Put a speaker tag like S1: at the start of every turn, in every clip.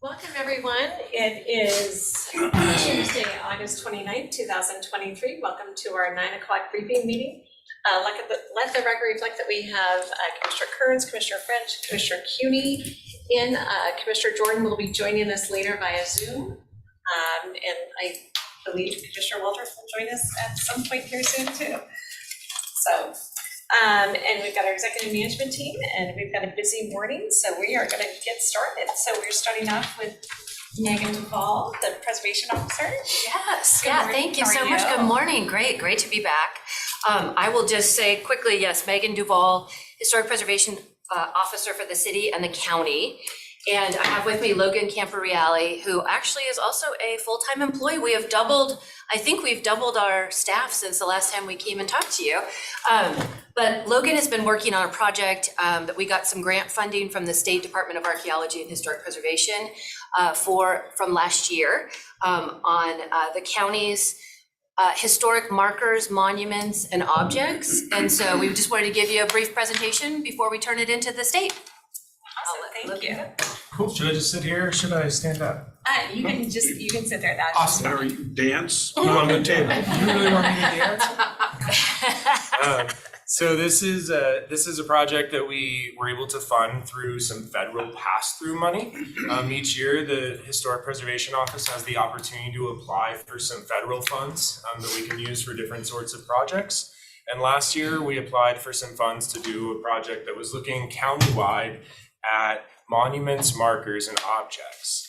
S1: Welcome, everyone. It is Tuesday, August 29th, 2023. Welcome to our 9 o'clock briefing meeting. Let the record reflect that we have Commissioner Kearns, Commissioner French, Commissioner Cuney in. Commissioner Jordan will be joining us later via Zoom. And I believe Commissioner Walters will join us at some point here soon too. So, and we've got our executive management team and we've got a busy morning, so we are going to get started. So we're starting off with Megan Duvall, the Preservation Officer.
S2: Yes,
S1: Good morning.
S2: thank you
S1: How
S2: so
S1: are
S2: much.
S1: you?
S2: Good morning. Great to be back. I will just say quickly, yes, Megan Duvall, Historic Preservation Officer for the city and the county. And I have with me Logan Camporeale, who actually is also a full-time employee. I think we've doubled our staff since the last time we came and talked to you. But Logan has been working on a project that we got some grant funding from the State Department of Archaeology and Historic Preservation from last year on the county's historic markers, monuments, and objects. And so we just wanted to give you a brief presentation before we turn it into the state.
S1: Thank you.
S3: Cool. Should I just sit here or should I stand up?
S1: You can sit there. That's
S3: Awesome.
S4: Or you dance
S3: You
S4: on the table.
S3: You really want me to dance? So this is a project that we were able to fund through some federal pass-through money. Each year, the Historic Preservation Office has the opportunity to apply for some federal funds that we can use for different sorts of projects. And last year, we applied for some funds to do a project that was looking countywide at monuments, markers, and objects.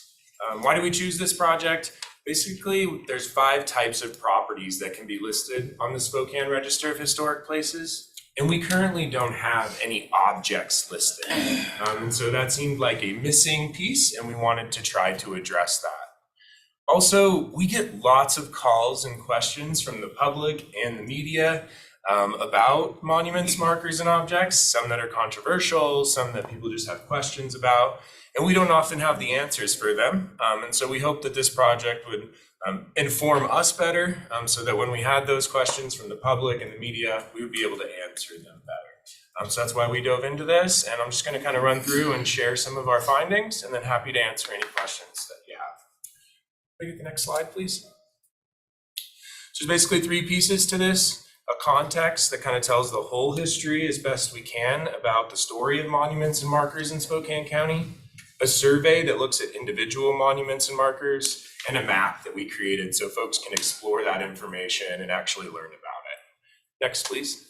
S3: Why do we choose this project? Basically, there's 5 types of properties that can be listed on the Spokane Register of Historic Places, and we currently don't have any objects listed. And so that seemed like a missing piece, and we wanted to try to address that. Also, we get lots of calls and questions from the public and the media about monuments, markers, and objects, some that are controversial, some that people just have questions about, and we don't often have the answers for them. And so we hope that this project would inform us better so that when we had those questions from the public and the media, we would be able to answer them better. So that's why we dove into this, and I'm just going to kind of run through and share some of our findings, and then happy to answer any questions that you have. Can we get the next slide, please? So there's basically 3 pieces to this. A context that kind of tells the whole history as best we can about the story of monuments and markers in Spokane County, a survey that looks at individual monuments and markers, and a map that we created so folks can explore that information and actually learn about it. Next, please.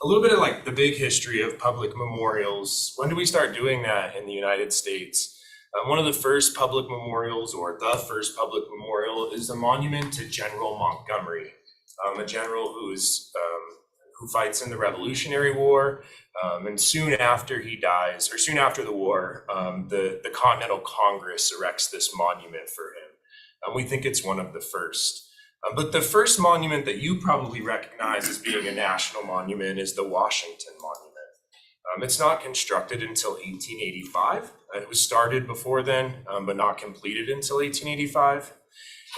S3: A little bit of like the big history of public memorials. When did we start doing that in the United States? One of the first public memorials, or the first public memorial, is the monument to General Montgomery. A general who fights in the Revolutionary War, and soon after he dies, or soon after the war, the Continental Congress erects this monument for him. We think it's one of the first. But the first monument that you probably recognize as being a national monument is the Washington Monument. It's not constructed until 1885. It was started before then, but not completed until 1885.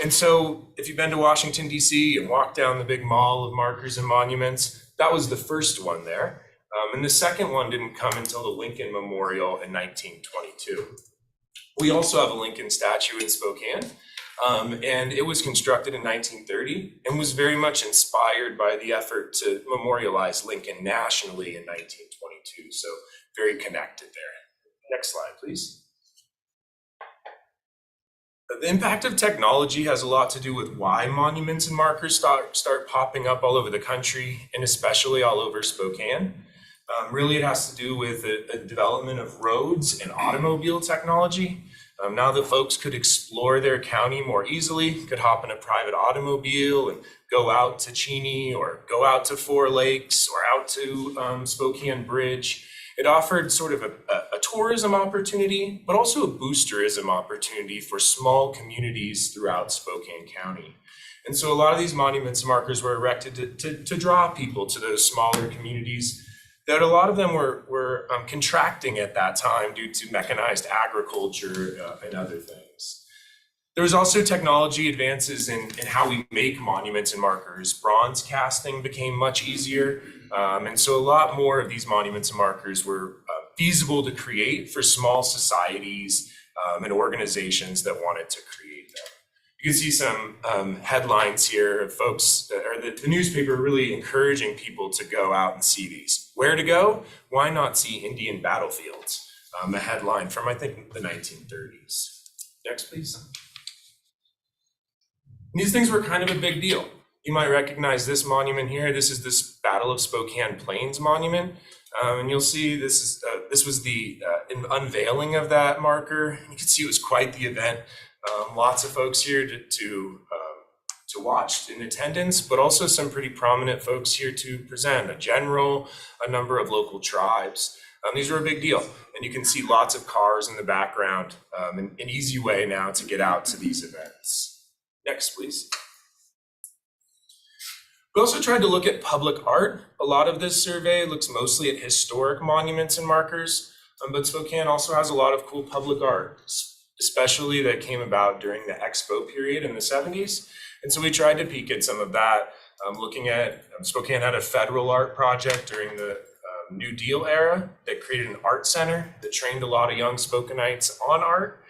S3: And so if you've been to Washington, D.C. and walked down the big mall of markers and monuments, that was the first one there. And the second one didn't come until the Lincoln Memorial in 1922. We also have a Lincoln statue in Spokane, and it was constructed in 1930 and was very much inspired by the effort to memorialize Lincoln nationally in 1922. So very connected there. Next slide, please. The impact of technology has a lot to do with why monuments and markers start popping up all over the country, and especially all over Spokane. Really, it has to do with a development of roads and automobile technology. Now that folks could explore their county more easily, could hop in a private automobile and go out to Cheney or go out to Four Lakes or out to Spokane Bridge. It offered sort of a tourism opportunity, but also a boosterism opportunity for small communities throughout Spokane County. And so a lot of these monuments and markers were erected to draw people to those smaller communities that a lot of them were contracting at that time due to mechanized agriculture and other things. There was also technology advances in how we make monuments and markers. Bronze casting became much easier. And so a lot more of these monuments and markers were feasible to create for small societies and organizations that wanted to create them. You can see some headlines here of folks, or the newspaper really encouraging people to go out and see these. Where to go? Why not see Indian battlefields? A headline from, I think, the 1930s. Next, please. And these things were kind of a big deal. You might recognize this monument here. This is this Battle of Spokane Plains monument. And you'll see this was the unveiling of that marker. You can see it was quite the event. Lots of folks here to watch in attendance, but also some pretty prominent folks here to present, a general, a number of local tribes. These were a big deal, and you can see lots of cars in the background, an easy way now to get out to these events. Next, please. We also tried to look at public art. A lot of this survey looks mostly at historic monuments and markers, but Spokane also has a lot of cool public art, especially that came about during the Expo period in the 70s. And so we tried to peek at some of that, looking at Spokane had a federal art project during the New Deal era that created an art center that trained a lot of young Spokanites on art.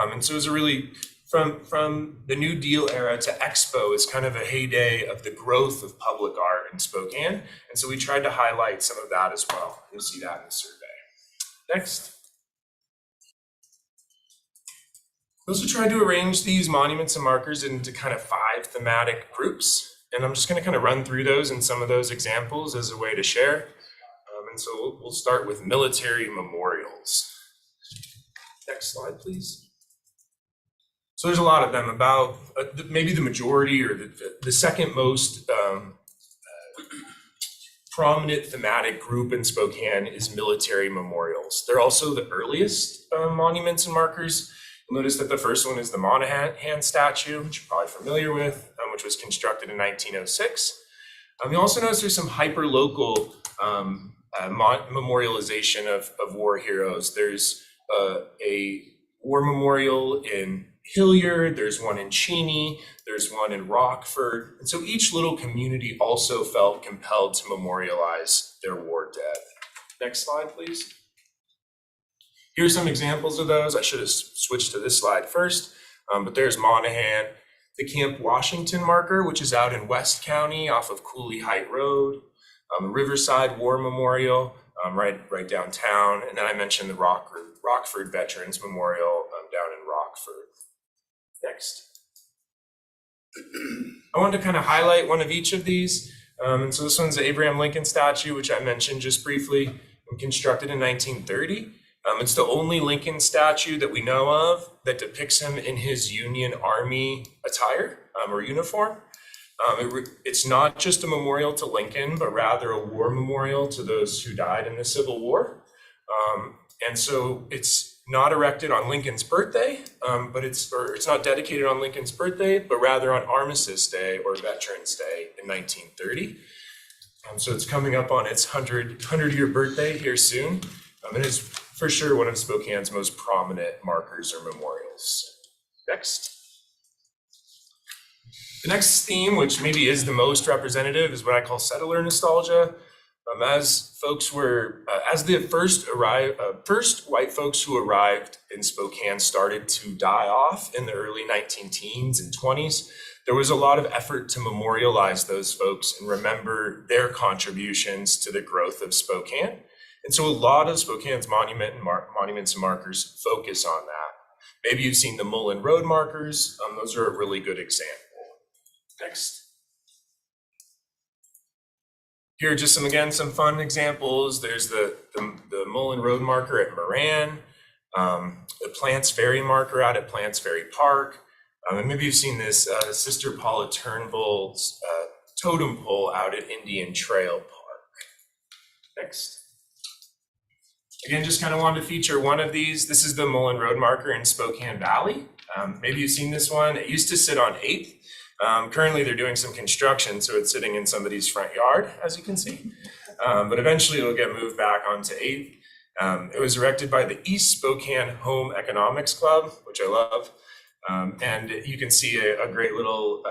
S3: And so it was a really, from the New Deal era to Expo is kind of a heyday of the growth of public art in Spokane. And so we tried to highlight some of that as well. You'll see that in the survey. Next. We also tried to arrange these monuments and markers into kind of 5 thematic groups. And I'm just going to kind of run through those and some of those examples as a way to share. And so we'll start with military memorials. Next slide, please. So there's a lot of them, about maybe the majority or the second most prominent thematic group in Spokane is military memorials. They're also the earliest monuments and markers. You'll notice that the first one is the Monahan statue, which you're probably familiar with, which was constructed in 1906. You'll also notice there's some hyper-local memorialization of war heroes. There's a war memorial in Hilliard, there's one in Cheney, there's one in Rockford. And so each little community also felt compelled to memorialize their war dead. Next slide, please. Here's some examples of those. I should have switched to this slide first, but there's Monahan. The Camp Washington marker, which is out in West County off of Cooley Height Road. Riverside War Memorial, right downtown. And then I mentioned the Rockford Veterans Memorial down in Rockford. Next. I wanted to kind of highlight one of each of these. And so this one's the Abraham Lincoln statue, which I mentioned just briefly, constructed in 1930. It's the only Lincoln statue that we know of that depicts him in his Union Army attire or uniform. It's not just a memorial to Lincoln, but rather a war memorial to those who died in the Civil War. And so it's not erected on Lincoln's birthday, it's not dedicated on Lincoln's birthday, but rather on Armistice Day or Veterans Day in 1930. So it's coming up on its 100-year birthday here soon. And it's for sure one of Spokane's most prominent markers or memorials. Next. The next theme, which maybe is the most representative, is what I call settler nostalgia. As the first white folks who arrived in Spokane started to die off in the early 19-teens and 20s, there was a lot of effort to memorialize those folks and remember their contributions to the growth of Spokane. And so a lot of Spokane's monuments and markers focus on that. Maybe you've seen the Mullen Road markers. Those are a really good example. Next. Here are just some fun examples. There's the Mullen Road marker at Moran, the Plants Ferry marker out at Plants Ferry Park. And maybe you've seen this Sister Paula Turnbull's totem pole out at Indian Trail Park. Next. Again, just kind of wanted to feature one of these. This is the Mullen Road marker in Spokane Valley. Maybe you've seen this one. It used to sit on 8th. Currently they're doing some construction, so it's sitting in somebody's front yard, as you can see. But eventually it'll get moved back onto 8th. It was erected by the East Spokane Home Economics Club, which I love. And you can see a great little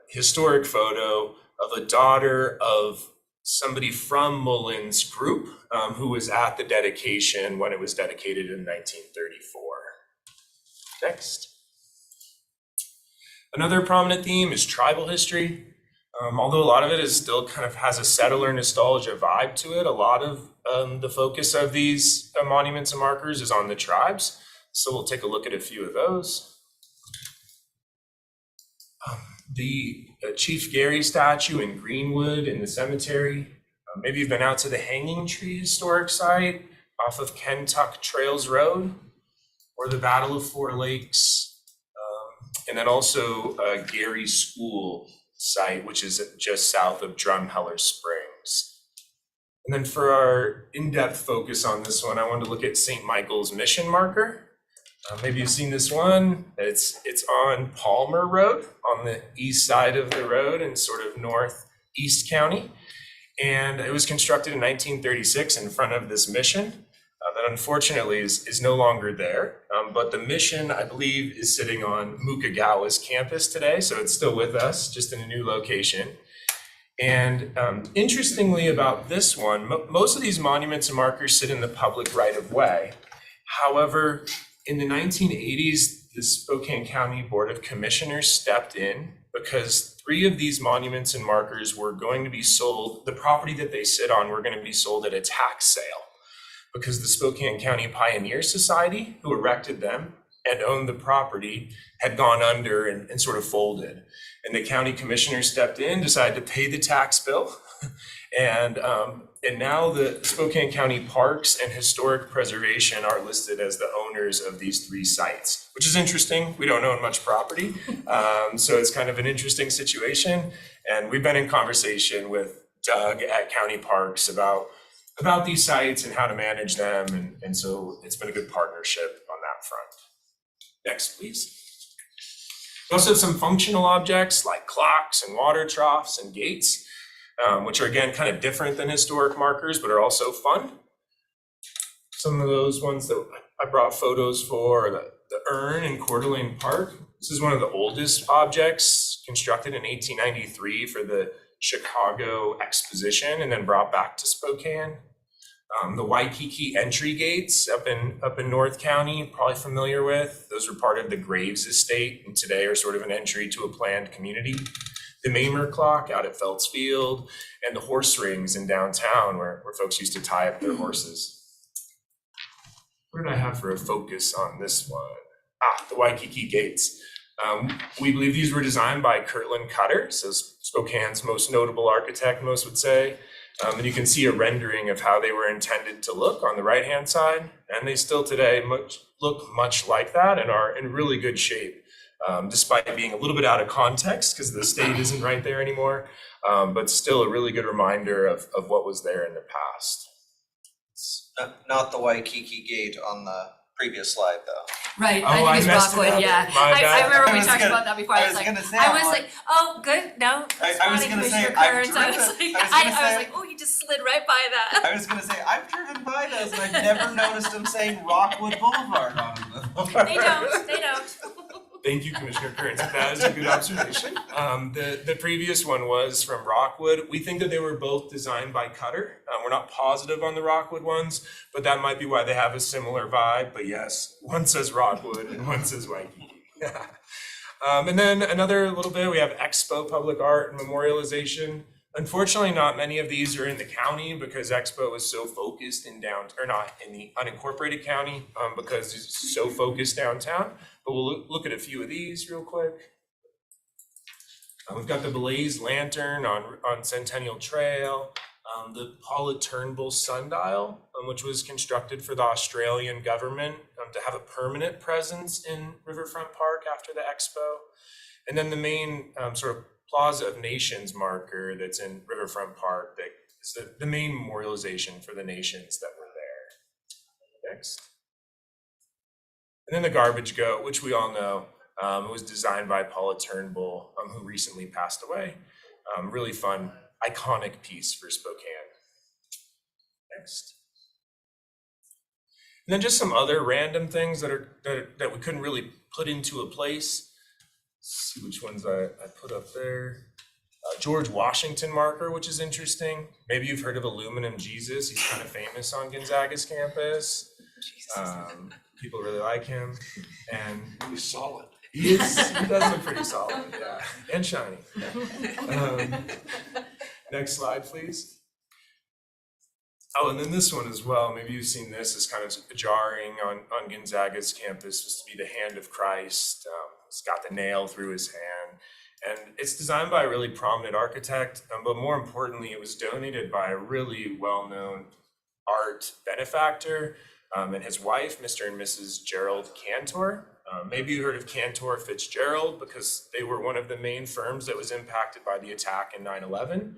S3: historic photo of a daughter of somebody from Mullins Group who was at the dedication when it was dedicated in 1934. Next. Another prominent theme is tribal history. Although a lot of it is still kind of has a settler nostalgia vibe to it, a lot of the focus of these monuments and markers is on the tribes. So we'll take a look at a few of those. The Chief Gary statue in Greenwood in the cemetery. Maybe you've been out to the Hanging Tree Historic Site off of Kentuck Trails Road, or the Battle of Four Lakes, and then also Gary School site, which is just south of Drumheller Springs. And then for our in-depth focus on this one, I wanted to look at St. Michael's Mission Marker. Maybe you've seen this one. It's on Palmer Road on the east side of the road in sort of northeast county. And it was constructed in 1936 in front of this mission that unfortunately is no longer there. But the mission, I believe, is sitting on Mukagawa's campus today. So it's still with us, just in a new location. And interestingly about this one, most of these monuments and markers sit in the public right of way. However, in the 1980s, the Spokane County Board of Commissioners stepped in because 3 of these monuments and markers were going to be sold, the property that they sit on were going to be sold at a tax sale because the Spokane County Pioneer Society, who erected them and owned the property, had gone under and sort of folded. And the county commissioner stepped in, decided to pay the tax bill. And now the Spokane County Parks and Historic Preservation are listed as the owners of these 3 sites, which is interesting. We don't own much property. So it's kind of an interesting situation. And we've been in conversation with Doug at County Parks about these sites and how to manage them. And so it's been a good partnership on that front. Next, please. Also some functional objects like clocks and water troughs and gates, which are again kind of different than historic markers, but are also fun. Some of those ones that I brought photos for are the urn in Coeur d'Alene Park. This is one of the oldest objects constructed in 1893 for the Chicago Exposition and then brought back to Spokane. The Waikiki entry gates up in North County, probably familiar with. Those were part of the Graves estate and today are sort of an entry to a planned community. The Mamer clock out at Feltz Field and the horse rings in downtown where folks used to tie up their horses. What did I have for a focus on this one? The Waikiki gates. We believe these were designed by Kirtland Cutter, so Spokane's most notable architect, most would say. And you can see a rendering of how they were intended to look on the right-hand side. And they still today look much like that and are in really good shape, despite being a little bit out of context because the state isn't right there anymore, but still a really good reminder of what was there in the past.
S4: Not the Waikiki gate on the previous slide, though.
S2: Right,
S3: Oh,
S2: I
S3: I
S2: think it's
S3: messed it
S2: Rockwood,
S3: up.
S2: yeah.
S3: My
S2: I
S3: bad.
S2: remember
S4: I
S2: we
S4: was
S2: talked
S4: gonna-
S2: about that before.
S4: I was gonna say,
S2: I was
S4: I'm
S2: like, oh, good, no.
S4: I was
S2: spotting
S4: gonna say,
S2: Commissioner
S4: I've
S2: Kearns. I was
S4: driven-
S2: like,
S4: I was gonna
S2: I was
S4: say-
S2: like, oh, you just slid right by that.
S4: I was gonna say, I've driven by those and I've never noticed them saying Rockwood Boulevard on them.
S2: They don't.
S3: Thank you, Commissioner Kearns. That is a good observation. The previous one was from Rockwood. We think that they were both designed by Cutter. We're not positive on the Rockwood ones, but that might be why they have a similar vibe. But yes, one says Rockwood and one says Waikiki. And then another little bit, we have Expo Public Art and Memorialization. Unfortunately, not many of these are in the county because Expo is so focused in not in the unincorporated county because it's so focused downtown. But we'll look at a few of these real quick. We've got the Blaze Lantern on Centennial Trail, the Paula Turnbull Sundial, which was constructed for the Australian government to have a permanent presence in Riverfront Park after the Expo. And then the main sort of Plaza of Nations marker that's in Riverfront Park that is the main memorialization for the nations that were there. Next. And then the Garbage Goat, which we all know, it was designed by Paula Turnbull, who recently passed away. Really fun, iconic piece for Spokane. Next. And then just some other random things that we couldn't really put into a place. Let's see which ones I put up there. George Washington marker, which is interesting. Maybe you've heard of Aluminum Jesus. He's kind of famous on Gonzaga's campus. People really like him, and
S5: He's solid.
S3: he does look pretty solid, yeah, and shiny. Next slide, please. Oh, and then this one as well. Maybe you've seen this as kind of jarring on Gonzaga's campus, just to be the hand of Christ. It's got the nail through his hand. And it's designed by a really prominent architect, but more importantly, it was donated by a really well-known art benefactor and his wife, Mr. and Mrs. Gerald Cantor. Maybe you heard of Cantor Fitzgerald because they were one of the main firms that was impacted by the attack in 9/11.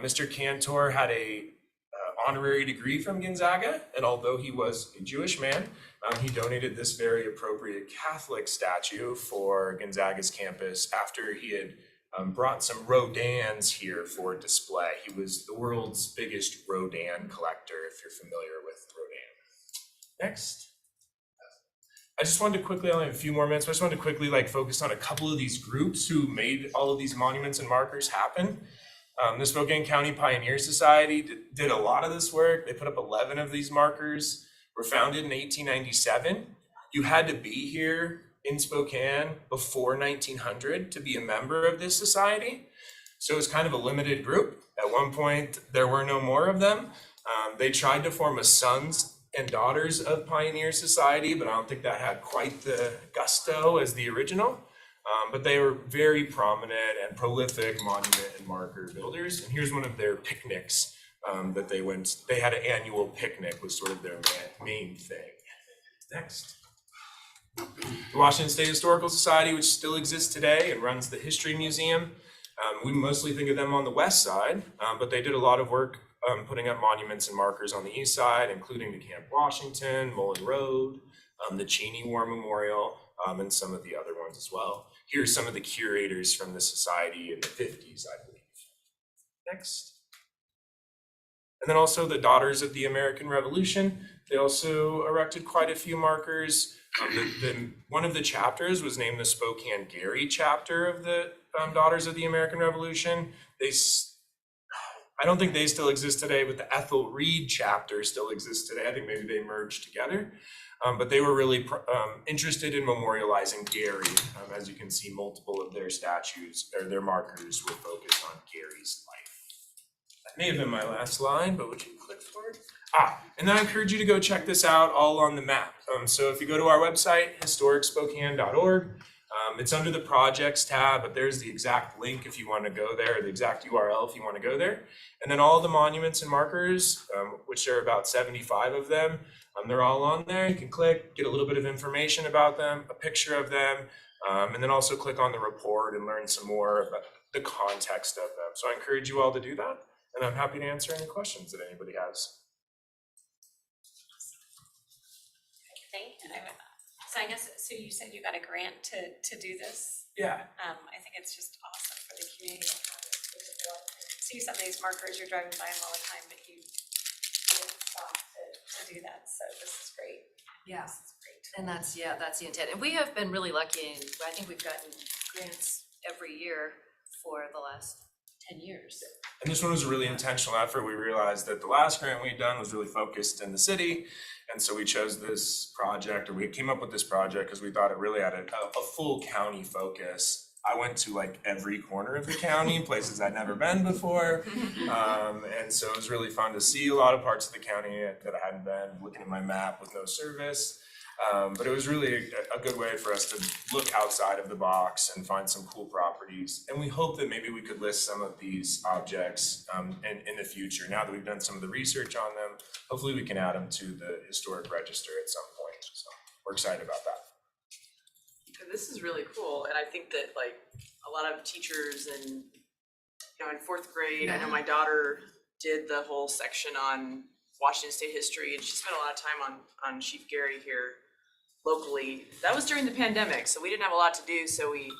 S3: Mr. Cantor had a honorary degree from Gonzaga, and although he was a Jewish man, he donated this very appropriate Catholic statue for Gonzaga's campus after he had brought some Rodins here for display. He was the world's biggest Rodin collector, if you're familiar with Rodin. Next. I just wanted to quickly, I only have a few more minutes, but I just wanted to quickly focus on a couple of these groups who made all of these monuments and markers happen. The Spokane County Pioneer Society did a lot of this work. They put up 11 of these markers. Were founded in 1897. You had to be here in Spokane before 1900 to be a member of this society. So it was kind of a limited group. At one point, there were no more of them. They tried to form a Sons and Daughters of Pioneer Society, but I don't think that had quite the gusto as the original. But they were very prominent and prolific monument and marker builders. And here's one of their picnics that they had an annual picnic was sort of their main thing. Next. The Washington State Historical Society, which still exists today and runs the History Museum. We mostly think of them on the west side, but they did a lot of work putting up monuments and markers on the east side, including the Camp Washington, Mullen Road, the Cheney War Memorial, and some of the other ones as well. Here's some of the curators from the society in the 50s, I believe. Next. And then also the Daughters of the American Revolution. They also erected quite a few markers. One of the chapters was named the Spokane Gary chapter of the Daughters of the American Revolution. I don't think they still exist today, but the Ethel Reed chapter still exists today. I think maybe they merged together. But they were really interested in memorializing Gary. As you can see, multiple of their statues or their markers were focused on Gary's life. That may have been my last slide, but would you click forward? And then I encourage you to go check this out all on the map. So if you go to our website, historicspokane.org, it's under the projects tab, but there's the exact link if you want to go there, the exact URL if you want to go there. And then all the monuments and markers, which there are about 75 of them, they're all on there. You can click, get a little bit of information about them, a picture of them, and then also click on the report and learn some more about the context of them. So I encourage you all to do that, and I'm happy to answer any questions that anybody has.
S1: So I guess, so you said you got a grant to do this?
S3: Yeah.
S1: I think it's just awesome for the community to have this visible. See some of these markers, you're driving by them all the time, but you didn't stop to do that, so this is great.
S2: Yeah.
S1: This is great.
S2: And that's the intent. And we have been really lucky. I think we've gotten grants every year for the last 10 years.
S3: And this one was a really intentional effort. We realized that the last grant we'd done was really focused in the city. And so we chose this project, or we came up with this project because we thought it really had a full county focus. I went to every corner of the county, places I'd never been before. And so it was really fun to see a lot of parts of the county that I hadn't been, looking at my map with no service. But it was really a good way for us to look outside of the box and find some cool properties. And we hope that maybe we could list some of these objects in the future. Now that we've done some of the research on them, hopefully we can add them to the historic register at some point. So we're excited about that.
S6: This is really cool, and I think that a lot of teachers and in fourth grade, I know my daughter did the whole section on Washington State history, and she spent a lot of time on Chief Gary here locally. That was during the pandemic, so we didn't have a lot to do, so we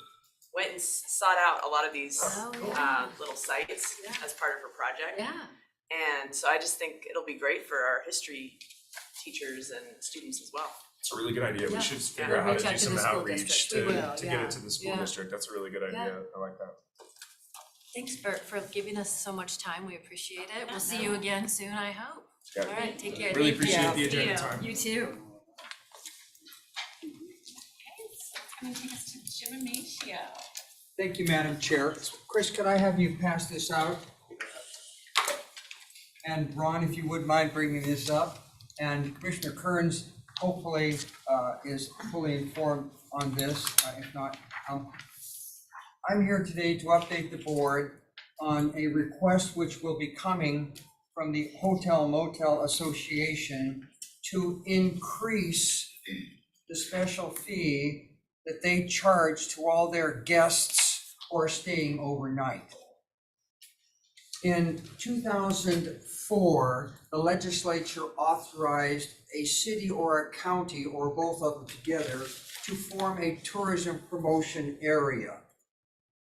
S6: went and sought out a lot of these little sites as part of her project.
S2: Yeah.
S6: And so I just think it'll be great for our history teachers and students as well.
S3: It's a really good idea.
S2: Yeah.
S3: We should figure
S2: We'll
S3: out how
S2: reach
S3: to
S2: out
S3: do
S2: to
S3: some
S2: the school
S3: outreach
S2: district.
S3: to
S2: We will,
S3: get
S2: yeah.
S3: it to the school
S2: Yeah.
S3: district. That's a really good idea. I like that.
S2: Thanks for giving us so much time. We appreciate it. We'll see you again soon, I hope.
S3: Yeah.
S2: All right, take care.
S3: Really
S2: Thank you.
S3: appreciate the
S1: See
S3: agenda
S1: you.
S3: time.
S2: You too.
S1: Coming to take us to Jim Amacio.
S5: Thank you, Madam Chair. Chris, could I have you pass this out? And Ron, if you would mind bringing this up. And Commissioner Kearns hopefully is fully informed on this. If not, I'm here today to update the board on a request which will be coming from the Hotel Motel Association to increase the special fee that they charge to all their guests who are staying overnight. In 2004, the legislature authorized a city or a county, or both of them together, to form a tourism promotion area.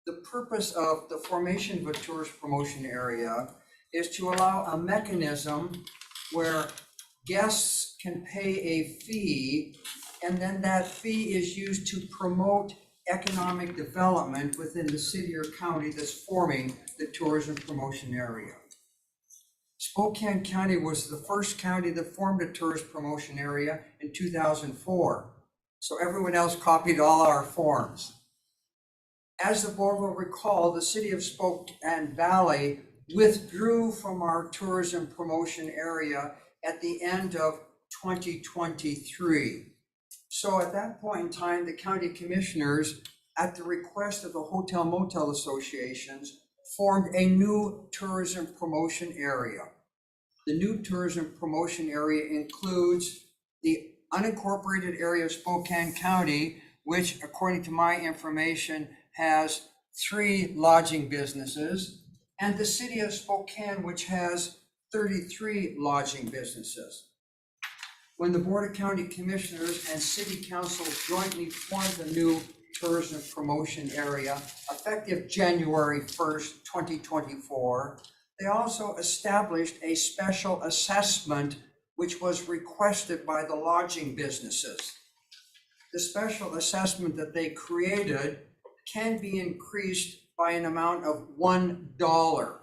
S5: The purpose of the formation of a tourist promotion area is to allow a mechanism where guests can pay a fee, and then that fee is used to promote economic development within the city or county that's forming the tourism promotion area. Spokane County was the first county that formed a tourist promotion area in 2004. So everyone else copied all our forms. As the board will recall, the city of Spokane Valley withdrew from our tourism promotion area at the end of 2023. So at that point in time, the county commissioners, at the request of the Hotel Motel Associations, formed a new tourism promotion area. The new tourism promotion area includes the unincorporated area of Spokane County, which, according to my information, has 3 lodging businesses, and the city of Spokane, which has 33 lodging businesses. When the Board of County Commissioners and City Council jointly formed the new tourism promotion area effective January 1st, 2024, they also established a special assessment which was requested by the lodging businesses. The special assessment that they created can be increased by an amount of $1.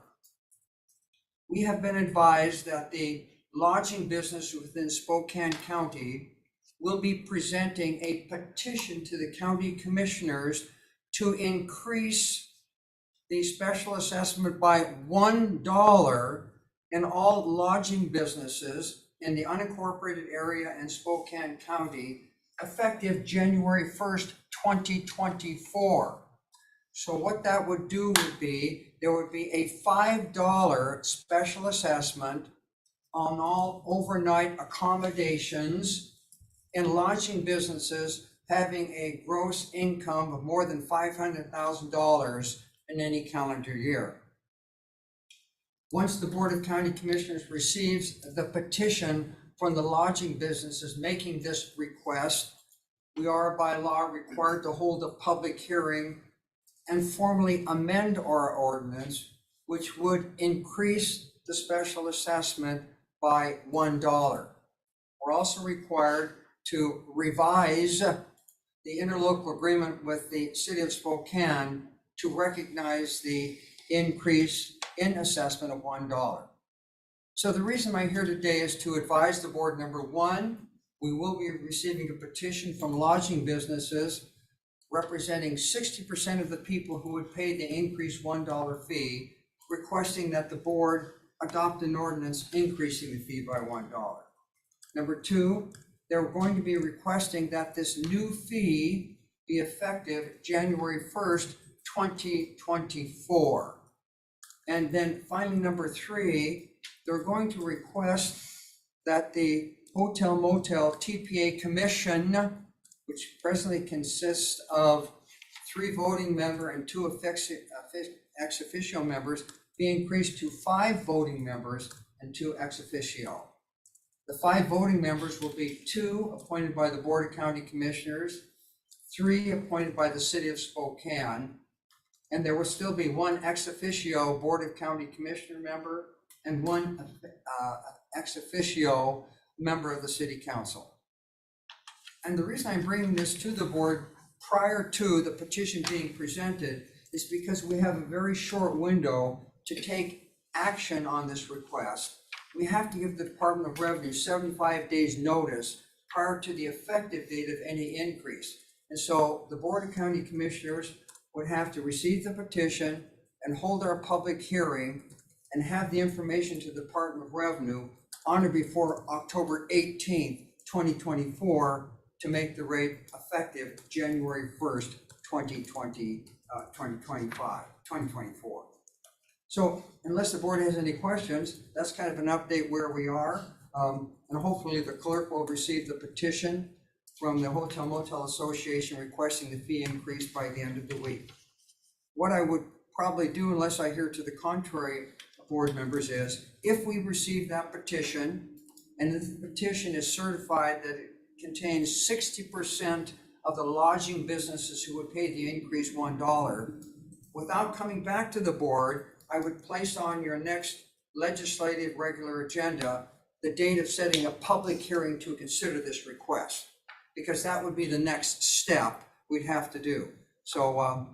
S5: We have been advised that the lodging business within Spokane County will be presenting a petition to the county commissioners to increase the special assessment by $1 in all lodging businesses in the unincorporated area in Spokane County, effective January 1st, 2024. So what that would do would be, there would be a $5 special assessment on all overnight accommodations in lodging businesses having a gross income of more than $500,000 in any calendar year. Once the Board of County Commissioners receives the petition from the lodging businesses making this request, we are by law required to hold a public hearing and formally amend our ordinance, which would increase the special assessment by $1. We're also required to revise the interlocal agreement with the city of Spokane to recognize the increase in assessment of $1. So the reason I'm here today is to advise the board, number one, we will be receiving a petition from lodging businesses representing 60% of the people who would pay the increased $1 fee, requesting that the board adopt an ordinance increasing the fee by $1. Number two, they're going to be requesting that this new fee be effective January 1st, 2024. And then finally, number three, they're going to request that the Hotel Motel TPA Commission, which presently consists of 3 voting members and 2 ex officio members, be increased to 5 voting members and 2 ex officio. The 5 voting members will be 2 appointed by the Board of County Commissioners, 3 appointed by the City of Spokane, and there will still be 1 ex officio Board of County Commissioner member and 1 ex officio member of the City Council. And the reason I'm bringing this to the board prior to the petition being presented is because we have a very short window to take action on this request. We have to give the Department of Revenue 75 days notice prior to the effective date of any increase. And so the Board of County Commissioners would have to receive the petition and hold our public hearing and have the information to the Department of Revenue on or before October 18th, 2024, to make the rate effective January 1st, 2024. So unless the board has any questions, that's kind of an update where we are. And hopefully the clerk will receive the petition from the Hotel Motel Association requesting the fee increase by the end of the week. What I would probably do, unless I hear to the contrary, board members, is if we receive that petition and the petition is certified that it contains 60% of the lodging businesses who would pay the increase $1, without coming back to the board, I would place on your next legislative regular agenda the date of setting a public hearing to consider this request, because that would be the next step we'd have to do. So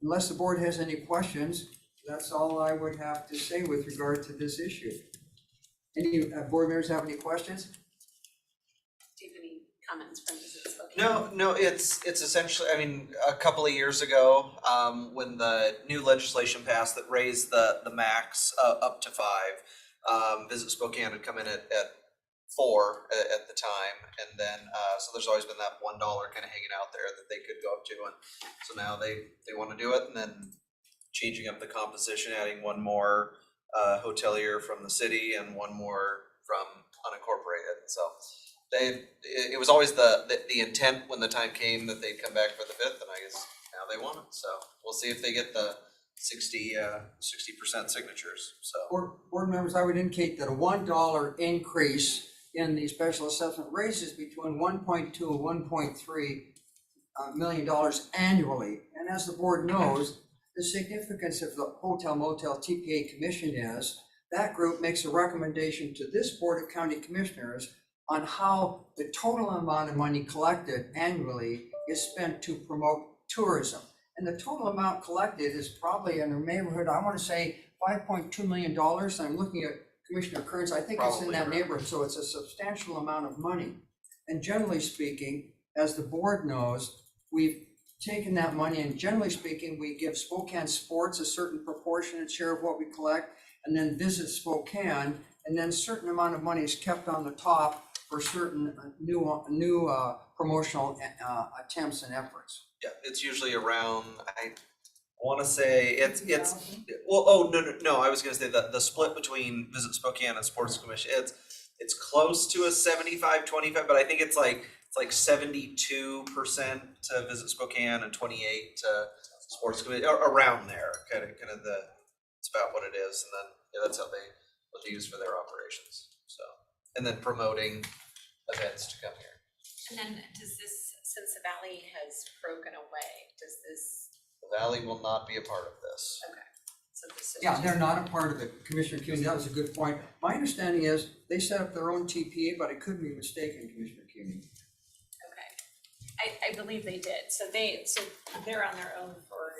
S5: unless the board has any questions, that's all I would have to say with regard to this issue. Any board members have any questions?
S1: Do you have any comments from Visit Spokane?
S4: No, it's essentially, I mean, a couple of years ago, when the new legislation passed that raised the max up to 5, Visit Spokane had come in at 4 at the time, and then so there's always been that $1 kind of hanging out there that they could go up to, and so now they want to do it, and then changing up the composition, adding one more hotelier from the city and one more from unincorporated. So it was always the intent when the time came that they'd come back for the 5th, and I guess now they want it. So we'll see if they get the 60% signatures. So
S5: Board members, I would indicate that a $1 increase in the special assessment raises between $1.2 and $1.3 million annually. And as the board knows, the significance of the Hotel Motel TPA Commission is that group makes a recommendation to this Board of County Commissioners on how the total amount of money collected annually is spent to promote tourism. And the total amount collected is probably in the neighborhood, I want to say $5.2 million. I'm looking at Commissioner Kearns, I think it's in that neighborhood, so it's a substantial amount of money. And generally speaking, as the board knows, we've taken that money and generally speaking, we give Spokane Sports a certain proportionate share of what we collect, and then Visit Spokane, and then a certain amount of money is kept on the top for certain new promotional attempts and efforts.
S4: yeah, it's usually around, I want to say it's well, oh no, I was going to say the split between Visit Spokane and Sports Commission, it's close to a 75-25, but I think it's like 72% to Visit Spokane and 28 to Sports Commission, around there, kind of it's about what it is, and then that's what they use for their operations. So, and then promoting events to come here.
S1: And then does this, since the valley has broken away, does this,
S4: The Valley will not be a part of this.
S1: so this is?
S5: Yeah, they're not a part of it, Commissioner CUNY, that was a good point. My understanding is they set up their own TPA, but I could be mistaken, Commissioner CUNY.
S1: Okay. I believe they did, so they're on their own for,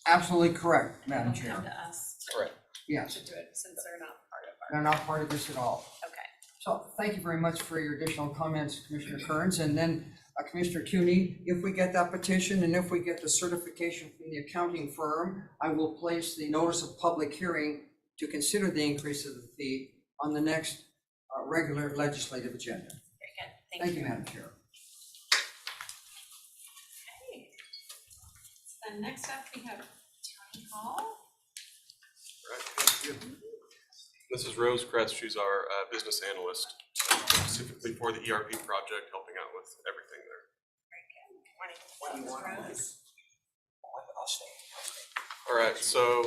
S5: Absolutely correct,
S1: they
S5: Madam
S1: don't come
S5: Chair.
S1: to us
S4: Correct.
S5: Yes,
S1: to do it since they're not part of our,
S5: they're not part of this at all.
S1: okay.
S5: So thank you very much for your additional comments, Commissioner Kearns. And then Commissioner CUNY, if we get that petition and if we get the certification from the accounting firm, I will place the notice of public hearing to consider the increase of the fee on the next regular legislative agenda.
S1: Very good,
S5: Thank you, Madam Chair.
S1: Okay. So then next up, we have Town Hall.
S7: This is Rose Kretz. She's our business analyst, specifically for the ERP project, helping out with everything there.
S1: Very good. Morning. Rose.
S7: All right, so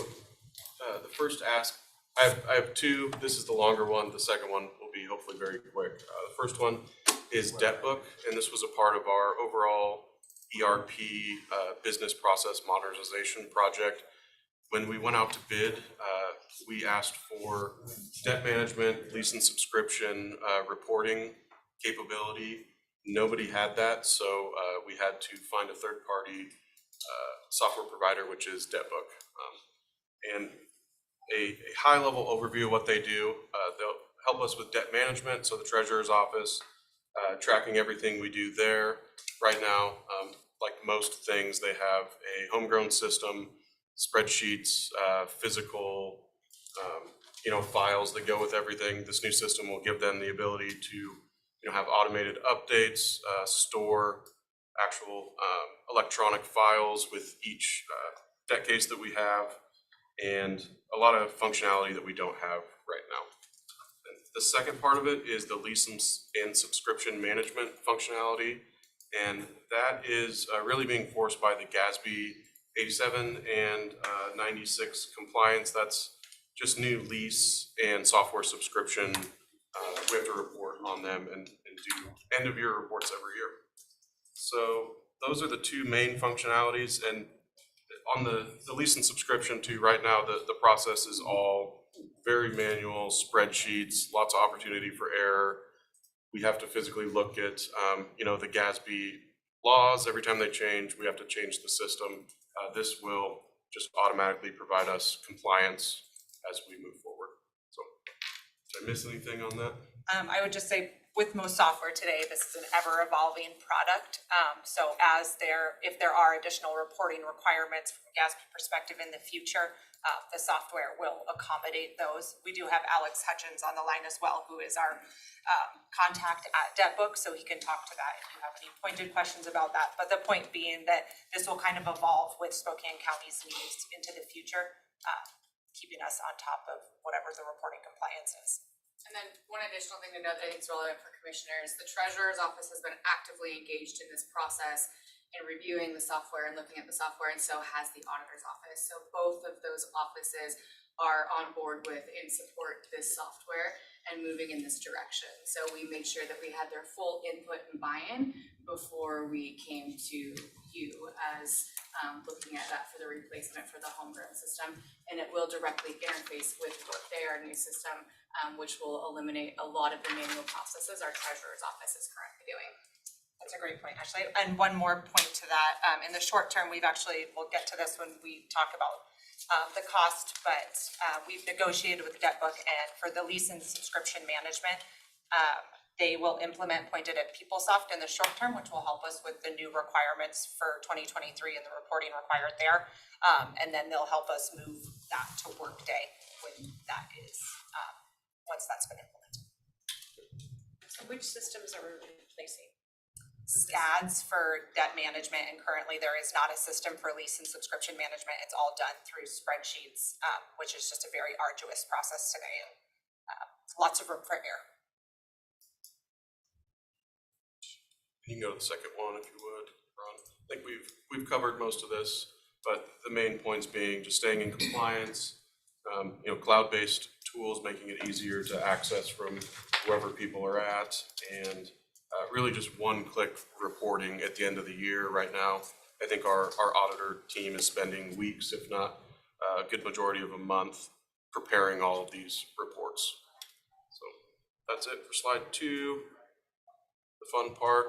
S7: the first ask, I have two. This is the longer one. The second one will be hopefully very quick. The first one is debt book, and this was a part of our overall ERP business process modernization project. When we went out to bid, we asked for debt management, lease and subscription reporting capability, Nobody had that, so we had to find a third-party software provider, which is DebtBook. And a high-level overview of what they do, they'll help us with debt management, so the treasurer's office, tracking everything we do there. Right now, like most things, they have a homegrown system, spreadsheets, physical, files that go with everything. This new system will give them the ability to, have automated updates, store actual electronic files with each debt case that we have, and a lot of functionality that we don't have right now. And the second part of it is the lease and subscription management functionality, and that is really being forced by the GASB 87 and 96 compliance. That's just new lease and software subscription. We have to report on them and do end of year reports every year. So those are the two main functionalities, and on the lease and subscription too, right now the process is all very manual, spreadsheets, lots of opportunity for error. We have to physically look at the GASB laws. Every time they change, we have to change the system. This will just automatically provide us compliance as we move forward. So did I miss anything on that?
S8: I would just say with most software today, this is an ever-evolving product. So if there are additional reporting requirements from a GASB perspective in the future, the software will accommodate those. We do have Alex Hutchins on the line as well, who is our contact at DebtBook, so he can talk to that if you have any pointed questions about that. But the point being that this will kind of evolve with Spokane County's needs into the future, keeping us on top of whatever the reporting compliance is.
S9: And then one additional thing to note that I think is relevant for commissioners, the treasurer's office has been actively engaged in this process in reviewing the software and looking at the software, and so has the auditor's office. So both of those offices are on board with and support this software and moving in this direction. So we made sure that we had their full input and buy-in before we came to you as looking at that for the replacement for the homegrown system. And it will directly interface with their new system, which will eliminate a lot of the manual processes our treasurer's office is currently doing.
S8: That's a great point, Ashley. And one more point to that, in the short term, we'll get to this when we talk about the cost, but we've negotiated with DebtBook, and for the lease and subscription management, they will implement Pointed at PeopleSoft in the short term, which will help us with the new requirements for 2023 and the reporting required there. And then they'll help us move that to Workday when that is, once that's been implemented.
S1: So which systems are we replacing?
S8: SCADs for debt management, and currently there is not a system for lease and subscription management. It's all done through spreadsheets, which is just a very arduous process today. Lots of room for error.
S7: You can go to the second one if you would, Ron. I think we've covered most of this, but the main points being just staying in compliance, cloud-based tools, making it easier to access from wherever people are at, and really just one-click reporting at the end of the year. Right now, I think our auditor team is spending weeks, if not a good majority of a month, preparing all of these reports. So that's it for slide 2. The fun part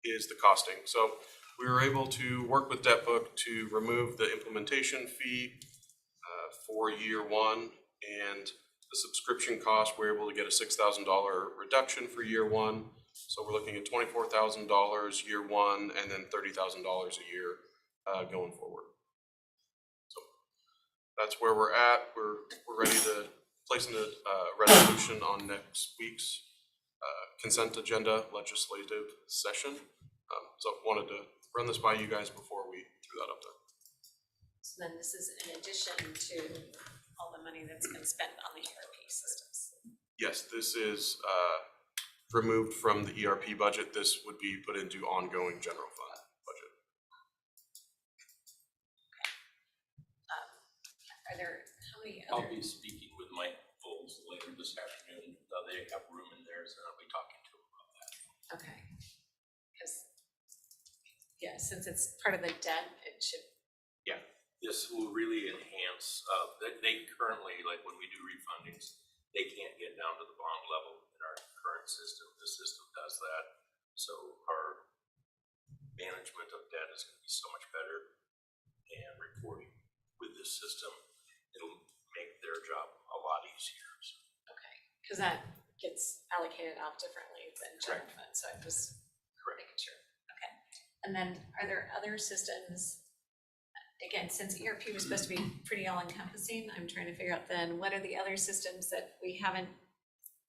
S7: is the costing. So we were able to work with DebtBook to remove the implementation fee for year 1, and the subscription cost, we're able to get a $6,000 reduction for year 1. So we're looking at $24,000 year 1, and then $30,000 a year going forward. So that's where we're at. We're ready to place a resolution on next week's consent agenda legislative session. So wanted to run this by you guys before we threw that up there.
S1: So then this is in addition to all the money that's been spent on the ERP systems.
S7: Yes, this is removed from the ERP budget. This would be put into ongoing general fund budget.
S1: Are there, how many
S10: I'll
S1: other?
S10: be speaking with Mike Foles later this afternoon. They have room in theirs, and I'll be talking to him about that.
S1: Okay. Because, yeah, since it's part of the debt, it should,
S10: This will really enhance, they currently, like when we do refundings, they can't get down to the bond level in our current system. The system does that. So our management of debt is gonna be so much better, and reporting with this system, it'll make their job a lot easier.
S1: Okay, because that gets allocated out differently than general fund, so I'm just making sure. Okay, and then are there other systems? Again, since ERP was supposed to be pretty all encompassing, I'm trying to figure out then, what are the other systems that we haven't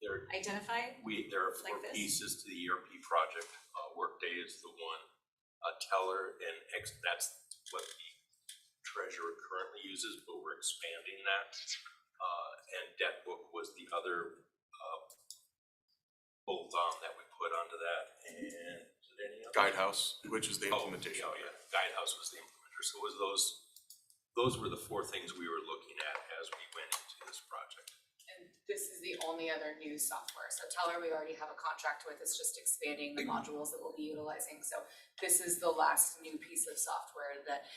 S10: There,
S1: identified?
S10: there are
S1: Like
S10: 4
S1: this?
S10: pieces to the ERP project. Workday is the one, Teller and that's what the treasurer currently uses, but we're expanding that. And DebtBook was the other bolt-on that we put onto that, and is it any other?
S7: Guidehouse, which is the implementation.
S10: Oh, yeah, Guidehouse was the implementer, so it was those were the 4 things we were looking at as we went into this project.
S9: And this is the only other new software. So Teller, we already have a contract with, it's just expanding the modules that we'll be utilizing. So this is the last new piece of software that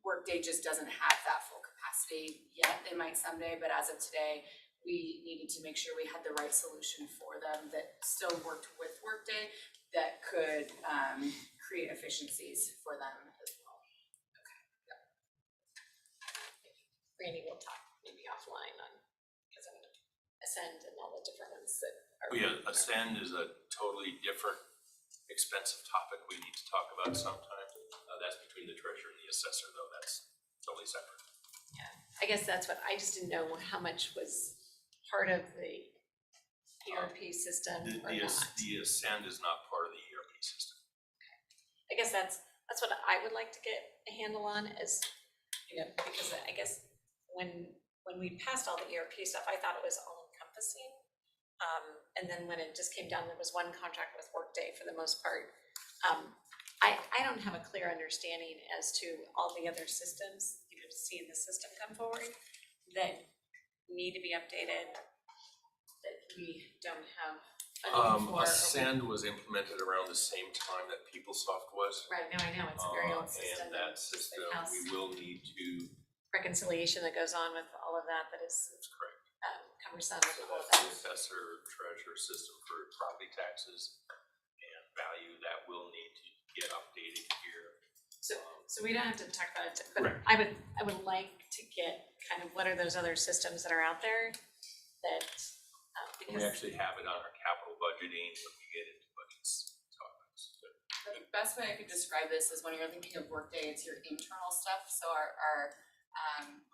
S9: Workday just doesn't have that full capacity yet. They might someday, but as of today, we needed to make sure we had the right solution for them that still worked with Workday, that could create efficiencies for them as well.
S1: Randy will talk maybe offline on, because I'm gonna Ascend and all the different ones that are.
S10: Oh, yeah, Ascend is a totally different expensive topic we need to talk about sometime. That's between the treasurer and the assessor, though, that's totally separate.
S1: Yeah, I guess that's what, I just didn't know how much was part of the ERP system or not.
S10: The Ascend is not part of the ERP system.
S1: I guess that's what I would like to get a handle on is, you know, because I guess when we passed all the ERP stuff, I thought it was all encompassing. And then when it just came down, there was one contract with Workday for the most part. I don't have a clear understanding as to all the other systems, you know, seeing the system come forward that need to be updated, that we don't have funding for.
S10: Ascend was implemented around the same time that PeopleSoft was.
S1: Right, no, I know, it's a very old system.
S10: And that system,
S1: has
S10: we will need to,
S1: reconciliation that goes on with all of that, that is
S10: that's correct.
S1: cumbersome
S10: So
S1: with all of
S10: that's
S1: that.
S10: the assessor treasurer system for property taxes and value that will need to get updated here.
S1: So we don't have to talk about it, but
S10: Correct.
S1: I would like to get kind of what are those other systems that are out there that,
S10: We
S1: because,
S10: actually have it on our capital budgeting when we get into budgets topics.
S9: The best way I could describe this is when you're thinking of Workday, it's your internal stuff. So our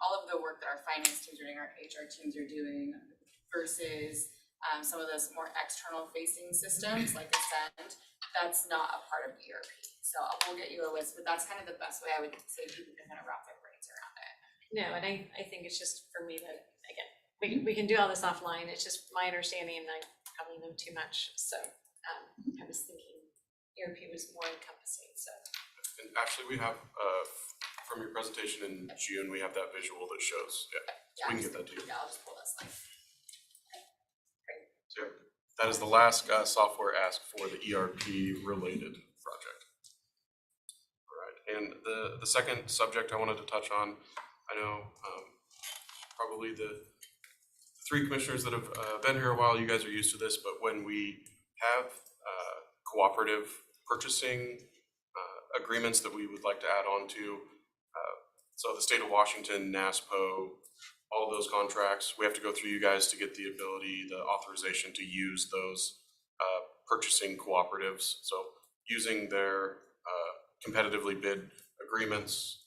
S9: all of the work that our finance teams are doing, our HR teams are doing versus some of those more external facing systems like Ascend, that's not a part of ERP. So we'll get you a list, but that's kind of the best way I would say people can kind of wrap their brains around it.
S1: no, and I think it's just for me that, again, we can do all this offline, it's just my understanding, and I probably know too much, so, I was thinking ERP was more encompassing, so.
S7: And actually, we have, from your presentation in June, we have that visual that shows,
S9: Yeah,
S7: we can get that to you.
S9: Yeah, I'll just pull this link.
S7: So that is the last software ask for the ERP related project. All right, and the second subject I wanted to touch on, I know probably the 3 commissioners that have been here a while, you guys are used to this, but when we have cooperative purchasing agreements that we would like to add on to, so the state of Washington, NASPO, all of those contracts, we have to go through you guys to get the ability, the authorization to use those purchasing cooperatives. So using their competitively bid agreements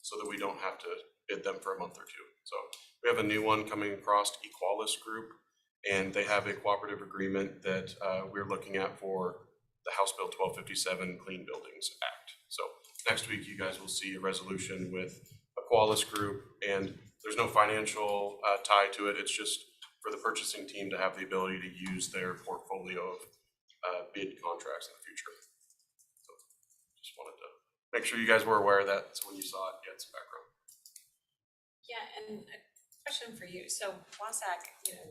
S7: so that we don't have to bid them for a month or 2. So we have a new one coming across, Equalis Group, and they have a cooperative agreement that we're looking at for the House Bill 1257 Clean Buildings Act. So next week, you guys will see a resolution with Equalis Group, and there's no financial tie to it. It's just for the purchasing team to have the ability to use their portfolio of bid contracts in the future. So just wanted to make sure you guys were aware of that. So when you saw it, you had some background.
S1: Yeah, and a question for you, so Wasac, you know,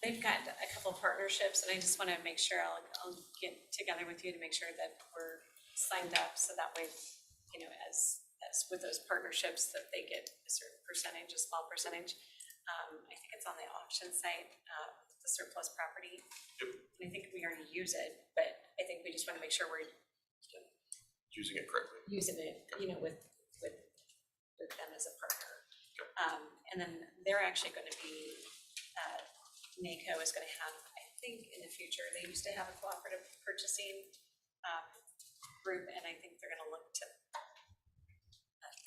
S1: they've got a couple of partnerships, and I just wanna make sure I'll get together with you to make sure that we're signed up, so that way, you know, as with those partnerships that they get a certain percentage, a small percentage. I think it's on the auction site, the surplus property.
S7: Yep.
S1: And I think we already use it, but I think we just want to make sure we're
S7: Using it correctly.
S1: using it, with them as a partner. And then they're actually going to be, NACO is going to have, I think in the future, they used to have a cooperative purchasing group, and I think they're going to look to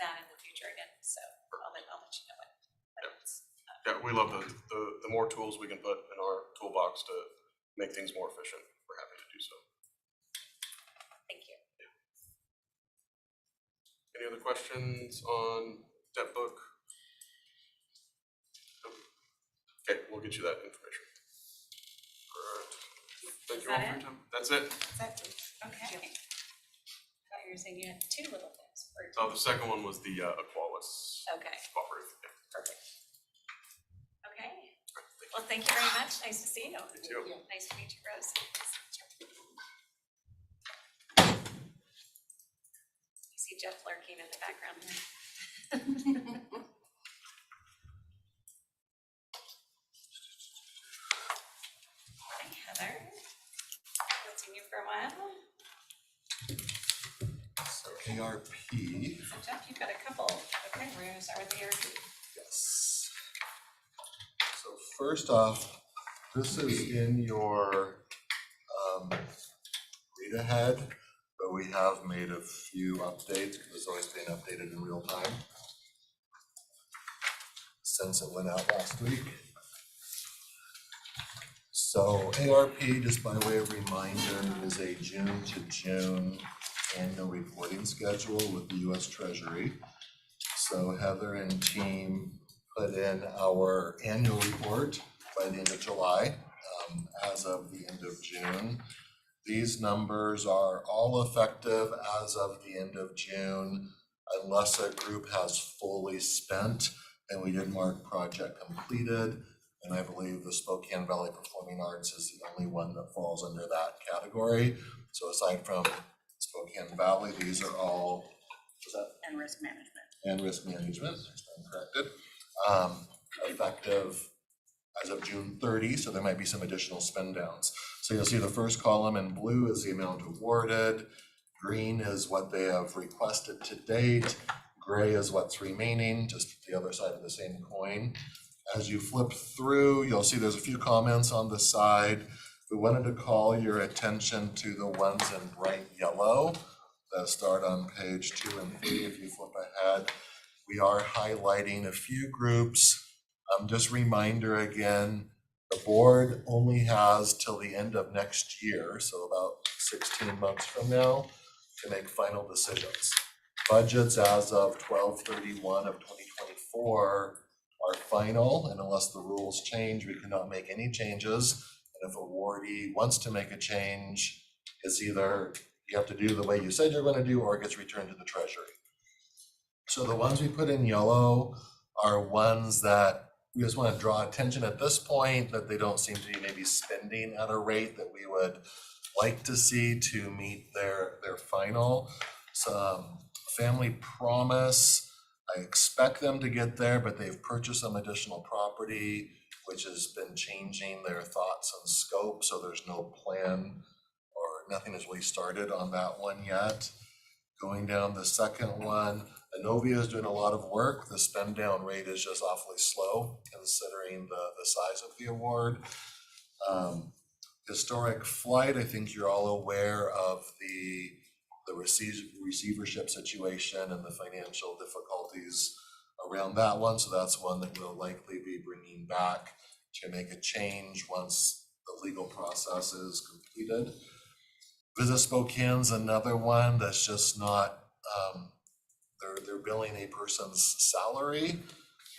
S1: that in the future again. So I'll let you know what it's.
S7: Yeah, we love the more tools we can put in our toolbox to make things more efficient. We're happy to do so.
S1: Thank you.
S7: Any other questions on debt book? Nope. Okay, we'll get you that information. Alright. Thank you all for your time. That's it.
S1: Okay. I thought you were saying you had two little things. or
S7: Oh, the second one was the Aqualis
S1: Okay,
S7: cooperative. Yeah.
S1: perfect. Okay, well, thank you very much. Nice to see you.
S7: You too.
S1: Nice to meet you, Rose. You see Jeff lurking in the background here. Hi, Heather. Haven't seen you for a while.
S11: So ARP,
S1: So Jeff, you've got a couple. Okay, we're gonna start with the ARP.
S11: yes. So first off, this is in your read ahead, but we have made a few updates because it's always being updated in real time since it went out last week. So ARP, just by way of reminder, is a June to June annual reporting schedule with the US Treasury. So Heather and team put in our annual report by the end of July, as of the end of June. These numbers are all effective as of the end of June, unless a group has fully spent, and we did mark project completed. And I believe the Spokane Valley Performing Arts is the only one that falls under that category. So aside from Spokane Valley, these are all, what's that?
S8: And risk management.
S11: And risk management, I'm corrected, effective as of June 30, so there might be some additional spend downs. So you'll see the first column in blue is the amount awarded, green is what they have requested to date, gray is what's remaining, just the other side of the same coin. As you flip through, you'll see there's a few comments on the side. We wanted to call your attention to the ones in bright yellow that start on page 2 and 3. If you flip ahead, we are highlighting a few groups. Just reminder again, the board only has till the end of next year, so about 16 months from now, to make final decisions. Budgets as of 12/31 of 2024 are final, and unless the rules change, we cannot make any changes. And if awardee wants to make a change, it's either you have to do the way you said you're gonna do, or it gets returned to the treasury. So the ones we put in yellow are ones that we just want to draw attention at this point that they don't seem to be maybe spending at a rate that we would like to see to meet their final. Some Family Promise, I expect them to get there, but they've purchased some additional property, which has been changing their thoughts and scope, so there's no plan or nothing has really started on that one yet. Going down the second one, Inovia is doing a lot of work. The spend down rate is just awfully slow considering the size of the award. Historic Flight, I think you're all aware of the receivership situation and the financial difficulties around that one. So that's one that we'll likely be bringing back to make a change once the legal process is completed. Visit Spokane's another one that's just not, they're billing a person's salary.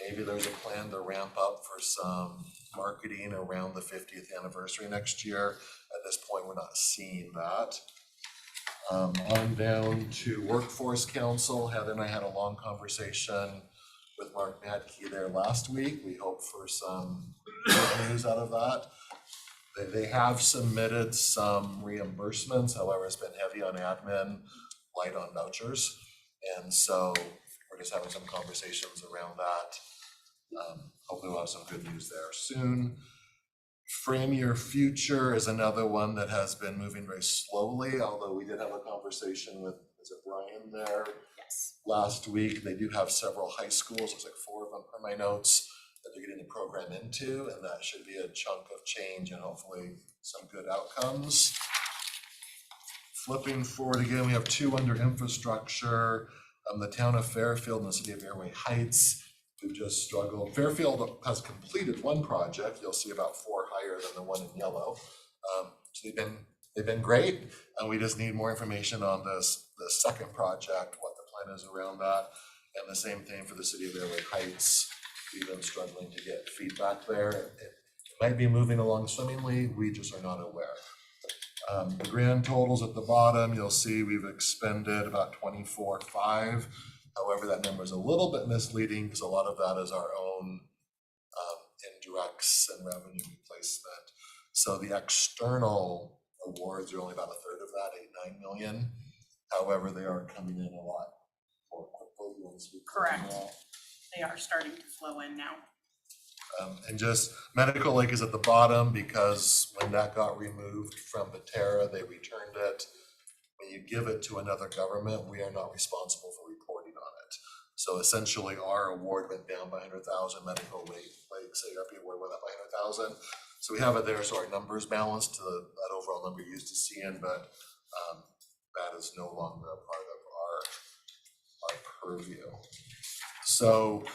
S11: Maybe there's a plan to ramp up for some marketing around the 50th anniversary next year. At this point, we're not seeing that. On down to Workforce Council, Heather and I had a long conversation with Mark Madke there last week. We hope for some good news out of that. They have submitted some reimbursements, however, it's been heavy on admin, light on vouchers. And so we're just having some conversations around that. Hopefully we'll have some good news there soon. Frame Your Future is another one that has been moving very slowly, although we did have a conversation with, is it Brian there?
S8: Yes.
S11: Last week. They do have several high schools, there's like 4 of them per my notes, that they're getting the program into, and that should be a chunk of change and hopefully some good outcomes. Flipping forward again, we have 2 under infrastructure, the town of Fairfield and the city of Airway Heights. We've just struggled. Fairfield has completed 1 project. You'll see about 4 higher than the one in yellow. So they've been great, and we just need more information on the second project, what the plan is around that. And the same thing for the city of Airway Heights. We've been struggling to get feedback there. It might be moving along swimmingly, we just are not aware. The grand totals at the bottom, you'll see we've expended about 24.5. However, that number is a little bit misleading because a lot of that is our own indirects and revenue replacement. So the external awards are only about 1/3 of that, 8-9 million. However, they are coming in a lot more quickly. You want to speak to
S8: Correct.
S11: that?
S8: They are starting to flow in now.
S11: And just Medical Lake is at the bottom because when that got removed from Beterra, they returned it. When you give it to another government, we are not responsible for reporting on it. So essentially, our award went down by 100,000. Medical Lake's ARP award went up by 100,000. So we have it there, so our numbers balanced to that overall number you're used to seeing, but that is no longer a part of our purview. So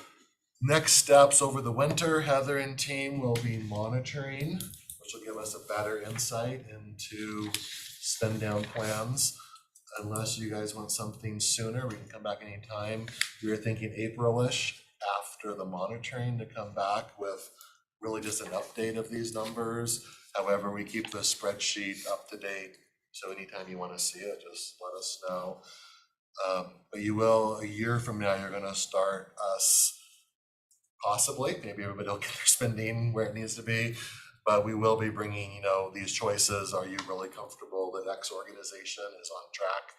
S11: next steps over the winter, Heather and team will be monitoring, which will give us a better insight into spend down plans. Unless you guys want something sooner, we can come back anytime. We were thinking April-ish after the monitoring to come back with really just an update of these numbers. However, we keep the spreadsheet up to date. So anytime you want to see it, just let us know. But you will, a year from now, you're gonna start us possibly, maybe everybody will get their spending where it needs to be, but we will be bringing, these choices. Are you really comfortable that X organization is on track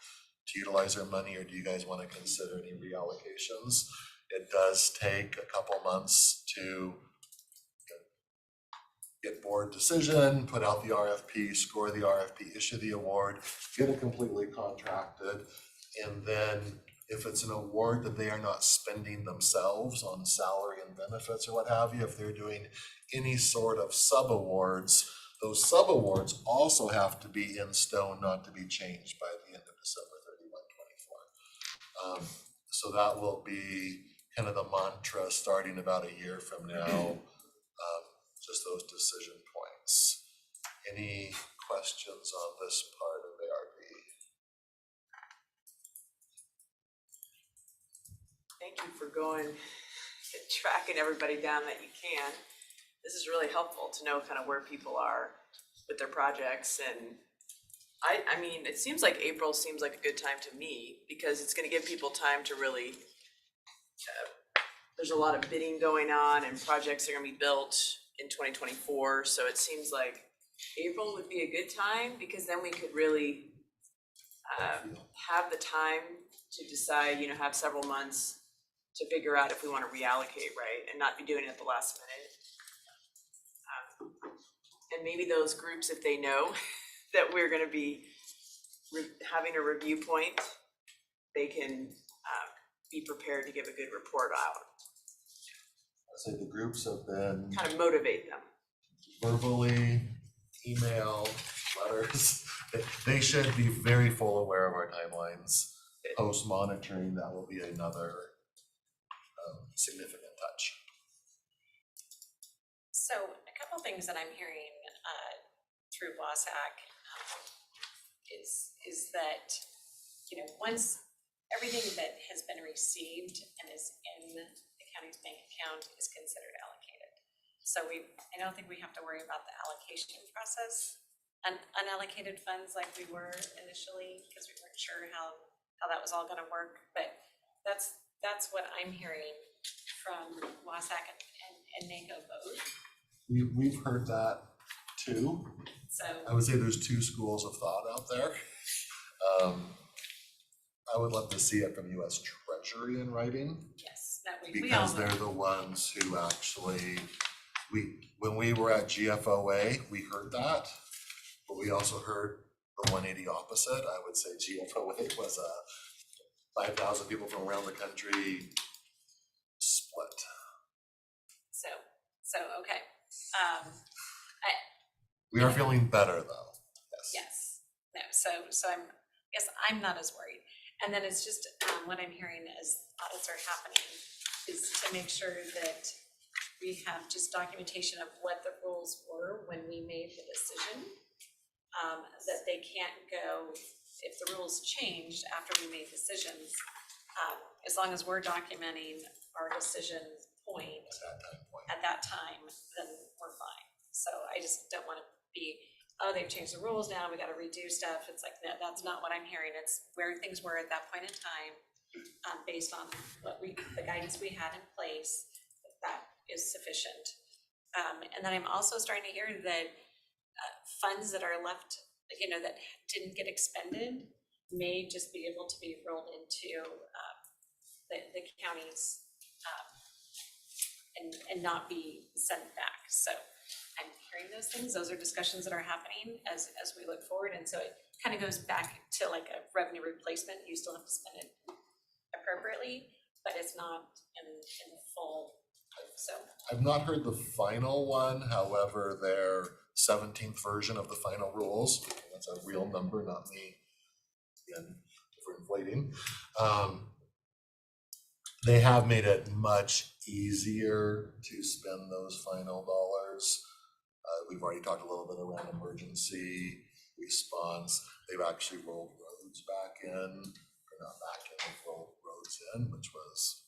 S11: to utilize their money, or do you guys want to consider any reallocations? It does take a couple months to get board decision, put out the RFP, score the RFP, issue the award, get it completely contracted, and then if it's an award that they are not spending themselves on salary and benefits or what have you, if they're doing any sort of sub-awards, those sub-awards also have to be in stone, not to be changed by the end of December 31, 24. So that will be kind of the mantra starting about a year from now, just those decision points. Any questions on this part of ARP?
S6: Thank you for going and tracking everybody down that you can. This is really helpful to know kind of where people are with their projects. And I mean, it seems like April seems like a good time to me because it's going to give people time to really, there's a lot of bidding going on and projects are going to be built in 2024. So it seems like April would be a good time because then we could really have the time to decide, have several months to figure out if we want to reallocate, right? And not be doing it at the last minute. And maybe those groups, if they know that we're going to be having a review point, they can be prepared to give a good report out.
S11: I'd say the groups have been
S6: Kind of motivate them.
S11: verbally, email, letters. They should be very full aware of our timelines. Post monitoring, that will be another significant touch.
S1: So a couple things that I'm hearing through WASAC is that, once everything that has been received and is in the county's bank account is considered allocated. So I don't think we have to worry about the allocation process and unallocated funds like we were initially, because we weren't sure how that was all gonna work. But that's what I'm hearing from WASAC and NACO both.
S11: We've heard that too.
S1: So
S11: I would say there's 2 schools of thought out there. I would love to see it from US Treasury. Treasury in writing.
S1: Yes, that we all
S11: Because
S1: know.
S11: they're the ones who actually, when we were at GFOA, we heard that. But we also heard the 180 opposite. I would say GFOA was 5,000 people from around the country split.
S1: So, okay.
S11: We are feeling better though.
S1: Yes, no, so I guess I'm not as worried. And then it's just, what I'm hearing as audits are happening is to make sure that we have just documentation of what the rules were when we made the decision. That they can't go, if the rules changed after we made decisions, as long as we're documenting our decision point at that time, then we're fine. So I just don't wanna be, oh, they've changed the rules now, we gotta redo stuff. It's like, no, that's not what I'm hearing. It's where things were at that point in time, based on the guidance we had in place, that is sufficient. And then I'm also starting to hear that funds that are left, that didn't get expended may just be able to be rolled into the counties and not be sent back. So I'm hearing those things. Those are discussions that are happening as we look forward. And so it kind of goes back to like a revenue replacement. You still have to spend it appropriately, but it's not in full. So
S11: I've not heard the final one, however, their 17th version of the final rules, that's a real number, not me, again, for inflating. They have made it much easier to spend those final dollars. We've already talked a little bit around emergency response. They've actually rolled roads back in, or not back in, they've rolled roads in, which was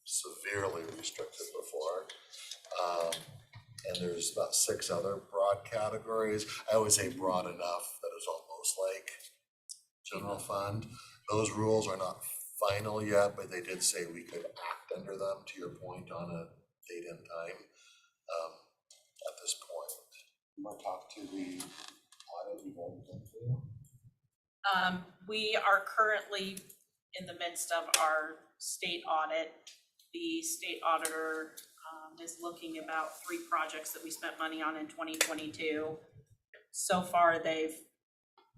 S11: severely restricted before. And there's about 6 other broad categories. I always say broad enough that it's almost like general fund. Those rules are not final yet, but they did say we could act under them, to your point, on a date and time at this point. You want to talk to the audit you've already been through?
S12: We are currently in the midst of our state audit. The state auditor is looking about 3 projects that we spent money on in 2022. So far, they've,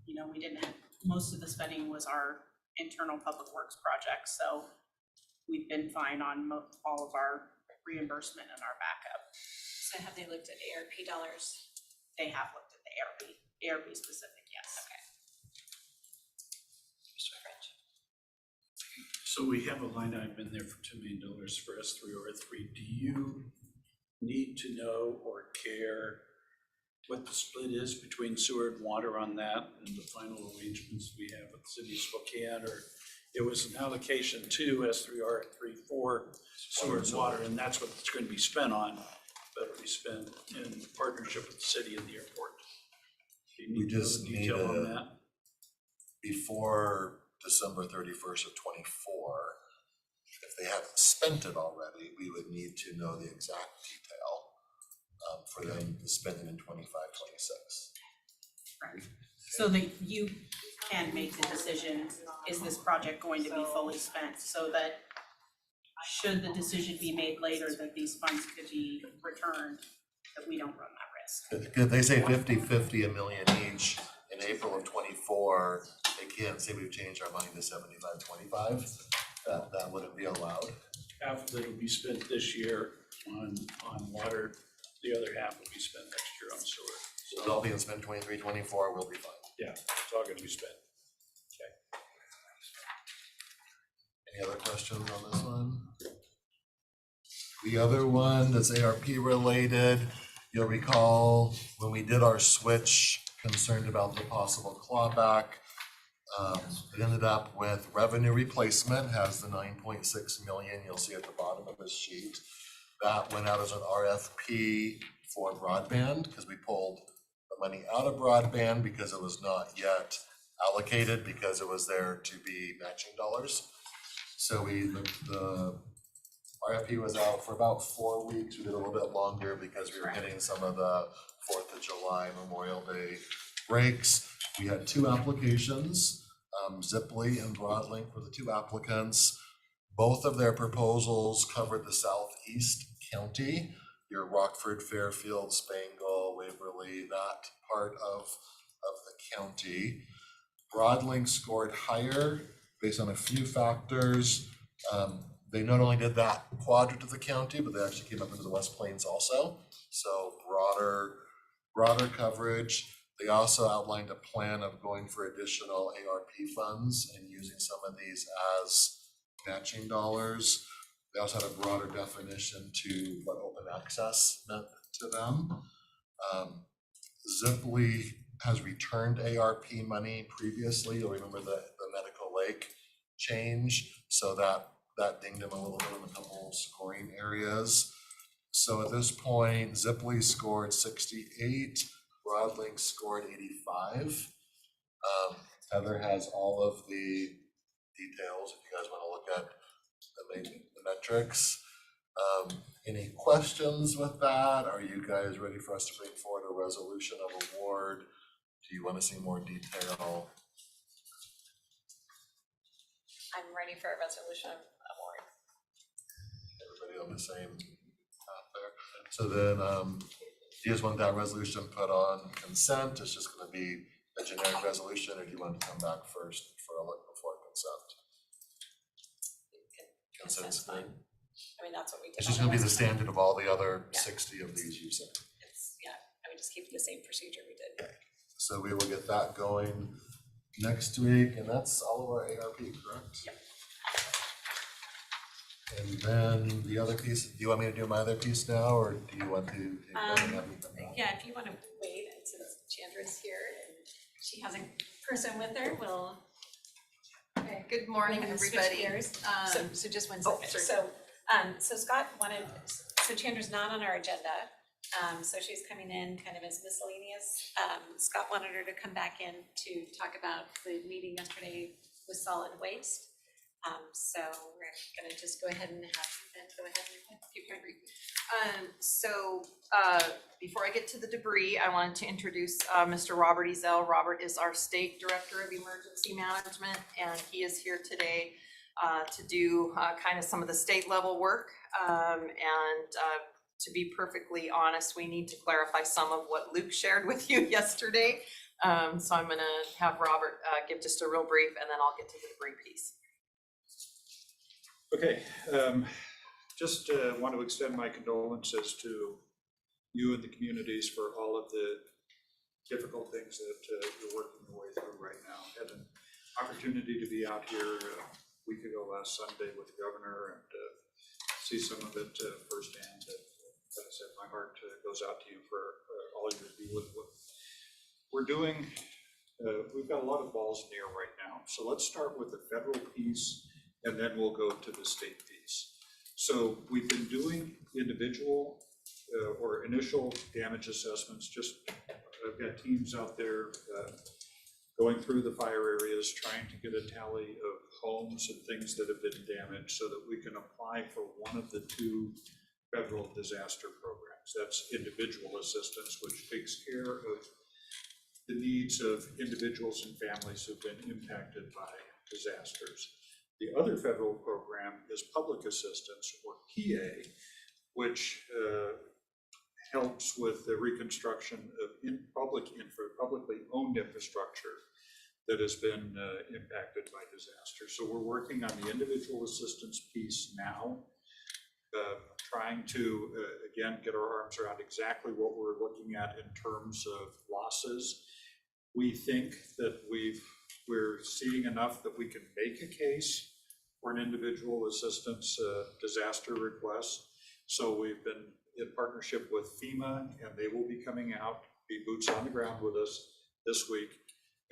S12: we didn't have, most of the spending was our internal public works projects. So we've been fine on all of our reimbursement and our backup.
S1: So have they looked at ARP dollars?
S12: They have looked at the ARP specific, yes.
S1: Okay. Mr. French.
S13: So we have a line item in there for $2 million for S3R3. Do you need to know or care what the split is between sewer and water on that and the final arrangements we have with the city of Spokane? Or it was an allocation to S3R3 for sewer and water, and that's what it's going to be spent on, but it'll be spent in partnership with the city and the airport. Do you need to know the detail on that?
S11: Before December 31st of 24, if they haven't spent it already, we would need to know the exact detail for them to spend it in 25, 26.
S12: Right. So that you can make the decision, is this project going to be fully spent, so that should the decision be made later that these funds could be returned, that we don't run that risk.
S11: If they say 50-50, $1 million each in April of 24, they can't say we've changed our mind to 75-25. That wouldn't be allowed.
S13: Half of it will be spent this year on water, the other half will be spent next year on sewer.
S11: So they'll be in spend 23, 24, we'll be fine.
S13: Yeah, it's all gonna be spent.
S11: Any other questions on this one? The other one that's ARP related, you'll recall when we did our switch, concerned about the possible clawback. It ended up with revenue replacement, has the 9.6 million, you'll see at the bottom of this sheet. That went out as an RFP for broadband, because we pulled the money out of broadband because it was not yet allocated, because it was there to be matching dollars. So the RFP was out for about 4 weeks. We did a little bit longer because we were hitting some of the 4th of July, Memorial Day breaks. We had 2 applications, Ziply and Broadlink were the 2 applicants. Both of their proposals covered the southeast county, your Rockford, Fairfield, Spangle, Waverly, that part of the county. Broadlink scored higher based on a few factors. They not only did that quadrant of the county, but they actually came up into the West Plains also. So broader coverage. They also outlined a plan of going for additional ARP funds and using some of these as matching dollars. They also had a broader definition to what open access meant to them. Ziply has returned ARP money previously. You'll remember the Medical Lake change, so that dinged them a little bit in a couple scoring areas. So at this point, Ziply scored 68, Broadlink scored 85. Heather has all of the details if you guys want to look at the metrics. Any questions with that? Are you guys ready for us to bring forward a resolution of award? Do you want to see more detail?
S1: I'm ready for a resolution of award.
S11: Everybody on the same path there? So then, do you just want that resolution put on consent? It's just gonna be a generic resolution, or do you want to come back first for a look before consent? Consent's good.
S1: I mean, that's what we did.
S11: It's just gonna be the standard of all the other 60 of these you've said.
S1: It's, yeah, I mean, just keep the same procedure we did.
S11: So we will get that going next week, and that's all of our ARP, correct?
S1: Yep.
S11: And then the other piece, do you want me to do my other piece now, or do you want to take that and have me come back?
S1: Yeah, if you want to wait, and since Chandra's here and she has a person with her, we'll.
S14: Okay, good morning,
S1: we'll switch
S14: everybody.
S1: gears. So just one
S6: oh,
S1: second.
S6: sorry.
S1: So Scott wanted, so Chandra's not on our agenda. So she's coming in kind of as miscellaneous. Scott wanted her to come back in to talk about the meeting yesterday with solid waste. So we're gonna just go ahead and have you then go ahead and give your brief.
S14: Before I get to the debris, I wanted to introduce Mr. Robert Ezell. Robert is our State Director of Emergency Management, and he is here today to do kind of some of the state level work. To be perfectly honest, we need to clarify some of what Luke shared with you yesterday. So I'm gonna have Robert give just a real brief, and then I'll get to the debris piece.
S13: Okay, just want to extend my condolences to you and the communities for all of the difficult things that you're working your way through right now. Had an opportunity to be out here a week ago last Sunday with the governor and see some of it firsthand. As I said, my heart goes out to you for all you're dealing with. We're doing, we've got a lot of balls in the air right now. So let's start with the federal piece, and then we'll go to the state piece. So we've been doing individual or initial damage assessments. Just I've got teams out there going through the fire areas, trying to get a tally of homes and things that have been damaged so that we can apply for one of the two federal disaster programs. That's individual assistance, which takes care of the needs of individuals and families who've been impacted by disasters. The other federal program is public assistance, or PA, which helps with the reconstruction of publicly owned infrastructure that has been impacted by disaster. So we're working on the individual assistance piece now, trying to, again, get our arms around exactly what we're looking at in terms of losses. We think that we're seeing enough that we can make a case for an individual assistance disaster request. So we've been in partnership with FEMA, and they will be coming out, be boots on the ground with us this week.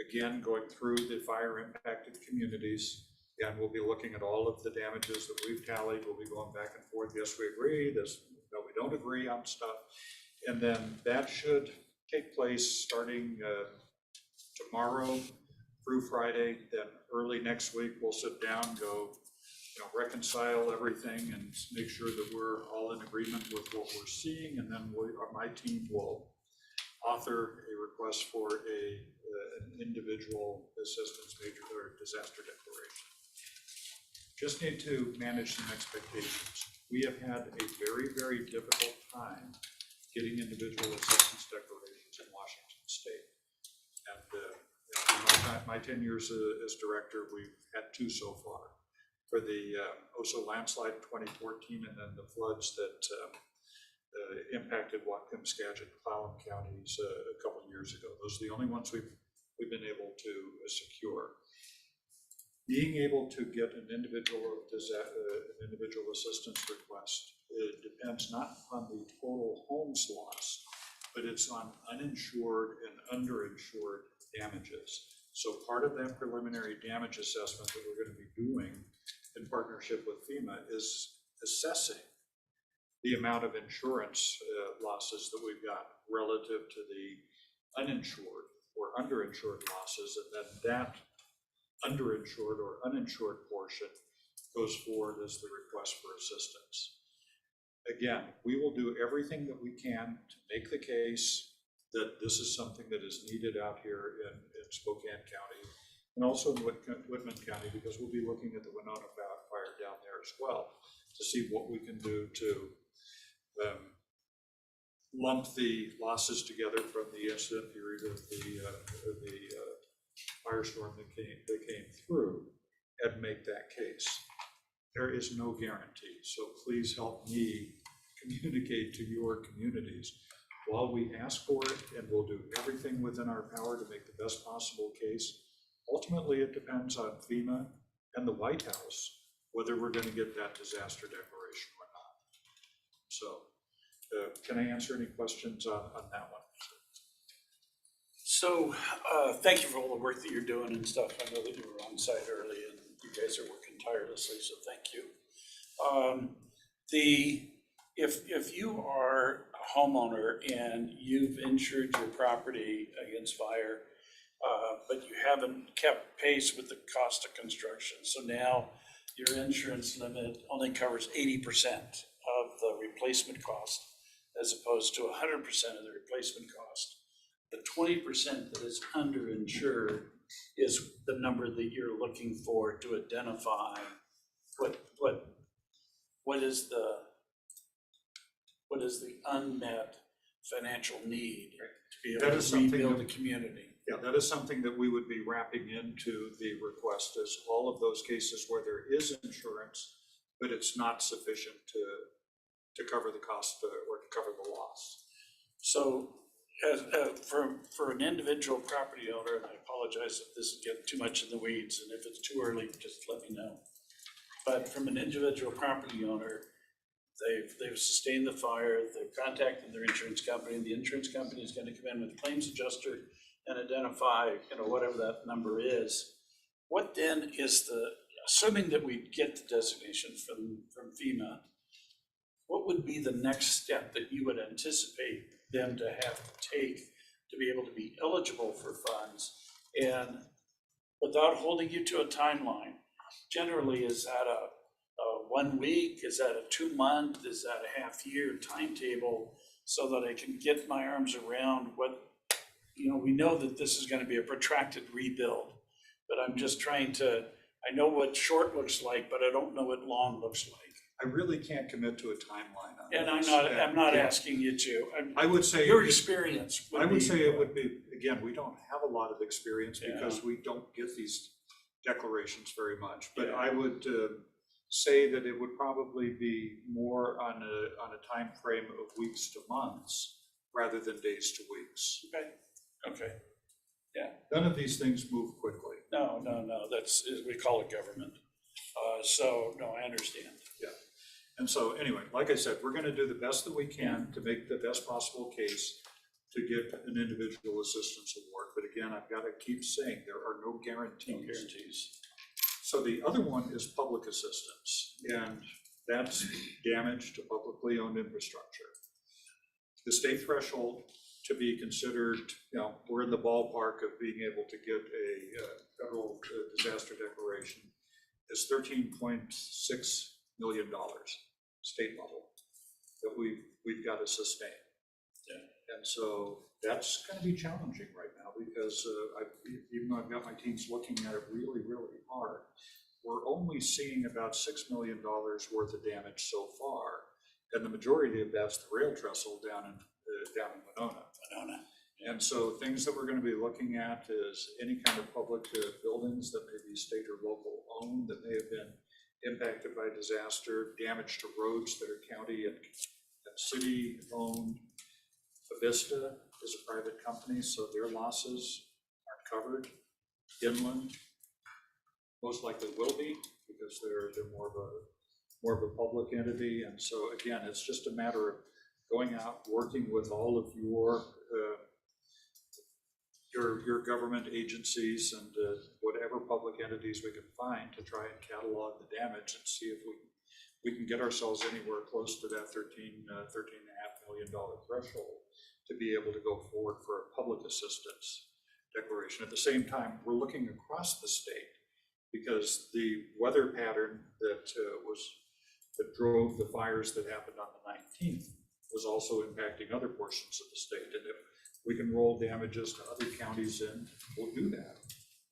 S13: Again, going through the fire impacted communities, and we'll be looking at all of the damages that we've tallied. We'll be going back and forth. Yes, we agree. This, no, we don't agree on stuff. And then that should take place starting tomorrow through Friday. Then early next week, we'll sit down, go, reconcile everything and make sure that we're all in agreement with what we're seeing. And then my team will author a request for an individual assistance major or disaster declaration. just need to manage some expectations. We have had a very, very difficult time getting individual assistance declarations in Washington State. And in my 10 years as director, we've had 2 so far. For the Oso landslide in 2014 and then the floods that impacted Whatcom, Skagit, Clallam counties a couple years ago. Those are the only ones we've been able to secure. Being able to get an individual assistance request, it depends not on the total homes lost, but it's on uninsured and underinsured damages. So part of that preliminary damage assessment that we're going to be doing in partnership with FEMA is assessing the amount of insurance losses that we've got relative to the uninsured or underinsured losses, and then that underinsured or uninsured portion goes forward as the request for assistance. Again, we will do everything that we can to make the case that this is something that is needed out here in Spokane County and also in Whitman County, because we'll be looking at the Winona fire down there as well to see what we can do to lump the losses together from the incident period of the firestorm that came through and make that case. There is no guarantee, so please help me communicate to your communities while we ask for it, and we'll do everything within our power to make the best possible case. Ultimately, it depends on FEMA and the White House whether we're going to get that disaster declaration or not. So, can I answer any questions on that one? So, thank you for all the work that you're doing and stuff. I know that you were on site early and you guys are working tirelessly, so thank you. If you are a homeowner and you've insured your property against fire, but you haven't kept pace with the cost of construction, so now your insurance limit only covers 80% of the replacement cost as opposed to 100% of the replacement cost. The 20% that is underinsured is the number that you're looking for to identify what is the unmet financial need to be able to rebuild the community. Yeah, that is something that we would be wrapping into the request, is all of those cases where there is insurance, but it's not sufficient to cover the cost or to cover the loss. So for an individual property owner, and I apologize if this is getting too much in the weeds, and if it's too early, just let me know. But from an individual property owner, they've sustained the fire, they've contacted their insurance company, and the insurance company is going to come in with a claims adjuster and identify, whatever that number is. What then is assuming that we get the designation from FEMA, what would be the next step that you would anticipate them to have to take to be able to be eligible for funds? And without holding you to a timeline, generally, is that a 1 week? Is that a 2 month? Is that a half year timetable so that I can get my arms around what, we know that this is going to be a protracted rebuild, but I'm just trying to, I know what short looks like, but I don't know what long looks like. I really can't commit to a timeline on this. And I'm not asking you to. I would say your experience. I would say it would be, again, we don't have a lot of experience because we don't get these declarations very much, but I would say that it would probably be more on a time frame of weeks to months rather than days to weeks. Okay. Yeah. None of these things move quickly. No. That's, we call it government. So no, I understand. Yeah. And so anyway, like I said, we're going to do the best that we can to make the best possible case to get an individual assistance award. But again, I've got to keep saying there are no guarantees. So the other one is public assistance, and that's damage to publicly owned infrastructure. The state threshold to be considered, we're in the ballpark of being able to get a federal disaster declaration, is $13.6 million state level that we've got to sustain. Yeah. And so that's going to be challenging right now because even though I've got my teams looking at it really, really hard, we're only seeing about $6 million worth of damage so far. And the majority of that's the rail trestle down in Winona. And so things that we're gonna be looking at is any kind of public buildings that may be state or local owned, that may have been impacted by disaster, damage to roads that are county and city owned. Avista is a private company, so their losses aren't covered. Inland most likely will be, because they're more of a public entity. And so again, it's just a matter of going out, working with all of your government agencies and whatever public entities we can find to try and catalog the damage and see if we can get ourselves anywhere close to that $13.5 million threshold to be able to go forward for a public assistance declaration. At the same time, we're looking across the state, because the weather pattern that drove the fires that happened on the 19th was also impacting other portions of the state. And if we can roll damages to other counties in, we'll do that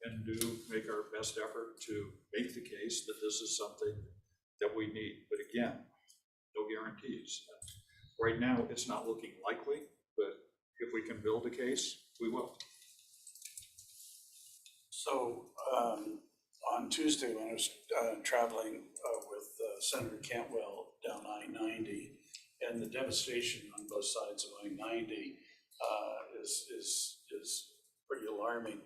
S13: and make our best effort to make the case that this is something that we need. But again, no guarantees. Right now, it's not looking likely, but if we can build a case, we will. So on Tuesday, when I was traveling with Senator Cantwell down I-90, and the devastation on both sides of I-90 is pretty alarming.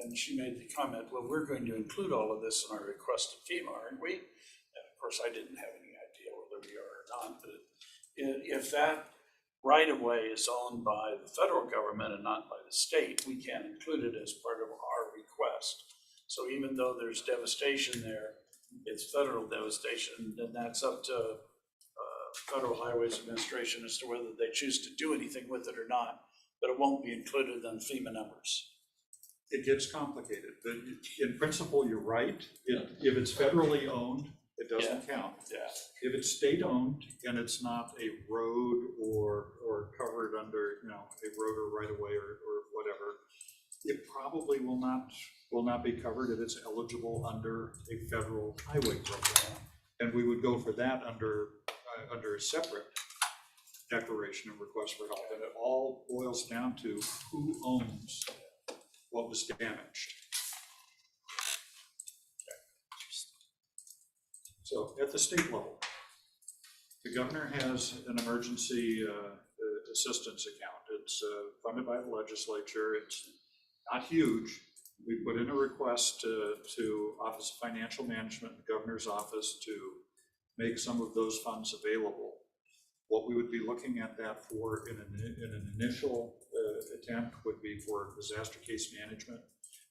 S13: And she made the comment, well, we're going to include all of this in our request to FEMA, aren't we? And of course, I didn't have any idea whether we are or not, but if that right-of-way is owned by the federal government and not by the state, we can't include it as part of our request. So even though there's devastation there, it's federal devastation, and that's up to Federal Highways Administration as to whether they choose to do anything with it or not, but it won't be included in FEMA numbers. It gets complicated, but in principle, you're right. If it's federally owned, it doesn't count. Yeah. If it's state-owned and it's not a road or covered under, a road or right-of-way or whatever, it probably will not be covered if it's eligible under a federal highway program. And we would go for that under a separate declaration and request for help. And it all boils down to who owns what was damaged. So at the state level, the governor has an emergency assistance account. It's funded by the legislature. It's not huge. We put in a request to Office of Financial Management, the governor's office, to make some of those funds available. What we would be looking at that for in an initial attempt would be for disaster case management,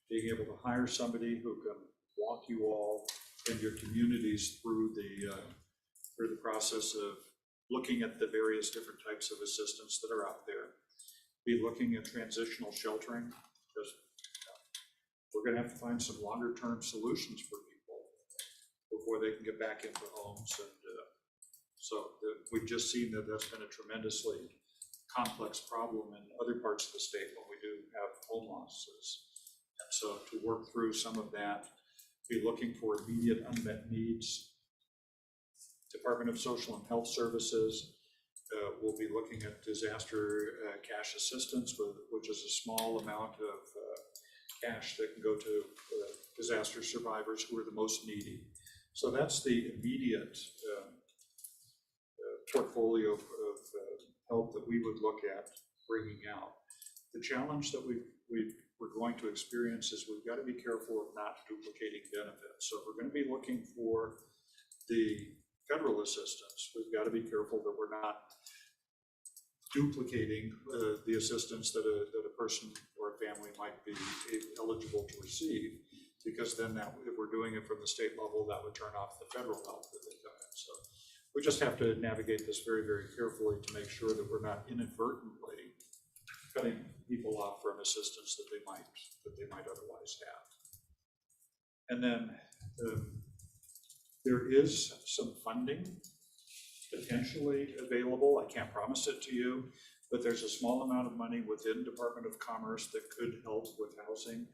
S13: being able to hire somebody who can walk you all and your communities through the process of looking at the various different types of assistance that are out there. Be looking at transitional sheltering, because we're going to have to find some longer term solutions for people before they can get back into homes. And we've just seen that that's been a tremendously complex problem in other parts of the state when we do have home losses. And so to work through some of that, be looking for immediate unmet needs. Department of Social and Health Services will be looking at disaster cash assistance, which is a small amount of cash that can go to disaster survivors who are the most needy. So that's the immediate portfolio of help that we would look at bringing out. The challenge that we're going to experience is we've got to be careful of not duplicating benefits. So if we're going to be looking for the federal assistance, we've got to be careful that we're not duplicating the assistance that a person or a family might be eligible to receive, because then if we're doing it from the state level, that would turn off the federal help that they come in. So we just have to navigate this very, very carefully to make sure that we're not inadvertently cutting people off from assistance that they might otherwise have. And then there is some funding potentially available. I can't promise it to you, but there's a small amount of money within Department of Commerce that could help with housing.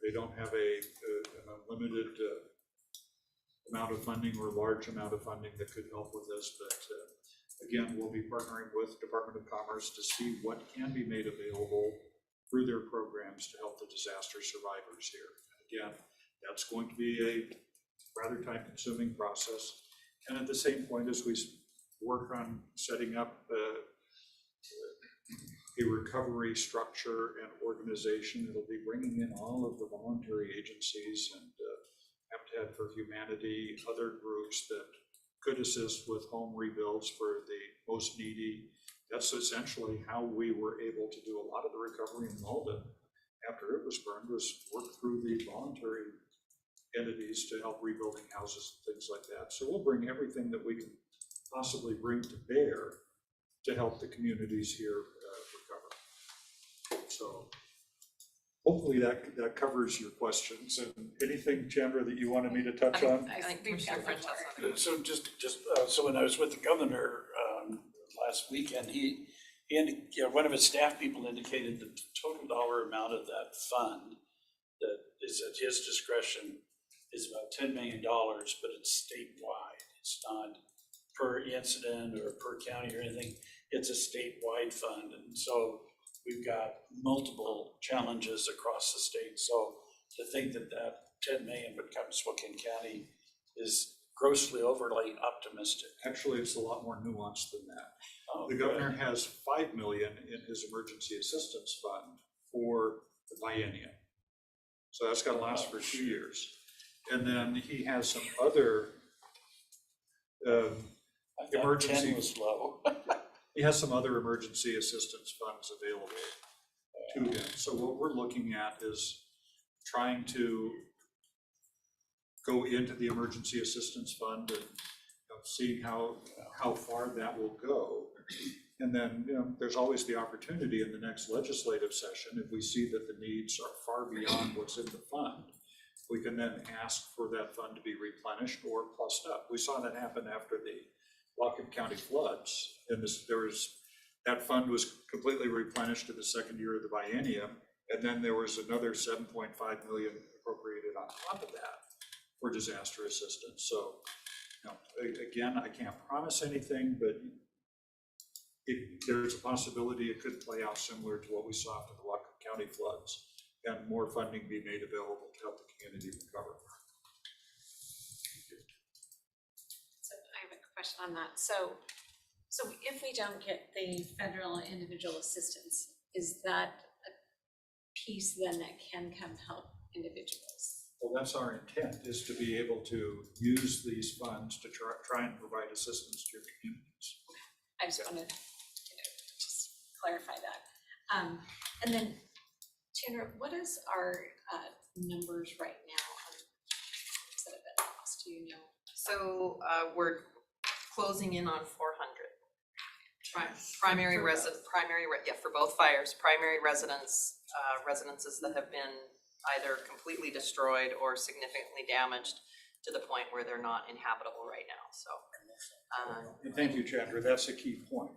S13: They don't have an unlimited amount of funding or large amount of funding that could help with this, but again, we'll be partnering with Department of Commerce to see what can be made available through their programs to help the disaster survivors here. Again, that's going to be a rather time-consuming process. And at the same point, as we work on setting up a recovery structure and organization, it'll be bringing in all of the voluntary agencies and Habitat for Humanity, other groups that could assist with home rebuilds for the most needy. That's essentially how we were able to do a lot of the recovery in Malden after it was burned, was work through the voluntary entities to help rebuilding houses and things like that. So we'll bring everything that we can possibly bring to bear to help the communities here recover. So hopefully that covers your questions. And anything, Chandra, that you wanted me to touch on?
S14: I think Commissioner French has something.
S13: So so when I was with the governor last weekend, he one of his staff people indicated the total dollar amount of that fund that is at his discretion is about $10 million, but it's statewide. It's not per incident or per county or anything. It's a statewide fund, and so we've got multiple challenges across the state. So to think that 10 million would come to Spokane County is grossly overly optimistic. Actually, it's a lot more nuanced than that. The governor has 5 million in his emergency assistance fund for the biennium. So that's gotta last for 2 years. And then he has some other emergency. 10 was low. He has some other emergency assistance funds available to him. So what we're looking at is trying to go into the emergency assistance fund and seeing how far that will go. And then, there's always the opportunity in the next legislative session, if we see that the needs are far beyond what's in the fund, we can then ask for that fund to be replenished or plussed up. We saw that happen after the Whatcom County floods, and that fund was completely replenished in the second year of the biennium, and then there was another 7.5 million appropriated on top of that for disaster assistance. So, again, I can't promise anything, but there's a possibility it could play out similar to what we saw after the Whatcom County floods, and more funding be made available to help the community recover.
S1: So I have a question on that. So if we don't get the federal individual assistance, is that a piece then that can come help individuals?
S13: Well, that's our intent, is to be able to use these funds to try and provide assistance to your communities.
S1: I just wanted to just clarify that. And then, Chandra, what is our numbers right now on that have been lost? Do you know?
S14: So we're closing in on 400. Primary for both fires, primary residences that have been either completely destroyed or significantly damaged to the point where they're not inhabitable right now, so.
S13: And thank you, Chandra, that's a key point.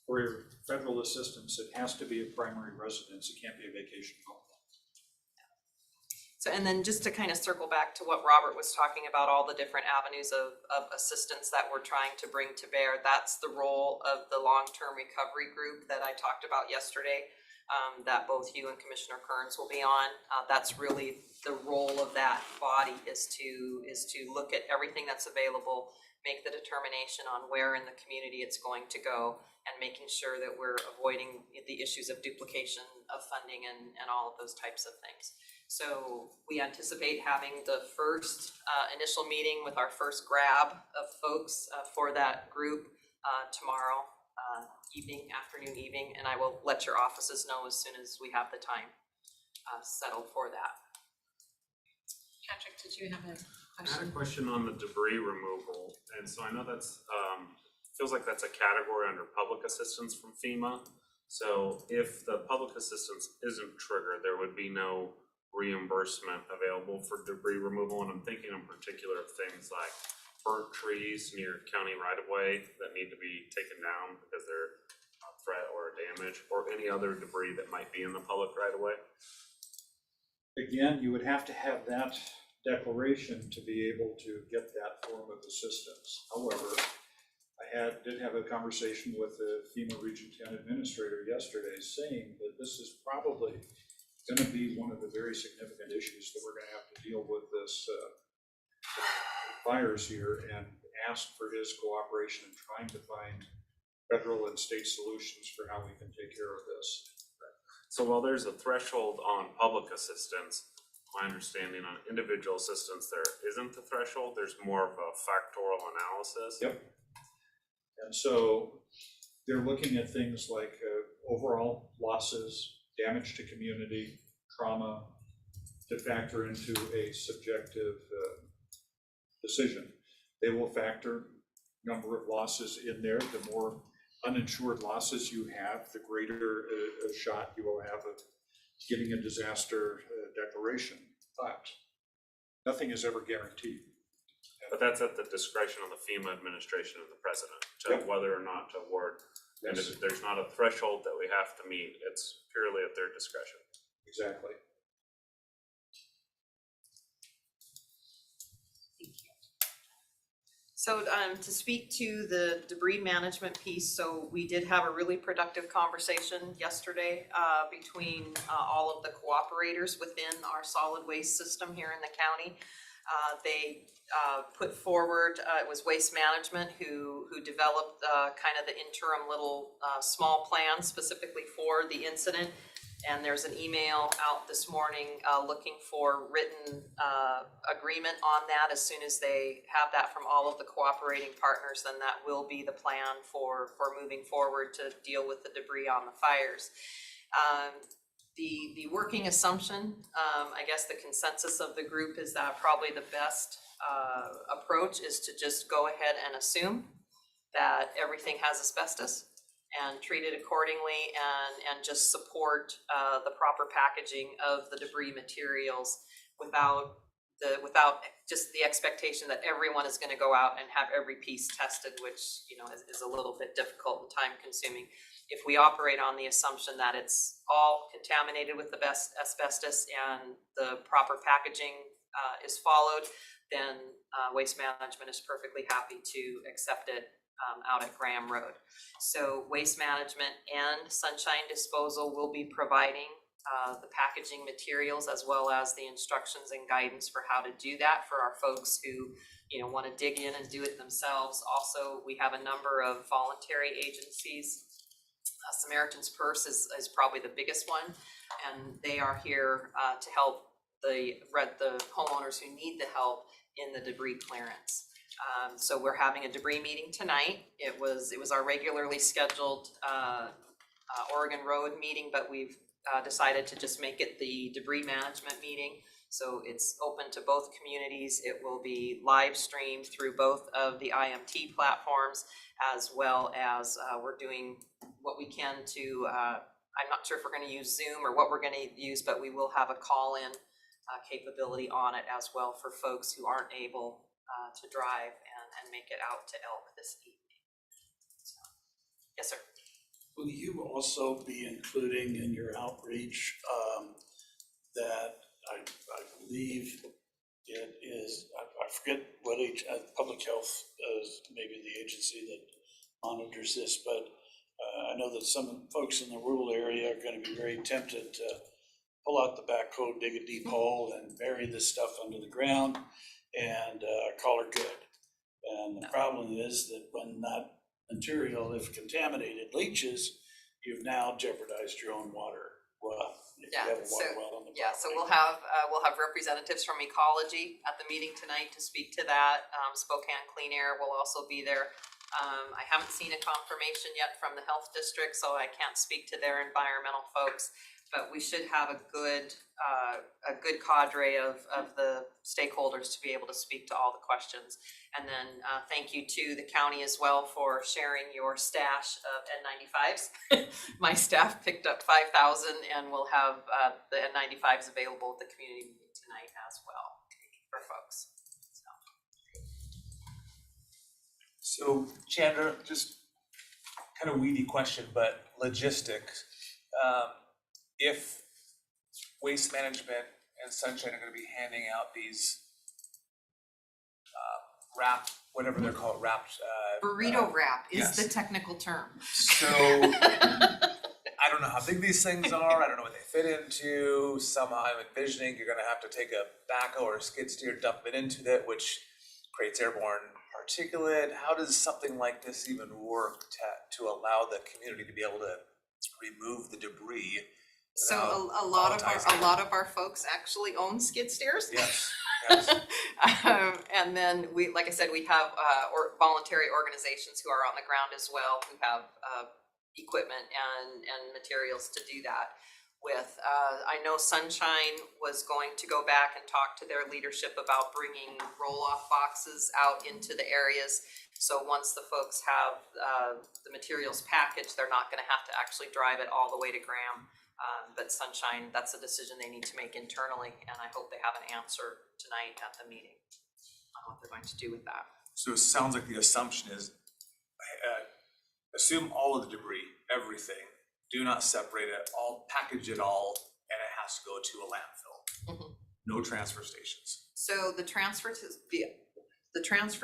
S13: For federal assistance, it has to be a primary residence, it can't be a vacation home.
S14: So, and then just to kind of circle back to what Robert was talking about, all the different avenues of assistance that we're trying to bring to bear, that's the role of the long-term recovery group that I talked about yesterday, that both you and Commissioner Kearns will be on. That's really the role of that body, is to look at everything that's available, make the determination on where in the community it's going to go, and making sure that we're avoiding the issues of duplication of funding and all of those types of things. So we anticipate having the first initial meeting with our first grab of folks for that group tomorrow afternoon, evening, and I will let your offices know as soon as we have the time settled for that.
S1: Patrick, did you have a
S15: I had
S1: question?
S15: a question on the debris removal, and so I know that's, feels like that's a category under public assistance from FEMA. So if the public assistance isn't triggered, there would be no reimbursement available for debris removal, and I'm thinking in particular of things like bird trees near county right-of-way that need to be taken down because they're a threat or damage, or any other debris that might be in the public right-of-way.
S13: Again, you would have to have that declaration to be able to get that form of assistance. However, I did have a conversation with the FEMA Region 10 administrator yesterday saying that this is probably going to be one of the very significant issues that we're going to have to deal with this fires here, and ask for his cooperation in trying to find federal and state solutions for how we can take care of this.
S15: So while there's a threshold on public assistance, my understanding on individual assistance, there isn't the threshold, there's more of a factorial analysis.
S13: Yep. And so they're looking at things like overall losses, damage to community, trauma, to factor into a subjective decision. They will factor number of losses in there. The more uninsured losses you have, the greater a shot you will have of getting a disaster declaration. But nothing is ever guaranteed.
S15: But that's at the discretion of the FEMA administration and the president to
S13: Yep.
S15: whether or not to award. And
S13: Yes.
S15: if there's not a threshold that we have to meet, it's purely at their discretion.
S13: Exactly.
S14: So to speak to the debris management piece, so we did have a really productive conversation yesterday between all of the cooperators within our solid waste system here in the county. They put forward, it was Waste Management who developed kind of the interim little small plan specifically for the incident. And there's an email out this morning looking for written agreement on that. As soon as they have that from all of the cooperating partners, then that will be the plan for moving forward to deal with the debris on the fires. The working assumption, I guess the consensus of the group is that probably the best approach is to just go ahead and assume that everything has asbestos and treat it accordingly, and just support the proper packaging of the debris materials without just the expectation that everyone is going to go out and have every piece tested, which is a little bit difficult and time consuming. If we operate on the assumption that it's all contaminated with the best asbestos and the proper packaging is followed, then Waste Management is perfectly happy to accept it out at Graham Road. So Waste Management and Sunshine Disposal will be providing the packaging materials as well as the instructions and guidance for how to do that for our folks who want to dig in and do it themselves. Also, we have a number of voluntary agencies. Samaritan's Purse is probably the biggest one, and they are here to help the homeowners who need the help in the debris clearance. So we're having a debris meeting tonight. It was our regularly scheduled Oregon Road meeting, but we've decided to just make it the debris management meeting. So it's open to both communities. It will be live streamed through both of the IMT platforms, as well as we're doing what we can to, I'm not sure if we're going to use Zoom or what we're going to use, but we will have a call-in capability on it as well for folks who aren't able to drive and make it out to Elk this evening. So, yes, sir.
S13: Will you also be including in your outreach that I believe it is, I forget what public health is, maybe the agency that monitors this, but I know that some folks in the rural area are going to be very tempted to pull out the backhoe, dig a deep hole, and bury this stuff under the ground and call her good. And the problem is that when that material, if contaminated, leaches, you've now jeopardized your own water well. If you have a water well on the property.
S14: So we'll have representatives from Ecology at the meeting tonight to speak to that. Spokane Clean Air will also be there. I haven't seen a confirmation yet from the health district, so I can't speak to their environmental folks. But we should have a good cadre of the stakeholders to be able to speak to all the questions. And then thank you to the county as well for sharing your stash of N95s. My staff picked up 5,000, and we'll have the N95s available at the community meeting tonight as well for folks.
S16: So Chandra, just kind of weedy question, but logistics. If Waste Management and Sunshine are going to be handing out these wrap, whatever they're called, wrapped,
S14: Burrito wrap is
S16: yes.
S14: the technical term.
S16: So I don't know how big these things are. I don't know what they fit into. Somehow I'm envisioning you're gonna have to take a backhoe or a skid steer, dump it into it, which creates airborne particulate. How does something like this even work to allow the community to be able to remove the debris?
S14: So a lot of our folks actually own skid steers.
S16: Yes, yes.
S14: And then we, like I said, we have voluntary organizations who are on the ground as well, who have equipment and materials to do that with. I know Sunshine was going to go back and talk to their leadership about bringing roll-off boxes out into the areas. So once the folks have the materials packaged, they're not gonna have to actually drive it all the way to Graham. But Sunshine, that's a decision they need to make internally, and I hope they have an answer tonight at the meeting on what they're going to do with that.
S16: So it sounds like the assumption is, assume all of the debris, everything, do not separate it, all package it all, and it has to go to a landfill. No transfer stations.
S14: So the transfer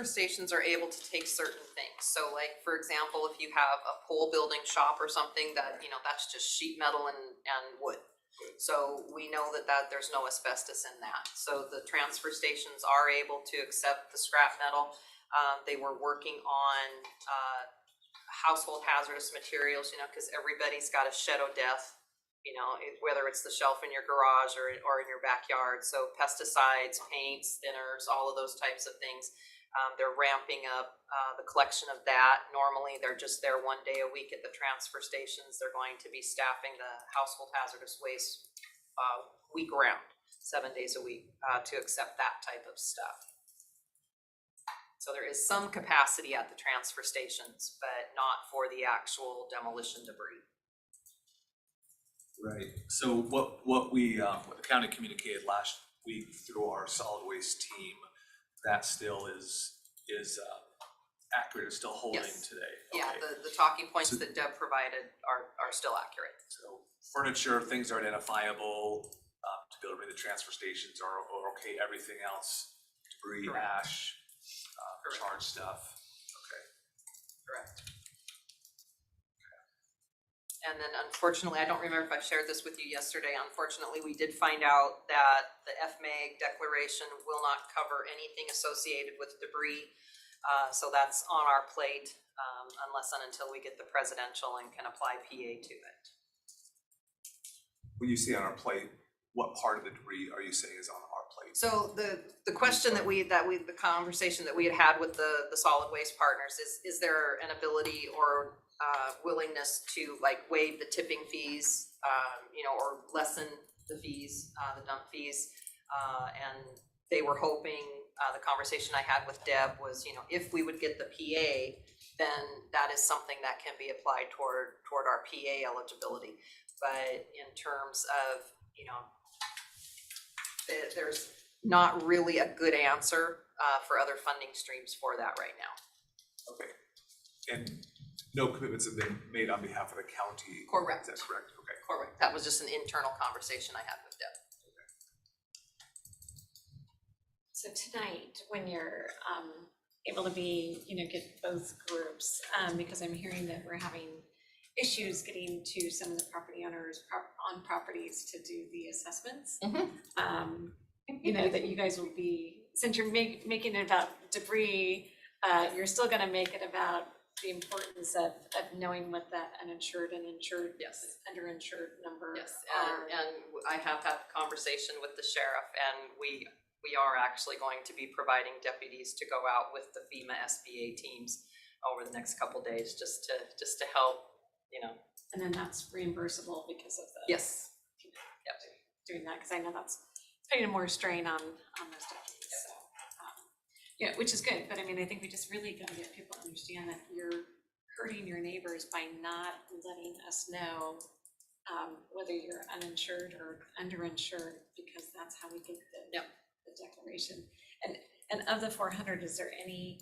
S14: stations are able to take certain things. So like, for example, if you have a pole building shop or something that, that's just sheet metal and wood. So we know that there's no asbestos in that. So the transfer stations are able to accept the scrap metal. They were working on household hazardous materials, because everybody's got a shed o' death, whether it's the shelf in your garage or in your backyard. So pesticides, paints, thinners, all of those types of things. They're ramping up the collection of that. Normally, they're just there 1 day a week at the transfer stations. They're going to be staffing the household hazardous waste week round, 7 days a week, to accept that type of stuff. So there is some capacity at the transfer stations, but not for the actual demolition debris.
S16: Right. So what the county communicated last week through our solid waste team, that still is accurate, is still holding
S14: Yes.
S16: today.
S14: Yeah,
S16: Okay.
S14: the talking points that Deb provided are still accurate.
S16: So furniture, things are identifiable, to be able to bring the transfer stations are okay, everything else, debris,
S14: Correct.
S16: ash, charged stuff, okay.
S14: Correct. And then unfortunately, I don't remember if I shared this with you yesterday, unfortunately, we did find out that the FMAG declaration will not cover anything associated with debris. So that's on our plate, unless and until we get the presidential and can apply PA to it.
S16: When you say on our plate, what part of the debris are you saying is on our plate?
S14: So the question the conversation that we had with the solid waste partners is there an ability or willingness to waive the tipping fees, or lessen the fees, the dump fees, and they were hoping, the conversation I had with Deb was, if we would get the PA, then that is something that can be applied toward our PA eligibility. But in terms of, there's not really a good answer for other funding streams for that right now.
S16: Okay, and no commitments have been made on behalf of the county?
S14: Correct.
S16: That's correct, okay.
S14: Correct. That was just an internal conversation I had with Deb.
S1: So tonight, when you're able to be, get both groups, because I'm hearing that we're having issues getting to some of the property owners on properties to do the assessments. That you guys will be, since you're making it about debris, you're still gonna make it about the importance of knowing what that uninsured and insured,
S14: Yes.
S1: underinsured number
S14: Yes,
S1: are.
S14: and I have had a conversation with the sheriff, and we are actually going to be providing deputies to go out with the FEMA SBA teams over the next couple days, just to help,
S1: And then that's reimbursable because of the.
S14: Yes.
S1: Yep, doing that, because I know that's putting more strain on those deputies, so. Which is good, but I mean, I think we just really gotta get people to understand that you're hurting your neighbors by not letting us know whether you're uninsured or underinsured, because that's how we get the declaration. And of the 400, is there any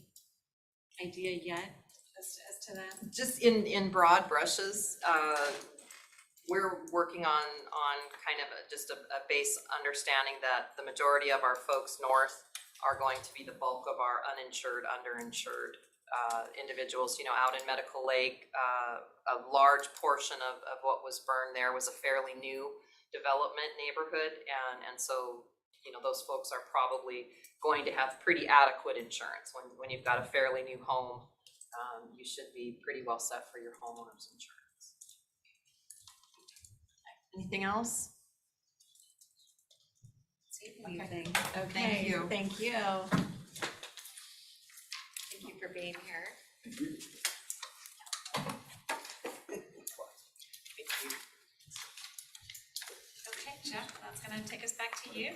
S1: idea yet as to that?
S14: Just in broad brushes, we're working on kind of just a base understanding that the majority of our folks north are going to be the bulk of our uninsured, underinsured individuals. You know, out in Medical Lake, a large portion of what was burned there was a fairly new development neighborhood, and so, you know, those folks are probably going to have pretty adequate insurance. When you've got a fairly new home, you should be pretty well set for your homeowner's insurance. Anything else?
S1: Okay.
S14: Thank you.
S1: Thank you. Thank you for being here. Okay, Jeff, that's gonna take us back to you.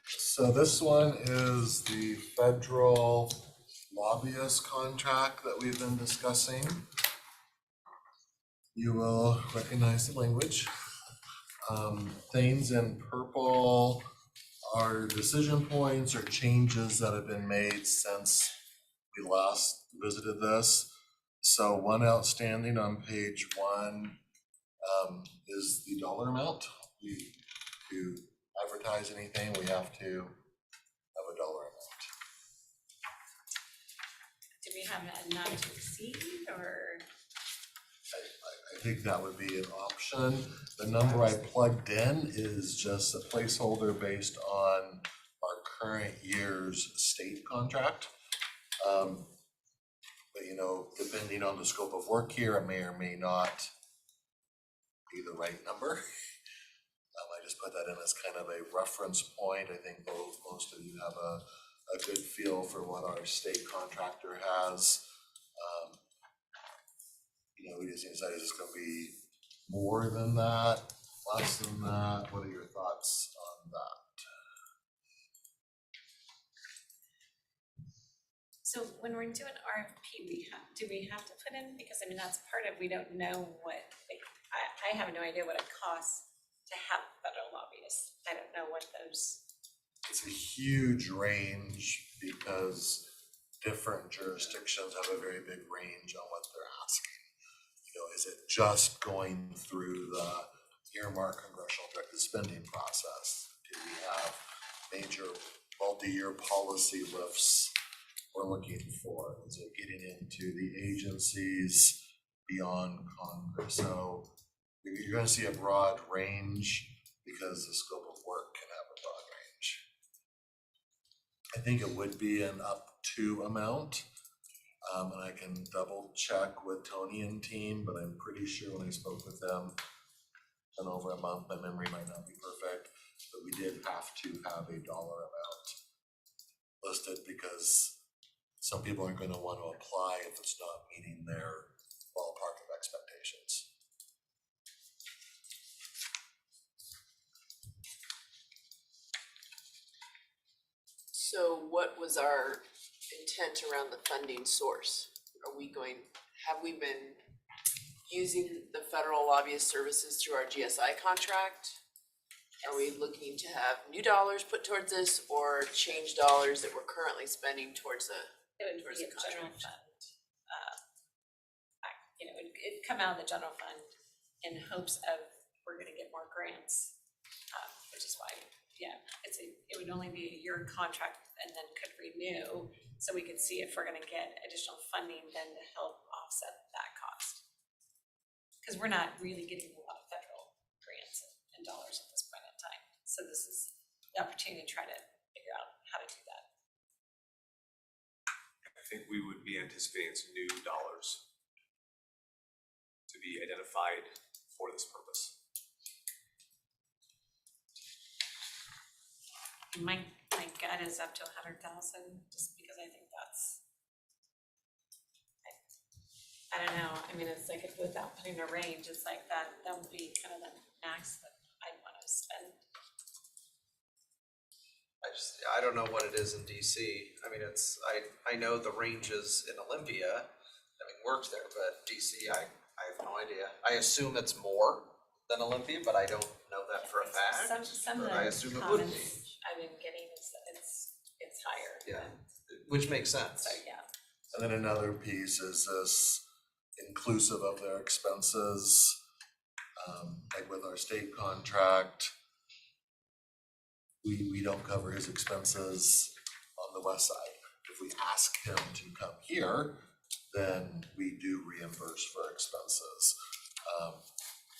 S11: So this one is the federal lobbyist contract that we've been discussing. You will recognize the language. Things in purple are decision points or changes that have been made since we last visited this. So one outstanding on page 1 is the dollar amount. To advertise anything, we have to have a dollar amount.
S1: Do we have a not to exceed or?
S11: I think that would be an option. The number I plugged in is just a placeholder based on our current year's state contract. But you know, depending on the scope of work here, it may or may not be the right number. I just put that in as kind of a reference point. I think most of you have a good feel for what our state contractor has. You know, we just decided it's gonna be more than that, less than that. What are your thoughts on that?
S1: So when we're doing RFP, do we have to put in, because I mean, that's part of, we don't know what, like, I have no idea what it costs to have federal lobbyists. I don't know what those.
S11: It's a huge range because different jurisdictions have a very big range on what they're asking. You know, is it just going through the earmark congressional directed spending process? Do we have major multi-year policy lifts we're looking for? Is it getting into the agencies beyond Congress? So you're going to see a broad range because the scope of work can have a broad range. I think it would be an up to amount. And I can double check with Tony and team, but I'm pretty sure when I spoke with them in over a month, my memory might not be perfect, but we did have to have a dollar amount listed because some people aren't going to want to apply if it's not meeting their ballpark of expectations.
S6: So what was our intent around the funding source? Have we been using the federal lobbyist services through our GSI contract? Are we looking to have new dollars put towards this or change dollars that we're currently spending towards the
S1: It would be a general fund. You know, it'd come out of the general fund in hopes of we're gonna get more grants, which is why, yeah, it would only be a year contract and then could renew. So we could see if we're gonna get additional funding then to help offset that cost. Cause we're not really getting a lot of federal grants and dollars at this point in time. So this is the opportunity to try to figure out how to do that.
S16: I think we would be anticipating some new dollars to be identified for this purpose.
S1: My gut is up to 100,000, just because I think that's, I don't know, I mean, it's like if without putting a range, it's like that would be kind of the max that I'd wanna spend.
S4: I don't know what it is in DC. I mean, I know the ranges in Olympia, having worked there, but DC, I have no idea. I assume it's more than Olympia, but I don't know that for a fact.
S1: Some of
S4: but I
S1: the
S4: assume it would be.
S1: comments I've been getting is that it's higher.
S4: Yeah, which makes sense.
S1: So, yeah.
S11: And then another piece is this inclusive of their expenses, like with our state contract, we don't cover his expenses on the west side. If we ask him to come here, then we do reimburse for expenses.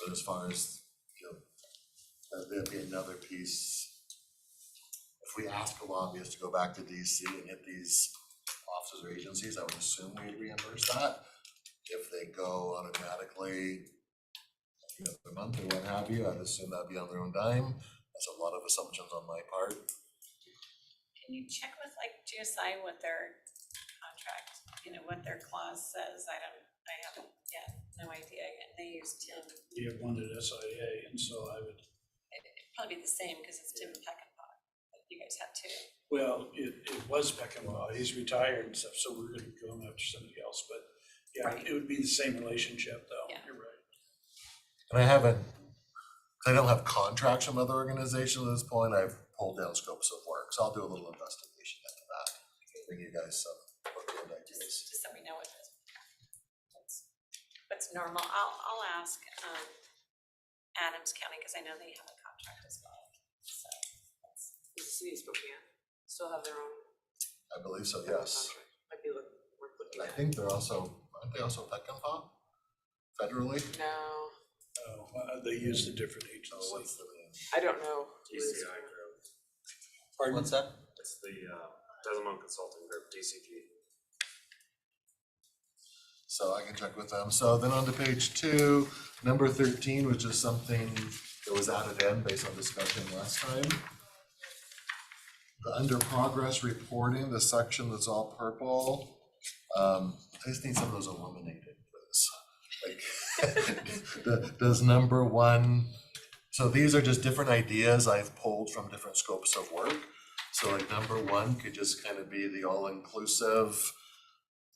S11: But as far as, you know, there'd be another piece. If we ask a lobbyist to go back to DC and hit these offices or agencies, I would assume we'd reimburse that. If they go automatically every other month or what have you, I'd assume that'd be on their own dime. That's a lot of assumptions on my part.
S12: Can you check with like GSI what their contract, what their clause says? I haven't yet, no idea, and they use Tim.
S13: We have one at SIA, and so I would,
S12: It'd probably be the same because it's Tim Peckinpah, but you guys have two.
S13: well, it was Peckinpah, he's retired and stuff, so we're gonna go after somebody else, but yeah,
S12: Right.
S13: it would be the same relationship though,
S12: Yeah.
S13: you're right.
S11: And I don't have contracts from other organizations at this point. I've pulled down scopes of work, so I'll do a little investigation into that. Bring you guys some working ideas.
S12: Just so we know what's normal. I'll ask Adams County, because I know they have a contract as well, so that's.
S6: The city of Spokane still have their own
S11: I believe so, yes.
S6: contract. Might be worth looking
S11: I
S6: at.
S11: think aren't they also Peckinpah federally?
S6: No,
S13: They use a different
S11: Oh,
S13: agency.
S11: what's the name?
S6: I don't know.
S15: DCI Group.
S4: Pardon? What's that?
S15: It's the Desmond Consulting Group, DCG.
S11: So I can check with them. So then on to page 2, number 13, which is something that was added in based on discussion last time. Under progress reporting, the section that's all purple, I just need some of those eliminated, please. Does number 1, so these are just different ideas I've pulled from different scopes of work. So like number 1 could just kind of be the all-inclusive,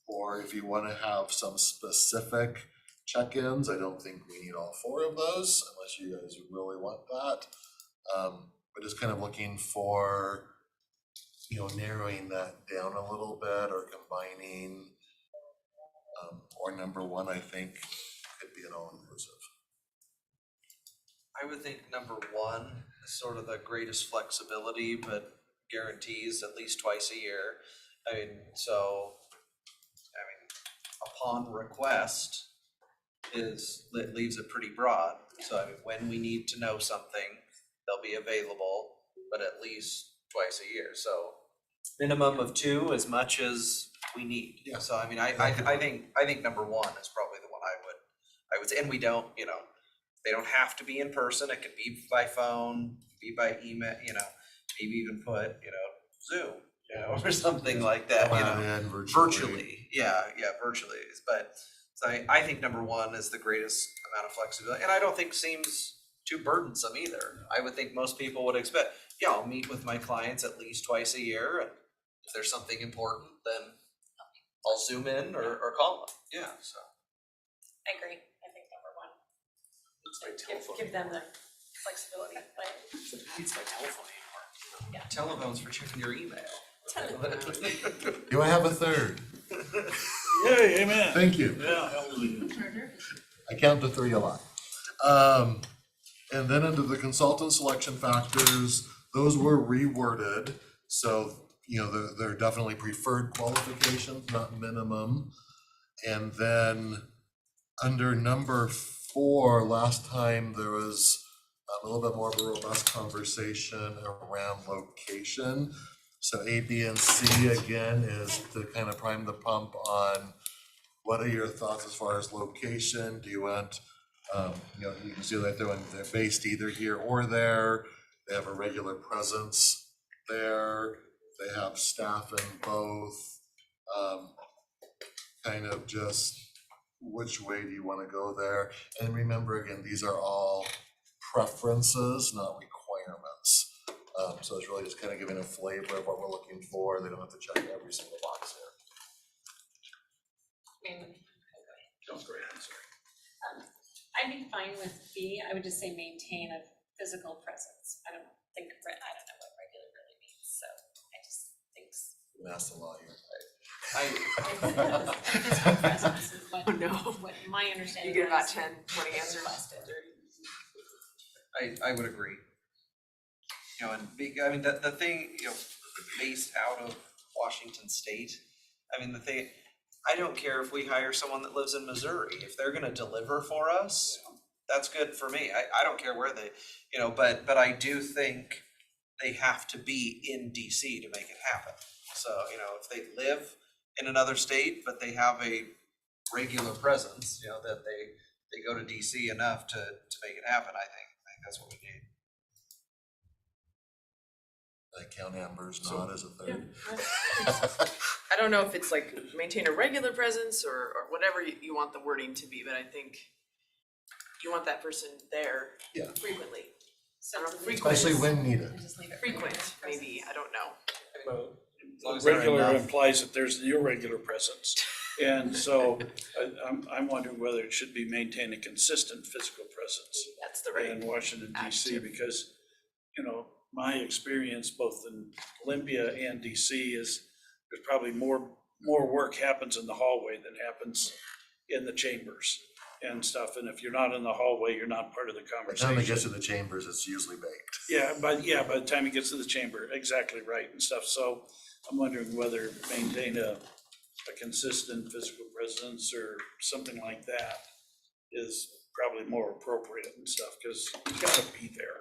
S11: or if you want to have some specific check-ins, I don't think we need all 4 of those unless you guys really want that. But just kind of looking for, narrowing that down a little bit or combining, or number 1, I think could be an all-inclusive.
S4: I would think number 1 is sort of the greatest flexibility, but guarantees at least twice a year. Upon request it leaves it pretty broad. So when we need to know something, they'll be available, but at least twice a year. So minimum of 2 as much as we need.
S11: Yeah.
S4: So I think number 1 is probably the one I would say, and we don't, they don't have to be in person. It can be by phone, be by email, maybe even put, Zoom, or something like that,
S11: And
S4: virtually. Yeah, virtually. But so I think number 1 is the greatest amount of flexibility, and I don't think seems too burdensome either. I would think most people would expect, I'll meet with my clients at least twice a year, and if there's something important, then I'll Zoom in or call them. Yeah, so.
S12: I agree, I think number 1.
S16: It's by telephone.
S12: Give them the flexibility, but
S16: It's by telephone anymore.
S4: Telephones for checking your email.
S11: Do I have a third?
S13: Yay, amen.
S11: Thank you.
S13: Yeah, hallelujah.
S11: I count to 3 a lot. And then under the consultant selection factors, those were reworded. So, they're definitely preferred qualifications, not minimum. And then under number 4, last time there was a little bit more of a robust conversation around location. So A, B, and C again is to kind of prime the pump on what are your thoughts as far as location? Do you want, you can see that they're based either here or there. They have a regular presence there. They have staff in both. Kind of just which way do you want to go there? And remember, again, these are all preferences, not requirements. So it's really just kind of giving a flavor of what we're looking for. They don't have to check every single box here.
S12: I'd be fine with B. I would just say maintain a physical presence. I don't know what regular really means, so I just think.
S11: Ask the lawyer.
S12: Physical presence is what,
S6: Oh, no.
S12: what my understanding
S6: You get about
S12: is
S6: 10, 20 answers.
S12: requested.
S4: I would agree. The thing, based out of Washington State. I mean, I don't care if we hire someone that lives in Missouri, if they're gonna deliver for us, that's good for me. I don't care where they, but I do think they have to be in DC to make it happen. So, if they live in another state, but they have a regular presence, that they go to DC enough to make it happen, I think that's what we need.
S11: Like count Amber's nod as a third.
S6: I don't know if it's like maintain a regular presence or whatever you want the wording to be, but I think you want that person there
S11: Yeah.
S6: frequently.
S8: So
S11: Especially when needed.
S6: Frequent, maybe, I don't know.
S13: Well, regular implies that there's the irregular presence. And so I'm wondering whether it should be maintain a consistent physical presence
S6: That's the right.
S13: in Washington DC, because, my experience both in Olympia and DC is there's probably more work happens in the hallway than happens in the chambers and stuff. And if you're not in the hallway, you're not part of the
S11: By the
S13: conversation.
S11: time it gets to the chambers, it's usually baked.
S13: Yeah, by the time it gets to the chamber, exactly right and stuff. So I'm wondering whether maintain a consistent physical presence or something like that is probably more appropriate and stuff, because you gotta be there.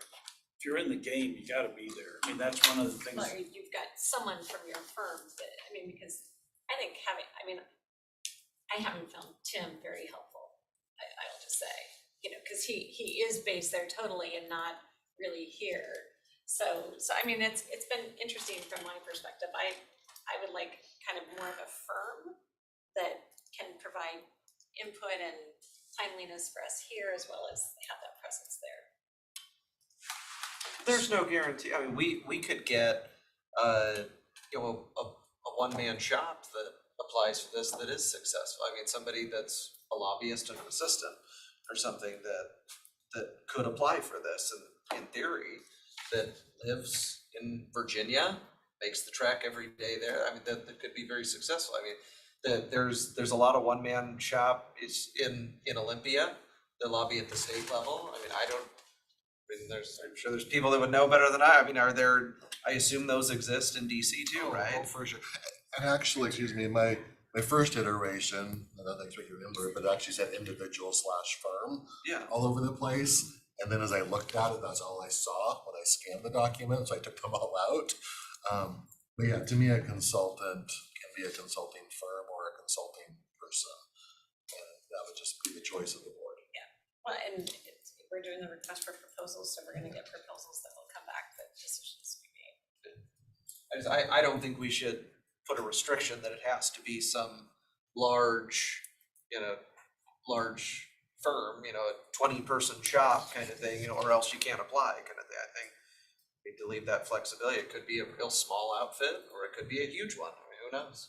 S13: If you're in the game, you gotta be there. I mean, that's one of the things.
S1: Well, you've got someone from your firm that, because I think I haven't found Tim very helpful, I'll just say, because he is based there totally and not really here. So it's been interesting from my perspective. I would like kind of more of a firm that can provide input and timeliness for us here, as well as have that presence there.
S4: There's no guarantee. I mean, we could get a one-man shop that applies for this that is successful. I mean, somebody that's a lobbyist and an assistant or something that could apply for this, and in theory, that lives in Virginia, makes the trek every day there. I mean, that could be very successful. I mean, there's a lot of one-man shop is in Olympia that lobby at the state level. I mean, I'm sure there's people that would know better than I. I mean, I assume those exist in DC too, right?
S11: Oh, for sure. And actually, excuse me, my first iteration, I don't think you remember it, but it actually said individual/firm
S4: Yeah.
S11: all over the place. And then as I looked at it, that's all I saw when I scanned the document, so I took them all out. But yeah, to me, a consultant can be a consulting firm or a consulting person. And that would just be the choice of the board.
S1: Well, and we're doing the request for proposals, so we're gonna get proposals that will come back, that decisions we made.
S4: I don't think we should put a restriction that it has to be some large firm, a 20-person shop kind of thing, or else you can't apply kind of thing. I think we need to leave that flexibility. It could be a real small outfit, or it could be a huge one. I mean, who knows?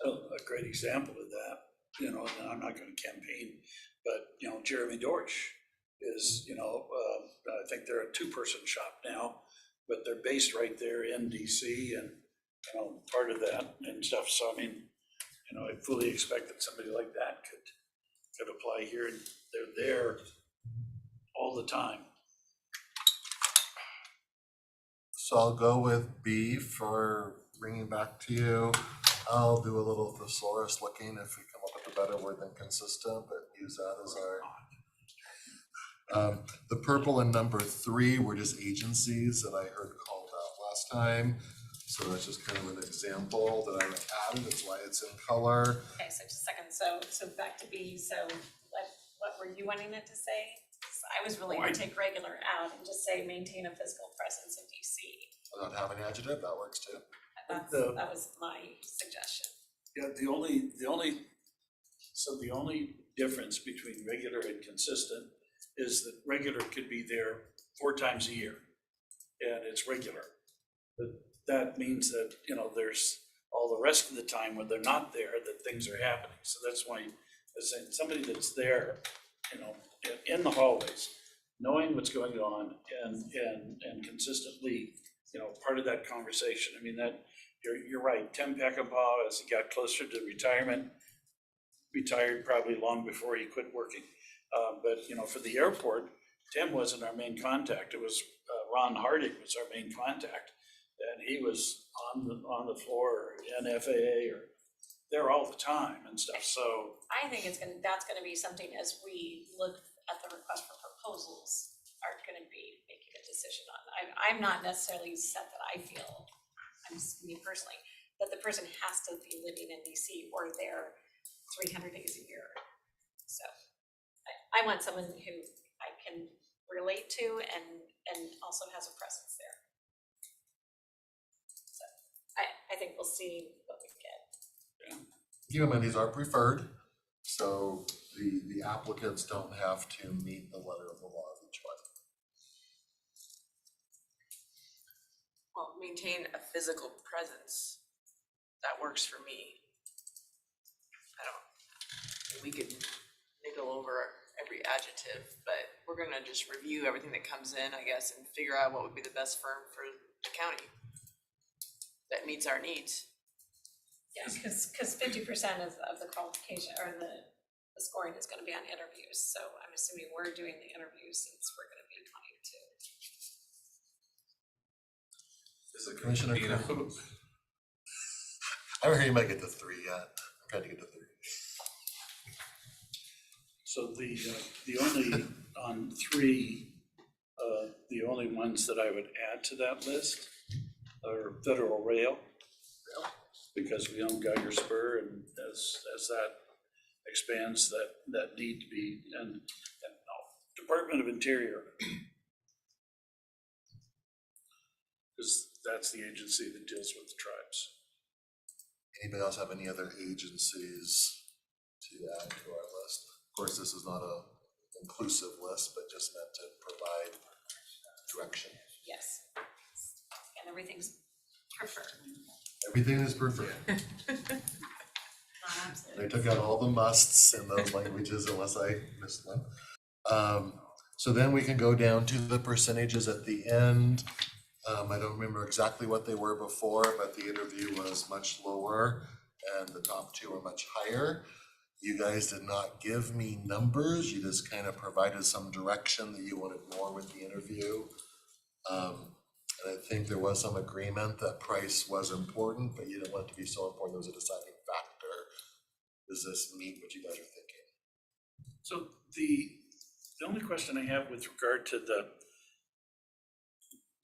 S13: A great example of that, and I'm not gonna campaign, but, Jeremy Dorsch is, I think they're a 2-person shop now, but they're based right there in DC and, part of that and stuff. So, I mean, I fully expect that somebody like that could apply here, and they're there all the time.
S11: So I'll go with B for bringing back to you. I'll do a little thesaurus looking if we come up with a better word than consistent, but use that as our. The purple in number 3 were just agencies that I heard called out last time. So that's just kind of an example that I added, that's why it's in color.
S1: Okay, so just a second, so back to B, so what were you wanting it to say? 'Cause I was willing to take regular out and just say maintain a physical presence in DC.
S11: Without having an adjective, that works too.
S1: That was my suggestion.
S13: Yeah, the only difference between regular and consistent is that regular could be there 4 times a year, and it's regular. But that means that, there's all the rest of the time when they're not there, that things are happening. So that's why I'm saying somebody that's there, in the hallways, knowing what's going on and consistently, part of that conversation. I mean, that you're right. Tim Peckinpah, as he got closer to retirement, retired probably long before he quit working. But for the airport, Tim wasn't our main contact. It was Ron Harding was our main contact, and he was on the floor, NFAA, or there all the time and stuff, so.
S1: I think that's gonna be something as we look at the request for proposals are gonna be making a decision on. I'm not necessarily set that I feel, me personally, that the person has to be living in DC or there 300 days a year. So I want someone who I can relate to and also has a presence there. So I think we'll see what we get.
S11: Keep in mind, these are preferred, so the applicants don't have to meet the letter of the law of each one.
S6: Well, maintain a physical presence. That works for me. We could niggle over every adjective, but we're gonna just review everything that comes in, I guess, and figure out what would be the best firm for the county that meets our needs.
S1: Yeah, because 50% of the qualification or the scoring is gonna be on interviews, so I'm assuming we're doing the interviews since we're gonna be applying too.
S11: Is the commissioner?
S16: Being a hoop.
S11: I don't hear you might get to 3 yet. I'm trying to get to 3.
S13: So the only, on 3, the only ones that I would add to that list are Federal Rail. Because we own Geiger Spur, and as that expands, that need to be, and Department of Interior. Because that's the agency that deals with the tribes.
S11: Anybody else have any other agencies to add to our list? Of course, this is not a inclusive list, but just meant to provide direction.
S1: Yes. And everything's preferred.
S11: Everything is preferred. They took out all the musts in those languages unless I missed one. So then we can go down to the percentages at the end. I don't remember exactly what they were before, but the interview was much lower and the top 2 were much higher. You guys did not give me numbers, you just kind of provided some direction that you wanted more with the interview. And I think there was some agreement that price was important, but you didn't want it to be so important it was a deciding factor. Does this meet what you guys are thinking?
S13: So the only question I have with regard to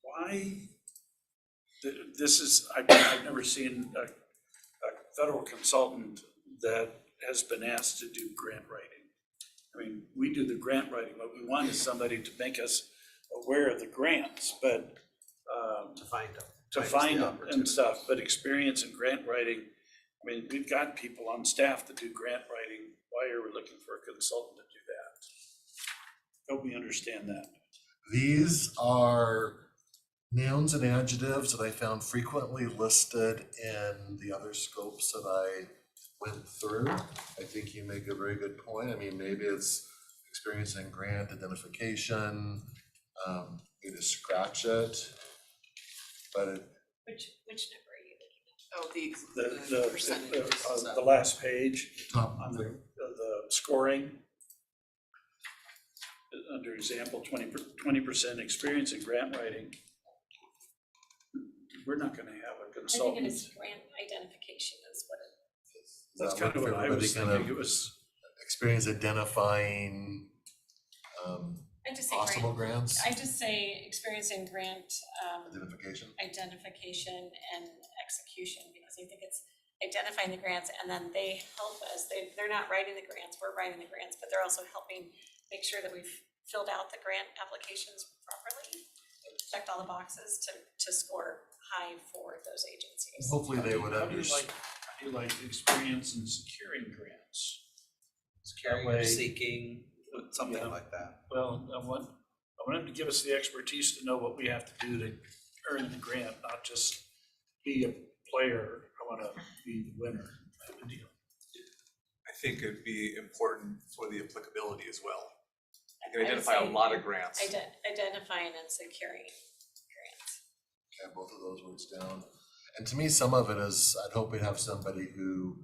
S13: why, this is, I've never seen a federal consultant that has been asked to do grant writing. I mean, we do the grant writing, what we want is somebody to make us aware of the grants, but to find them and stuff, but experience in grant writing, I mean, we've got people on staff that do grant writing. Why are we looking for a consultant to do that? Help me understand that.
S11: These are nouns and adjectives that I found frequently listed in the other scopes that I went through. I think you make a very good point. I mean, maybe it's experience in grant identification, you just scratch it, but it,
S1: Which number are you looking at?
S6: Oh, the percentages.
S13: The last page,
S11: top,
S13: on the scoring. Under example, 20% experience in grant writing. We're not gonna have a
S1: I think it
S13: consultant.
S1: is grant identification is what it is.
S13: That's
S11: that
S13: kind of
S11: work
S13: what
S11: for
S13: I was
S11: everybody? Kind
S13: thinking,
S11: of
S13: it was,
S11: experience identifying
S1: I just say
S11: possible
S1: grant,
S11: grants,
S1: I just say experience in grant
S11: identification.
S1: identification and execution, because I think it's identifying the grants and then they help us. They're not writing the grants, we're writing the grants, but they're also helping make sure that we've filled out the grant applications properly, checked all the boxes to score high for those agencies.
S11: Hopefully they would
S13: how do you
S11: understand.
S13: like experience in securing grants?
S4: Securing
S13: That
S4: or
S13: way-
S4: seeking, something
S13: Yeah.
S4: like that.
S13: Well, I want them to give us the expertise to know what we have to do to earn the grant, not just be a player. I wanna be the winner type of deal.
S16: I think it'd be important for the applicability as well. You
S1: I
S16: can
S1: would
S16: identify a
S1: say
S16: lot of grants.
S1: Identifying and securing grants.
S11: Okay, both of those words down. And to me, some of it is, I'd hope we'd have somebody who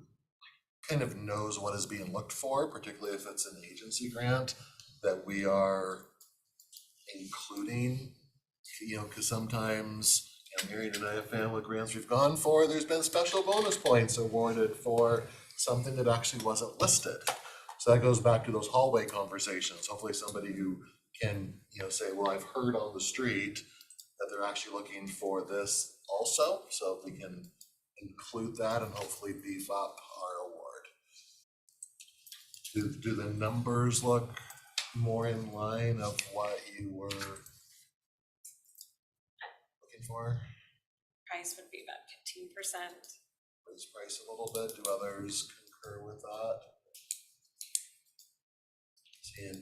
S11: kind of knows what is being looked for, particularly if it's an agency grant, that we are including, you know, because sometimes And Marion and I have found what grants we've gone for, there's been special bonus points awarded for something that actually wasn't listed. So that goes back to those hallway conversations. Hopefully somebody who can, say, well, I've heard on the street that they're actually looking for this also, so we can include that and hopefully beef up our award. Do the numbers look more in line of what you were looking for?
S8: Price would be about 15%.
S11: Raise price a little bit, do others concur with that?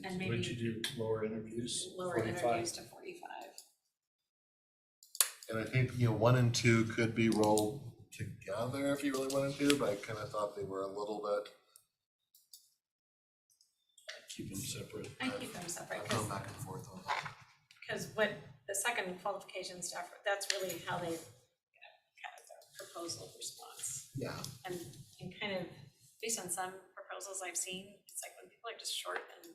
S8: And maybe
S13: Would you do lower interviews?
S8: lower
S13: 45?
S8: interviews to 45.
S11: And I think, 1 and 2 could be rolled together if you really wanted to, but I kind of thought they were a little bit.
S13: Keep them separate.
S8: I keep them separate,
S11: I've gone back and forth on that.
S1: Because what the second qualification staff, that's really how they, kind of their proposal response.
S11: Yeah.
S1: And kind of, based on some proposals I've seen, it's like when people are just short and,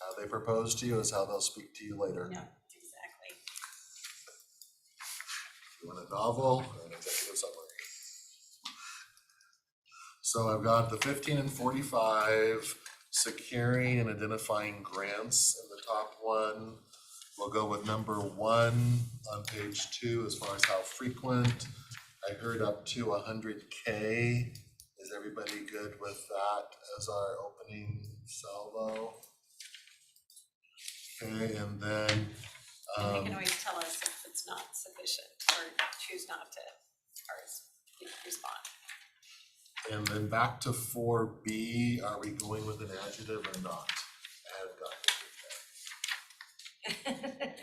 S11: How they propose to you is how they'll speak to you later.
S1: no, exactly.
S11: You want a novel or an executive summary? So I've got the 15 and 45, securing and identifying grants in the top one. We'll go with number 1 on page 2 as far as how frequent. I heard up to 100K. Is everybody good with that as our opening salvo? Okay, and then
S1: And they can always tell us if it's not sufficient or choose not to, or respond.
S11: And then back to 4B, are we going with an adjective or not? I haven't gotten it.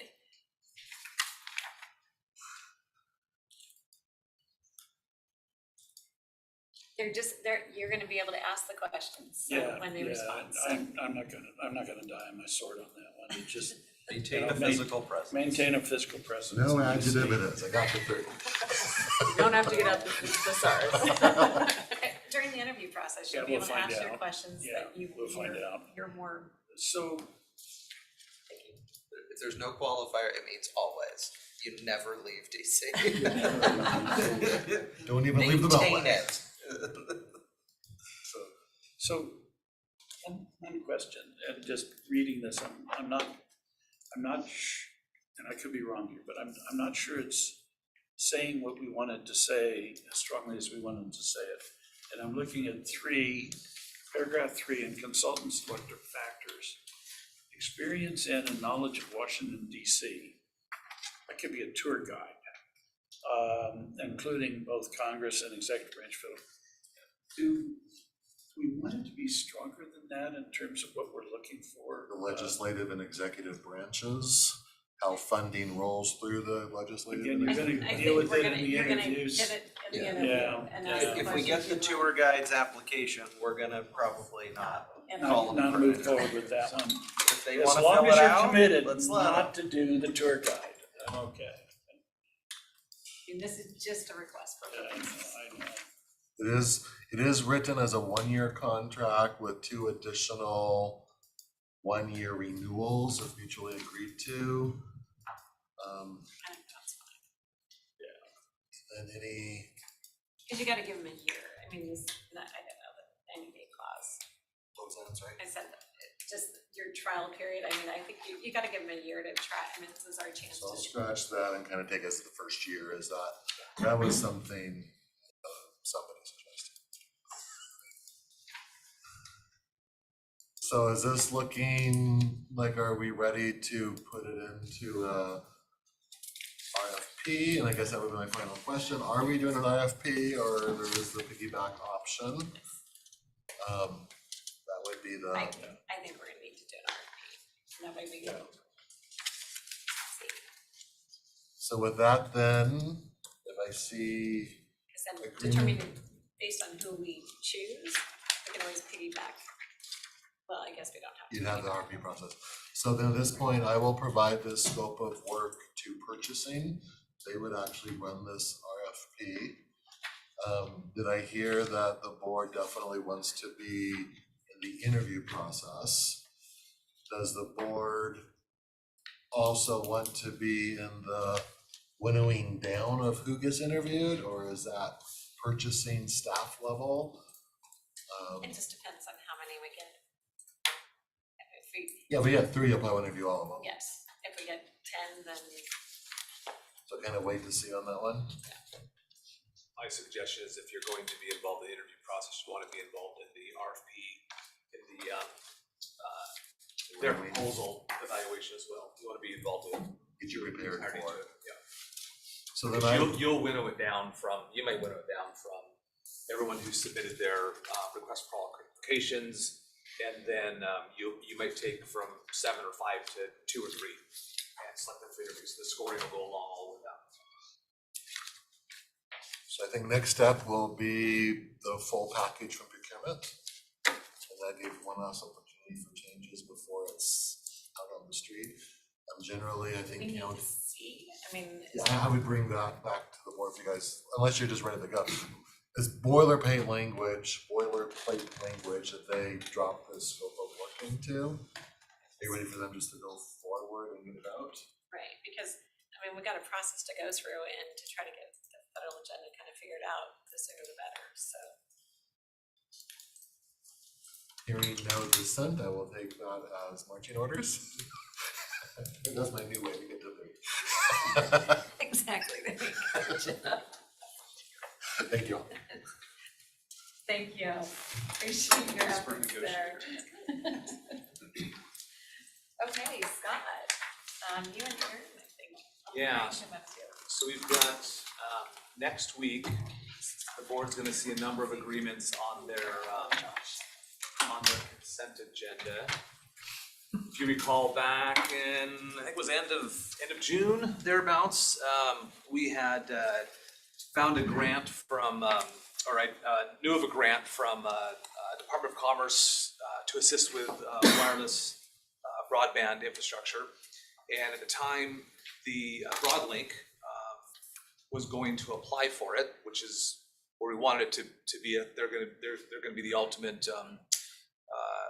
S1: You're gonna be able to ask the questions
S13: Yeah,
S1: when they
S13: yeah,
S1: respond, so.
S13: I'm not gonna die on my sword on that one. It just
S4: Maintain a
S13: Yeah,
S4: physical presence.
S13: maintain a physical presence.
S11: No adjective it is, I got the 3.
S6: You don't have to get out the thesaurus.
S1: During the interview process, you'll
S13: Yeah,
S1: be
S13: we'll
S1: able to
S13: find
S1: ask your
S13: out.
S1: questions
S13: Yeah,
S1: that you,
S13: we'll find out.
S1: you're more.
S13: So,
S4: If there's no qualifier, it means always. You never leave DC.
S11: Don't even leave the beltway.
S4: Maintain it.
S13: so one question, and just reading this, I'm not, and I could be wrong here, but I'm not sure it's saying what we wanted to say as strongly as we wanted to say it. And I'm looking at paragraph 3, and consultant selected factors. Experience in and knowledge of Washington DC. That could be a tour guide, including both Congress and executive branch federal. Do we want it to be stronger than that in terms of what we're looking for?
S11: The legislative and executive branches, how funding rolls through the legislative.
S13: Again,
S11: and
S13: you're gonna
S11: executive-
S13: deal with it in the interviews.
S1: You're gonna hit it in the
S4: Yeah.
S1: interview
S13: Yeah.
S1: and ask the
S4: If we get
S1: questions
S4: the
S1: you
S4: tour guide's application, we're gonna probably not call them
S13: Not
S4: for
S13: move
S4: it.
S13: forward with that one.
S4: If they
S13: As
S4: wanna
S13: long
S4: fill
S13: as
S4: it
S13: you're
S4: out,
S13: committed
S4: let's let 'em.
S13: not to do the tour guide, I'm okay.
S1: And this is just a request for
S13: I
S1: proposals.
S13: know.
S11: It is written as a 1-year contract with 2 additional 1-year renewals if mutually agreed to.
S1: I think that's fine.
S11: And any,
S1: Cause you gotta give them a year, I mean, this, I don't know, the 90-day clause,
S11: what was that, sorry?
S1: I said, just your trial period, I mean, I think you gotta give them a year to try, I mean, this is our chance
S11: So I'll
S1: to.
S11: scratch that and kind of take us to the first year, is that was something somebody suggested. So is this looking like, are we ready to put it into a RFP? And I guess that would be my final question. Are we doing an RFP or there is the piggyback option? That would be the.
S1: I think we're gonna need to do an RFP, that way we can. See,
S11: So with that then, if I see.
S1: cause then
S11: Agreement.
S1: determining based on who we choose, we can always piggyback. Well, I guess we don't have to.
S11: You'd have the RFP process. So then at this point, I will provide this scope of work to purchasing. They would actually run this RFP. Did I hear that the board definitely wants to be in the interview process? Does the board also want to be in the winnowing down of who gets interviewed, or is that purchasing staff level?
S1: It just depends on how many we get. If we,
S11: Yeah, we have three, you'll probably interview all of them.
S1: yes, if we get 10, then
S11: So kind of wait to see on that one.
S16: My suggestion is if you're going to be involved in the interview process, you want to be involved in the RFP, in their proposal evaluation as well. You want to be involved in.
S11: Get you prepared
S16: entirety
S11: for
S16: to
S11: it.
S16: Yeah.
S11: So then
S16: You'll winnow it down from, you may winnow it down from everyone who submitted their request for qualifications. And then you might take from 7 or 5 to 2 or 3 and select them for interviews. The scoring will go along all with that.
S11: So I think next step will be the full package from procurement. And that gives one last opportunity for changes before it's out on the street. Generally, I think,
S1: we
S11: you
S1: need
S11: know,
S1: to see, I mean,
S11: yeah, I would bring that back to the board for you guys, unless you're just ready to go. This boilerplate language that they drop the scope of work into. Are you ready for them just to go forward and get it out?
S1: right, because, I mean, we got a process to go through and to try to get the federal agenda kind of figured out, the sooner the better, so.
S11: Hearing no dissent, I will take that as marching orders. That's my new way to get to the.
S1: Exactly, there you go.
S11: Thank you.
S1: Thank you, appreciate your efforts there. Okay, Scott, you and Aaron, I think.
S16: Yeah.
S1: Come up to.
S16: So we've got, next week, the board's gonna see a number of agreements on their consent agenda. If you recall back in, I think it was end of June, thereabouts, we had, found a grant from, knew of a grant from, Department of Commerce, to assist with, wireless, broadband infrastructure. And at the time, the Broadlink was going to apply for it, which is where we wanted it to be. They're gonna be the ultimate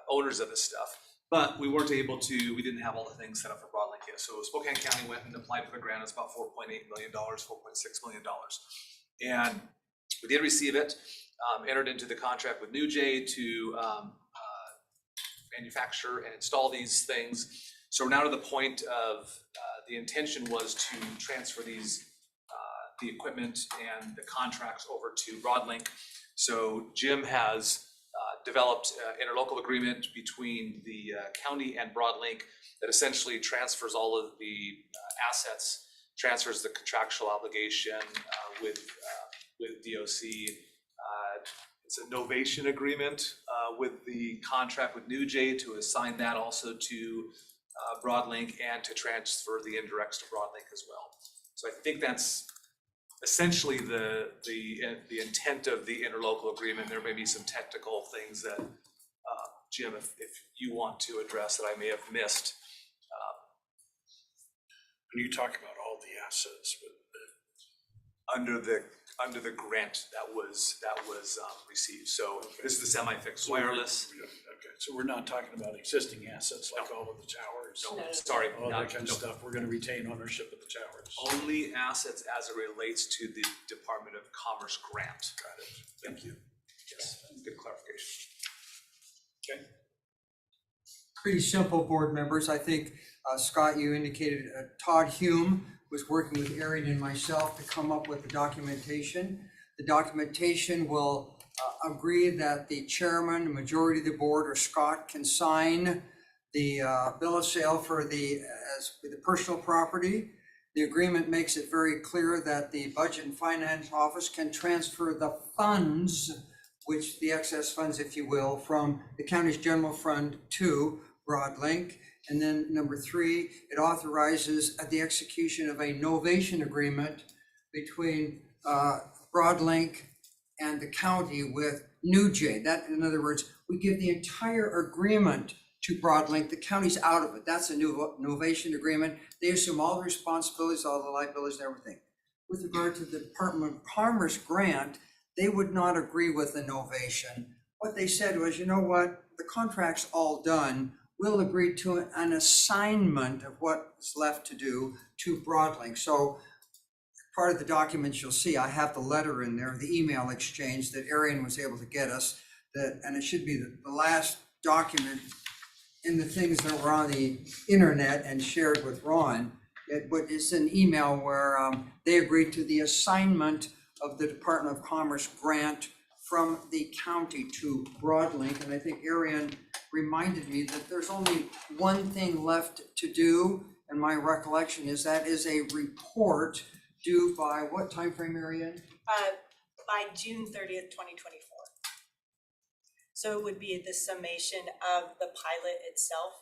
S16: owners of this stuff. But we weren't able to. We didn't have all the things set up for Broadlink yet. So Spokane County went and applied for the grant. It's about $4.8 million, $4.6 million, and we did receive it. Entered into the contract with NewJay to manufacture and install these things. So we're now to the point of, the intention was to transfer these, the equipment and the contracts over to Broadlink. So Jim has developed an interlocal agreement between the county and Broadlink that essentially transfers all of the assets, transfers the contractual obligation with DOC. It's a novation agreement with the contract with NewJay to assign that also to Broadlink and to transfer the indirects to Broadlink as well. So I think that's essentially the intent of the interlocal agreement. There may be some technical things that Jim, if you want to address that I may have missed.
S13: When you talk about all the assets, but
S16: under the grant that was received. So this is the semi-fixed wireless.
S13: okay, so we're not talking about existing assets like all of the towers.
S16: No, sorry,
S13: All
S16: not-
S13: that kind of stuff. We're gonna retain ownership of the towers.
S16: Only assets as it relates to the Department of Commerce grant.
S13: Got it. Thank you.
S16: Yes, good clarification.
S13: Okay.
S5: Pretty simple, board members. I think, Scott, you indicated Todd Hume was working with Aaron and myself to come up with the documentation. The documentation will agree that the chairman, the majority of the board, or Scott can sign the bill of sale for the personal property. The agreement makes it very clear that the Budget and Finance Office can transfer the funds, which the excess funds, if you will, from the county's general fund to Broadlink. And then number 3, it authorizes the execution of a novation agreement between Broadlink and the county with NewJay. That, in other words, we give the entire agreement to Broadlink. The county's out of it. That's a new novation agreement. They assume all the responsibilities, all the liabilities, and everything. With regard to the Department of Commerce grant, they would not agree with the novation. What they said was, you know what, the contract's all done. will agree to an assignment of what's left to do to Broadlink. So part of the documents you'll see, I have the letter in there, the email exchange that Arian was able to get us, that, and it should be the last document in the things that were on the internet and shared with Ron. But it's an email where they agreed to the assignment of the Department of Commerce grant from the county to Broadlink. And I think Arian reminded me that there's only one thing left to do. And my recollection is that is a report due by what timeframe, Arian?
S17: By June 30th, 2024. So it would be the summation of the pilot itself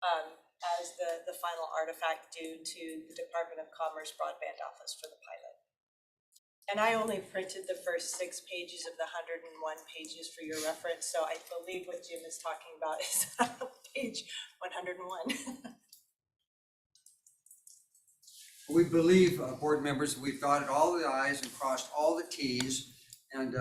S17: as the final artifact due to the Department of Commerce Broadband Office for the pilot. And I only printed the first 6 pages of the 101 pages for your reference, so I believe what Jim is talking about is page 101.
S5: We believe, board members, we've dotted all the i's and crossed all the t's. And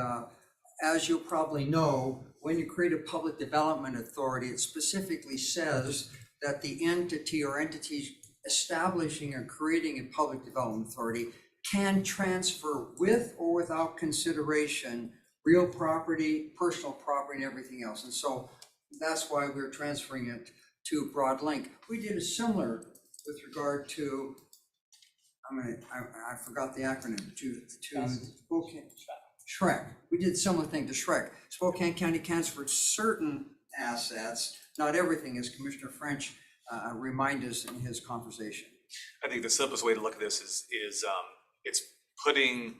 S5: as you probably know, when you create a public development authority, it specifically says that the entity or entities establishing or creating a public development authority can transfer with or without consideration real property, personal property, and everything else. And so that's why we're transferring it to Broadlink. We did a similar with regard to, I forgot the acronym, to Spokane. SHREC. We did a similar thing to SHREC. Spokane County transferred certain assets, not everything, as Commissioner French reminded us in his conversation.
S16: I think the simplest way to look at this is it's putting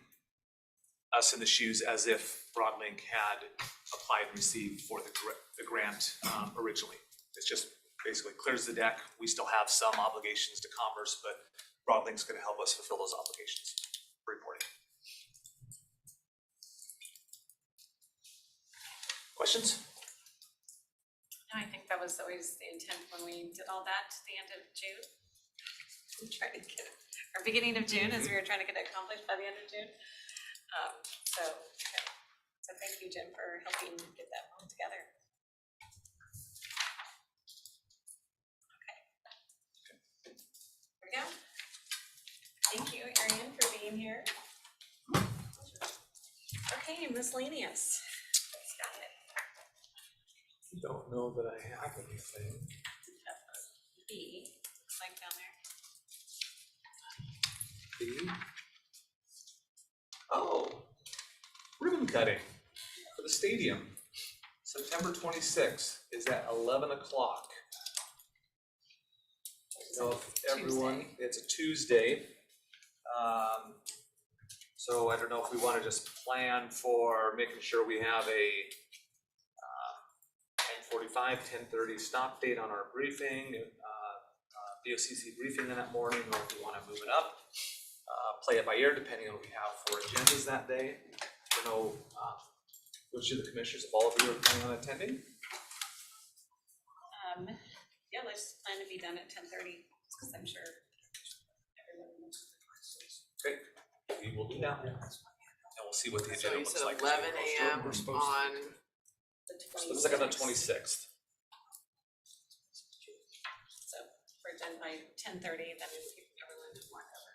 S16: us in the shoes as if Broadlink had applied and received for the grant originally. It's just basically clears the deck. We still have some obligations to Commerce, but Broadlink's going to help us fulfill those obligations for reporting. Questions?
S1: I think that was always the intent when we did all that to the end of June. We tried to get it, or beginning of June, as we were trying to get it accomplished by the end of June. So thank you, Jim, for helping get that one together. Okay. There we go. Thank you, Arian, for being here. Okay, miscellaneous. Got it.
S16: Don't know that I have anything.
S1: B, like down there.
S16: B. Oh, ribbon cutting for the stadium. September 26th is at 11 o'clock. So if everyone, it's a Tuesday. So I don't know if we want to just plan for making sure we have a 10:45, 10:30 stop date on our briefing, VOCC briefing that morning, or if we want to move it up, play it by ear depending on what we have for agendas that day. I don't know which of the commissioners, if all of you are planning on attending.
S1: Yeah, let's plan to be done at 10:30, because I'm sure everyone knows the questions.
S16: Okay, we will do that. And we'll see what the
S6: So
S16: agenda
S6: you
S16: looks
S6: said
S16: like.
S6: 11 a.m. on,
S16: So looks like on the 26th.
S1: So if we're done by 10:30, then we can give everyone to mark over.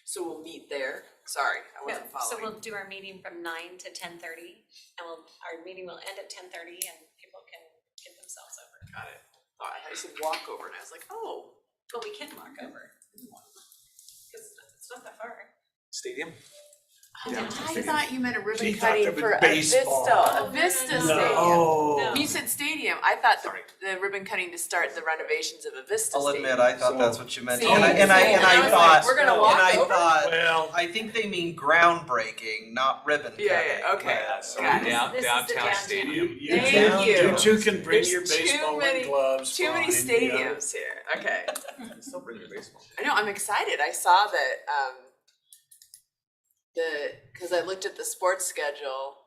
S6: so we'll meet there. Sorry, I wasn't
S1: So
S6: following.
S1: we'll do our meeting from 9 to 10:30, and our meeting will end at 10:30, and people can get themselves over.
S6: Got it. Oh, I thought you said walk over, and I was like, oh.
S1: But we can walk over, because it's not that far.
S16: Stadium?
S9: I thought you meant a ribbon
S16: She thought
S9: cutting
S16: it was
S9: for a
S16: baseball.
S9: Vista
S1: No.
S9: Stadium.
S16: No.
S6: You said stadium. I thought
S16: Sorry.
S6: the ribbon cutting to start the renovations of a Vista
S4: I'll
S6: Stadium.
S4: admit, I thought that's what you meant.
S6: See,
S4: And I
S6: same. And I was
S4: thought,
S6: like, we're gonna walk
S4: and I
S6: over?
S4: thought,
S16: Well,
S4: I think they mean groundbreaking, not ribbon cutting.
S6: Yeah, okay.
S16: so
S6: Got it.
S16: down,
S1: This is the
S16: downtown
S1: downtown.
S16: stadium.
S6: Thank you.
S16: You two can bring
S6: There's
S16: your
S6: too
S16: baseball
S6: many-
S16: and gloves.
S6: Too many
S16: fine, yeah.
S6: stadiums here. Okay.
S16: Still bring your baseball.
S6: I know, I'm excited. I saw that, because I looked at the sports schedule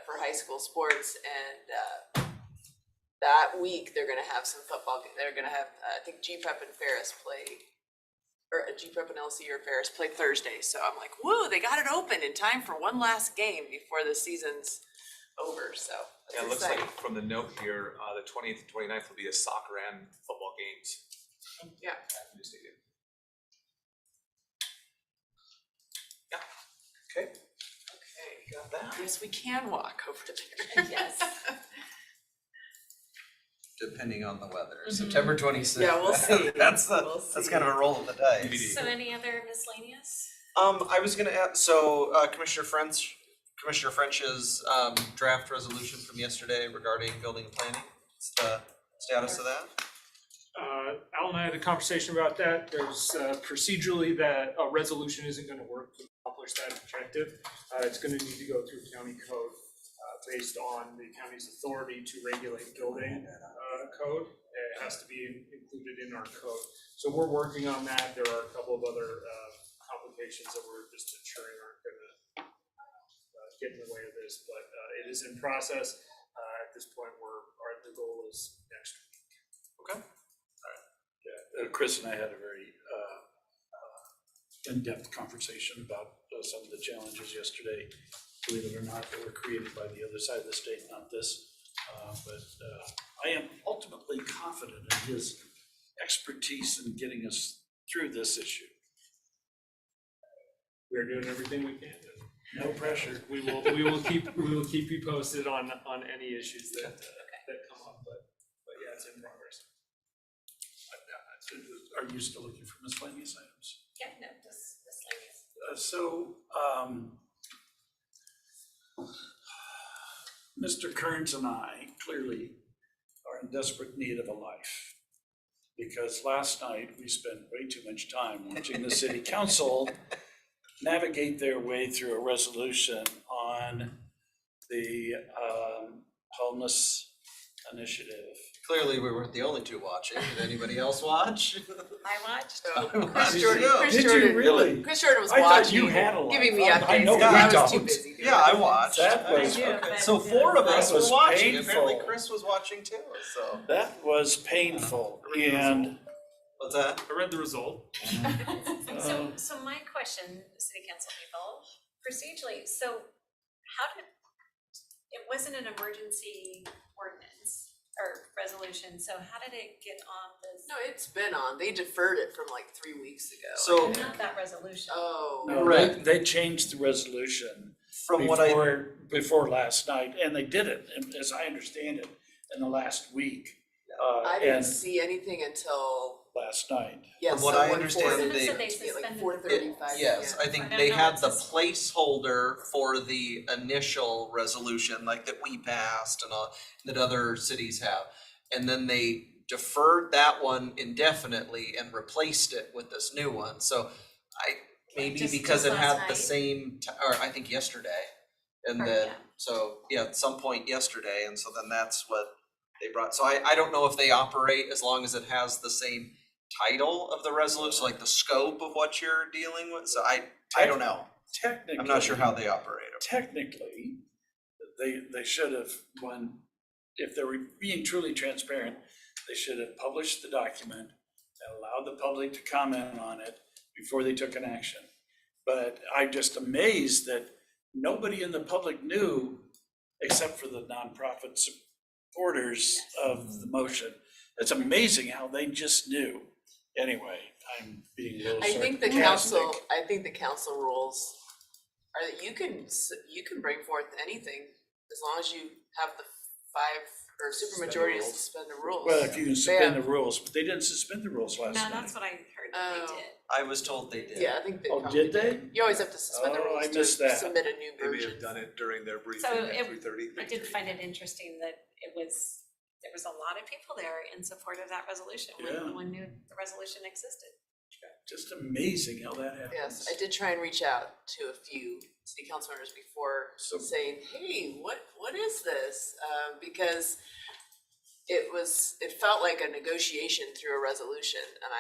S6: for high school sports, and that week they're gonna have some football. They're gonna have, I think G-Prep and Ferris play, or G-Prep and LC or Ferris play Thursday. So I'm like, whoa, they got it open in time for one last game before the season's over, so
S16: Yeah, it
S6: it's
S16: looks like
S6: exciting.
S16: from the note here, the 20th and 29th will be a soccer and football games.
S6: Yeah.
S16: At the new stadium. Yeah, okay. Okay, got that.
S6: Yes, we can walk over there.
S1: Yes.
S4: Depending on the weather, September 26th.
S6: Yeah, we'll see.
S4: That's
S6: We'll
S4: that's
S6: see.
S4: kind of a roll of the dice.
S1: So any other miscellaneous?
S4: I was gonna add, so Commissioner French's draft resolution from yesterday regarding building and planning, what's the status of that?
S18: Al and I had a conversation about that. There's procedurally that a resolution isn't gonna work to accomplish that objective. It's gonna need to go through county code based on the county's authority to regulate building code. It has to be included in our code. So we're working on that. There are a couple of other complications that we're just ensuring aren't gonna get in the way of this, but it is in process. At this point, the goal is next week.
S4: Okay.
S13: Yeah, Chris and I had a very in-depth conversation about some of the challenges yesterday. Believe it or not, that were created by the other side of the state, not this. But I am ultimately confident in his expertise in getting us through this issue.
S18: We're doing everything we can.
S13: No pressure.
S18: We will keep you posted on any issues that come up, but yeah, it's in progress.
S13: Are you still looking for miscellaneous items?
S1: Yeah, no, miscellaneous.
S13: Mr. Kearns and I clearly are in desperate need of a life. Because last night we spent way too much time watching the city council navigate their way through a resolution on the homeless initiative.
S4: Clearly, we weren't the only two watching. Did anybody else watch?
S1: I watched.
S6: Chris Jordan,
S13: Did you really?
S6: Chris Jordan was
S13: I thought
S6: watching,
S13: you had a life.
S6: giving me
S13: I
S6: updates,
S13: know
S6: because
S13: you
S6: I was too
S13: don't.
S6: busy doing
S4: Yeah, I
S6: it.
S4: watched.
S13: That was,
S1: I do, but-
S4: So four of us
S13: That
S4: were
S13: was
S4: watching.
S13: painful.
S4: Apparently Chris was watching too, so.
S13: that was painful, and
S4: What's that?
S18: I read the result.
S1: So my question, city council people, procedurally, so how did, it wasn't an emergency ordinance or resolution, so how did it get on this?
S6: No, it's been on. They deferred it from like 3 weeks ago.
S4: So
S1: Not that resolution.
S6: Oh.
S13: no,
S4: Correct.
S13: they changed the resolution
S4: from what I,
S13: before last night, and they did it, as I understand it, in the last week.
S6: I didn't
S13: And
S6: see anything until,
S13: last night.
S6: yes,
S4: From what
S6: so
S4: I
S6: when
S4: understand,
S1: Someone
S4: they-
S1: said they
S6: like
S1: suspended.
S6: 4:35.
S4: yes, I think
S1: I don't
S4: they
S1: know
S4: had
S1: what's
S4: the
S1: this-
S4: placeholder for the initial resolution, like that we passed and all, that other cities have. And then they deferred that one indefinitely and replaced it with this new one, so maybe
S1: Just-
S4: because
S1: just
S4: it had
S1: last
S4: the
S1: night?
S4: same, or I think yesterday. And
S1: Or,
S4: then,
S1: yeah.
S4: so, yeah, at some point yesterday, and so then that's what they brought, so I don't know if they operate as long as it has the same title of the resolution, like the scope of what you're dealing with, so I don't know.
S13: Technically.
S4: I'm not sure how they operate.
S13: Technically, they should have, if they were being truly transparent, they should have published the document and allowed the public to comment on it before they took an action. But I'm just amazed that nobody in the public knew, except for the nonprofit supporters of the motion. It's amazing how they just knew. Anyway, I'm being a little
S6: I think the
S13: sarcastic.
S6: council rules are that you can bring forth anything as long as you have the 5 or supermajority to suspend the rules.
S13: Well, if you can suspend the rules, but they didn't suspend the rules last
S1: No,
S13: night.
S1: that's what I heard that
S6: Oh.
S1: they did.
S4: I was told they did.
S6: Yeah, I think they
S13: Oh,
S6: probably
S13: did they?
S6: You always have to suspend the
S13: Oh, I
S6: rules
S13: missed
S6: to
S13: that.
S6: submit a new
S16: They may
S6: version.
S16: have done it during their briefing
S1: So
S16: at
S1: it-
S16: 3:30.
S1: I did find it interesting that there was a lot of people there in support of that resolution when
S13: Yeah.
S1: no one knew the resolution existed.
S13: Just amazing how that happens.
S6: Yes, I did try and reach out to a few city council members before
S13: So-
S6: saying, hey, what is this? Because it felt like a negotiation through a resolution, and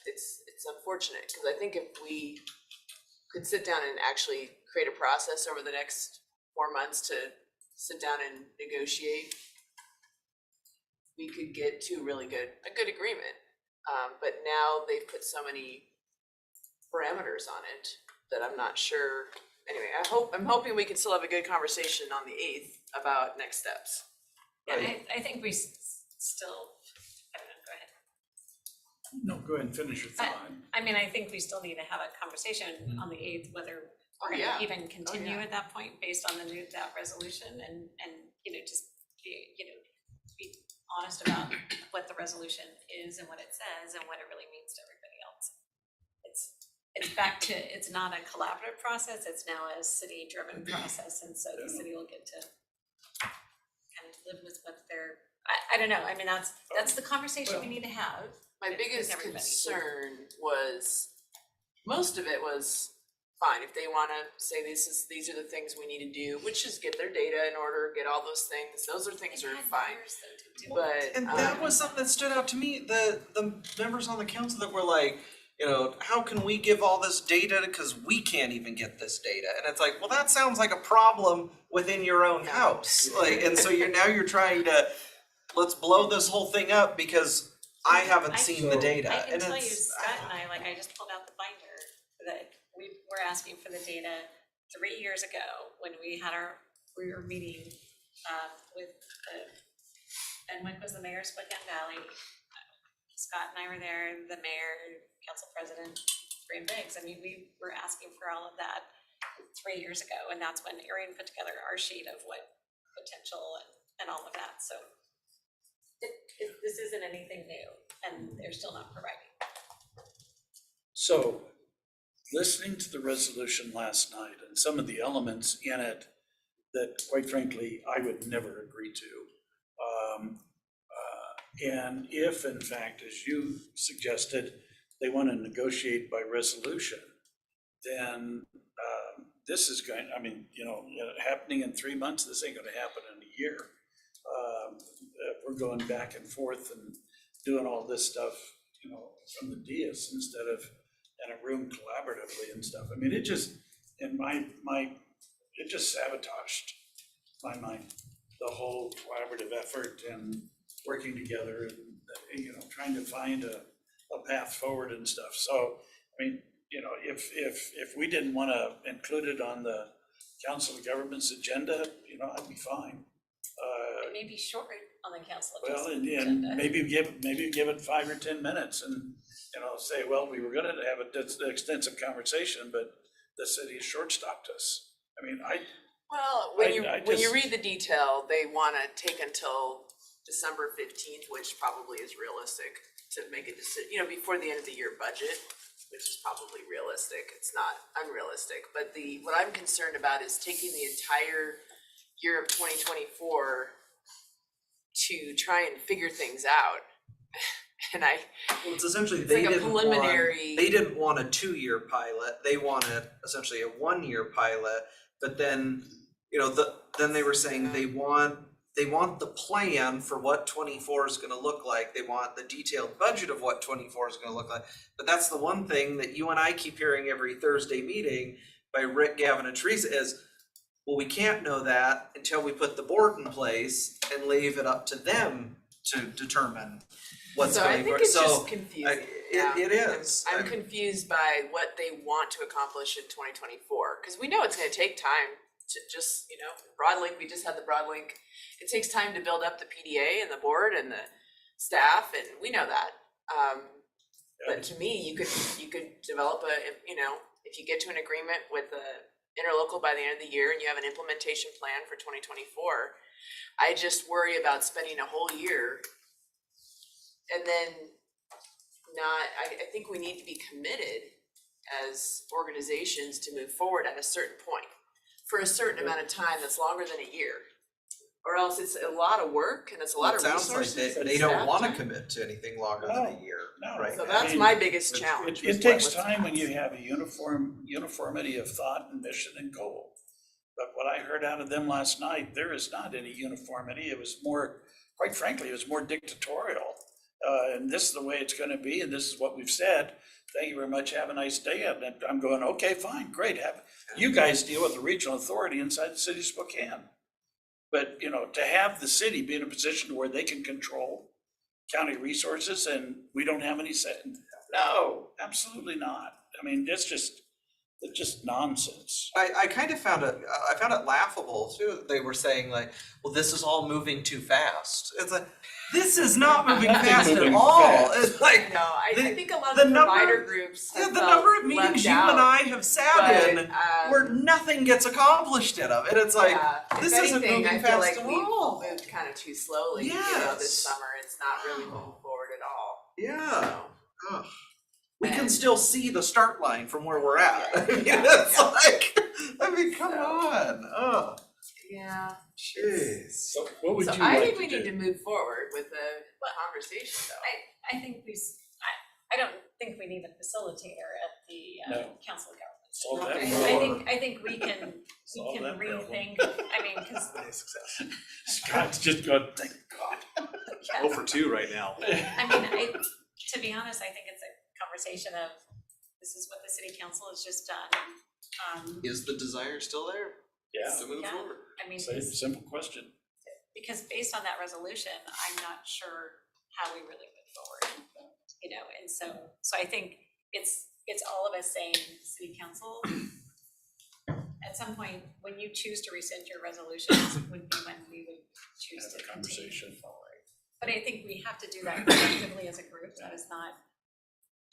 S6: it's unfortunate, because I think if we could sit down and actually create a process over the next 4 months to sit down and negotiate, we could get to a good agreement. But now they've put so many parameters on it that I'm not sure, anyway, I'm hoping we can still have a good conversation on the 8th about next steps.
S1: Yeah, I think we still, I don't know, go ahead.
S13: No, go ahead and finish your thought.
S1: I mean, I think we still need to have a conversation on the 8th, whether we're
S6: yeah.
S1: gonna even continue
S6: yeah.
S1: at that point based on that resolution and, just be, be honest about what the resolution is and what it says and what it really means to everybody else. It's back to, it's not a collaborative process, it's now a city-driven process, and so the city will get to kind of live with what they're, I don't know, I mean, that's the conversation we need to have.
S6: My
S1: with
S6: biggest
S1: everybody.
S6: concern was, most of it was fine, if they wanna say these are the things we need to do, which is get their data in order, get all those things are things are fine. But,
S4: And that was something that stood out to me, the members on the council that were like, how can we give all this data because we can't even get this data? And it's like, well, that sounds like a problem within your own house. Like, and so you're trying to, let's blow this whole thing up because I haven't seen the data.
S1: I can
S4: And
S1: tell you,
S4: it's,
S1: Scott and I just pulled out the binder that we were asking for the data 3 years ago when we were meeting with Fenwick was the mayor of Spokane Valley. Scott and I were there, the mayor, council president, Graham Biggs. I mean, we were asking for all of that 3 years ago, and that's when Arian put together our sheet of what potential and all of that. So this isn't anything new, and they're still not providing.
S13: So, listening to the resolution last night and some of the elements in it that quite frankly, I would never agree to. And if in fact, as you suggested, they want to negotiate by resolution, then this is going, happening in 3 months, this ain't gonna happen in a year. We're going back and forth and doing all this stuff, from the dais instead of in a room collaboratively and stuff. I mean, it just, in it just sabotaged my mind, the whole collaborative effort and working together and, trying to find a path forward and stuff. So, I mean, if we didn't want to include it on the Council of Governments agenda, I'd be fine.
S1: It may be short on the council
S13: Well,
S1: agenda.
S13: and maybe give it 5 or 10 minutes and, say, well, we were gonna have an extensive conversation, but the city short-stopped us. I mean,
S6: Well, when you
S13: just-
S6: read the detail, they wanna take until December 15th, which probably is realistic to make a decision, before the end of the year budget, which is probably realistic. It's not unrealistic, but what I'm concerned about is taking the entire year of 2024 to try and figure things out. And
S4: well, it's essentially,
S6: it's
S4: they
S6: like a
S4: didn't
S6: preliminary.
S4: they didn't want a 2-year pilot, they wanted essentially a 1-year pilot, but then, then they were saying they want the plan for what 24 is gonna look like, they want the detailed budget of what 24 is gonna look like. But that's the one thing that you and I keep hearing every Thursday meeting by Rick, Gavin, and Teresa is, well, we can't know that until we put the board in place and leave it up to them to determine what's
S6: So
S4: going
S6: I
S4: on.
S6: think it's
S4: So,
S6: just confusing. Yeah.
S4: it is.
S6: I'm confused by what they want to accomplish in 2024, because we know it's gonna take time to just, Broadlink, we just had the Broadlink. It takes time to build up the PDA and the board and the staff, and we know that. But to me, you could develop if you get to an agreement with the interlocal by the end of the year and you have an implementation plan for 2024, I just worry about spending a whole year and then I think we need to be committed as organizations to move forward at a certain point for a certain amount of time that's longer than a year. Or else it's a lot of work and it's a lot of resources.
S4: It sounds like
S6: and
S4: they don't
S6: staff
S4: wanna
S6: time.
S4: commit to anything longer than a year, right?
S6: So that's my biggest challenge.
S13: It takes time when you have a uniformity of thought and mission and goal. But what I heard out of them last night, there is not any uniformity. It was more, quite frankly, it was more dictatorial. And this is the way it's gonna be, and this is what we've said. Thank you very much, have a nice day. And I'm going, okay, fine, great. You guys deal with the regional authority inside the city of Spokane. But, to have the city be in a position where they can control county resources and we don't have any say, no, absolutely not. I mean, it's just, It's just nonsense.
S4: I kind of found it, I found it laughable too. They were saying like, well, this is all moving too fast. It's like, this is not moving fast at
S13: moving
S4: all.
S13: fast.
S4: It's like,
S6: No, I
S4: the-
S6: think a lot
S4: the
S6: of the
S4: number-
S6: provider groups
S4: yeah,
S6: have
S4: the
S6: felt
S4: number of meetings
S6: left
S4: you
S6: out,
S4: and I have sat
S6: but,
S4: in where nothing gets accomplished in them. And it's like,
S6: yeah,
S4: this
S6: if
S4: isn't
S6: anything,
S4: moving
S6: I feel
S4: fast
S6: like
S4: at
S6: we've
S4: all.
S6: moved kind of too slowly, you know,
S4: Yes.
S6: this summer. It's not really moving forward at all.
S4: Yeah.
S6: So,
S4: Ugh. We can
S6: And-
S4: still see the start line from where we're at. I mean,
S6: Yeah,
S4: it's
S6: yeah.
S4: like, I mean, come on. Oh,
S6: yeah.
S4: jeez.
S13: So what would
S6: So
S13: you
S6: I
S13: like
S6: think
S13: to
S6: we
S13: do?
S6: need to move forward with the conversation though.
S1: I think I don't think we need a facilitator at the
S13: No.
S1: council of governments.
S13: Solve that
S1: I think we can
S13: Solve that problem.
S1: rethink, I mean, cause
S13: Scott's just going, thank God.
S1: yeah.
S15: 0 for 2 right now.
S1: I mean, to be honest, I think it's a conversation of, this is what the city council has just done.
S4: Is the desire still there
S13: Yeah,
S4: to move
S1: Yeah.
S4: forward?
S1: I mean,
S13: simple question.
S1: because based on that resolution, I'm not sure how we really move forward, you know, and so I think it's all of us saying, city council, at some point, when you choose to rescind your resolutions, would be when we would choose
S13: Have
S1: to
S13: a
S1: continue
S13: conversation.
S1: forward. But I think we have to do that collectively as a group, that is not,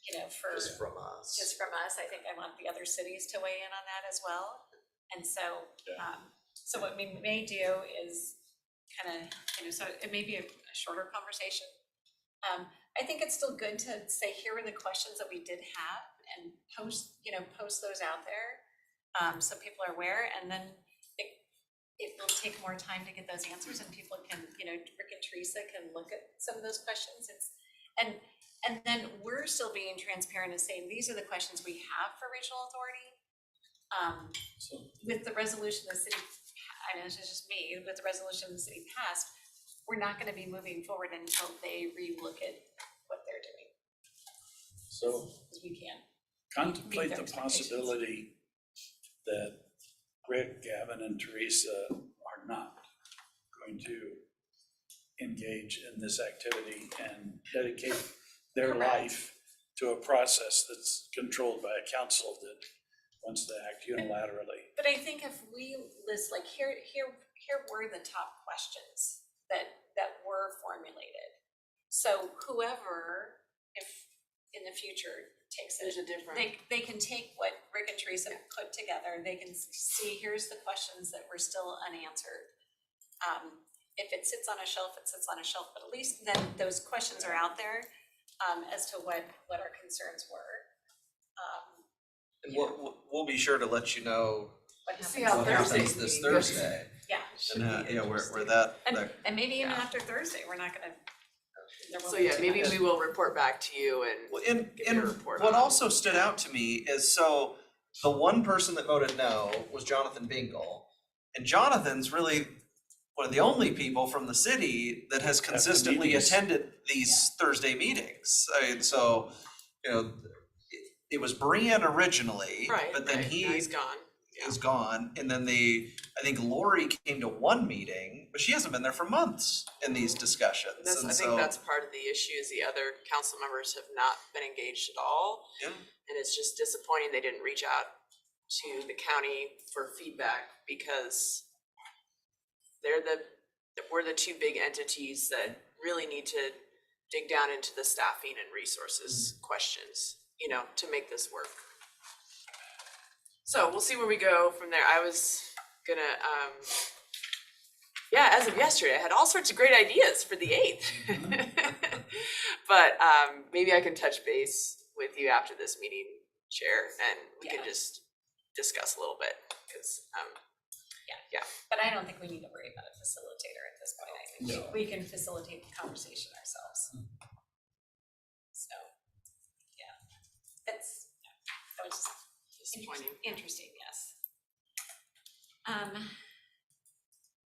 S1: you know, for.
S4: Just from us.
S1: Just from us, I think I want the other cities to weigh in on that as well. And so, so what we may do is kind of, you know, so it may be a shorter conversation. I think it's still good to say, here are the questions that we did have and post those out there. So people are aware, and then it will take more time to get those answers, and people can, you know, Rick and Teresa can look at some of those questions. And then we're still being transparent and saying, these are the questions we have for regional authority. With the resolution the city, I know it's just me, with the resolution the city passed, we're not gonna be moving forward until they relook at what they're doing,
S13: So
S1: because we can't.
S13: contemplate
S1: their
S13: the possibility that Rick, Gavin, and Teresa are not going to engage in this activity and dedicate their life to a process that's controlled by a council that wants to act unilaterally.
S1: But I think if we list, like, here were the top questions that were formulated. So whoever, if in the future takes it,
S6: There's a different.
S1: they can take what Rick and Teresa put together, they can see, here's the questions that were still unanswered. If it sits on a shelf, it sits on a shelf, but at least then those questions are out there, as to what our concerns were.
S4: And we'll be sure to let you know
S1: What
S6: See
S1: happens.
S6: how
S4: what happens
S6: Thursday's
S4: this
S6: meeting goes.
S4: Thursday.
S1: Yeah,
S4: And, yeah, where that,
S1: and maybe even after Thursday, we're not gonna. there won't
S6: So
S1: be
S6: yeah,
S1: too
S6: maybe
S1: much.
S6: we will report back to you and
S4: Well, and
S6: give you a report
S4: what
S6: on it.
S4: also stood out to me is, so the one person that voted no was Jonathan Bingle. And Jonathan's really one of the only people from the city that has consistently
S13: meetings.
S4: attended these Thursday meetings. I mean, so, you know, it was Brian originally,
S6: Right,
S4: but then
S6: right.
S4: he
S6: Now he's gone.
S4: is gone. And then I think Lori came to one meeting, but she hasn't been there for months in these discussions.
S6: That's,
S4: And
S6: I
S4: so,
S6: think that's part of the issue is the other council members have not been engaged at all.
S4: Yeah.
S6: And it's just disappointing they didn't reach out to the county for feedback because we're the two big entities that really need to dig down into the staffing and resources questions, you know, to make this work. So we'll see where we go from there. I was gonna, yeah, as of yesterday, I had all sorts of great ideas for the 8th. But maybe I can touch base with you after this meeting, Chair, and we can just discuss a little bit, because,
S1: But I don't think we need to worry about a facilitator at this point. I think
S13: No.
S1: we can facilitate the conversation ourselves. So, yeah, that was
S6: disappointing.
S1: interesting, yes.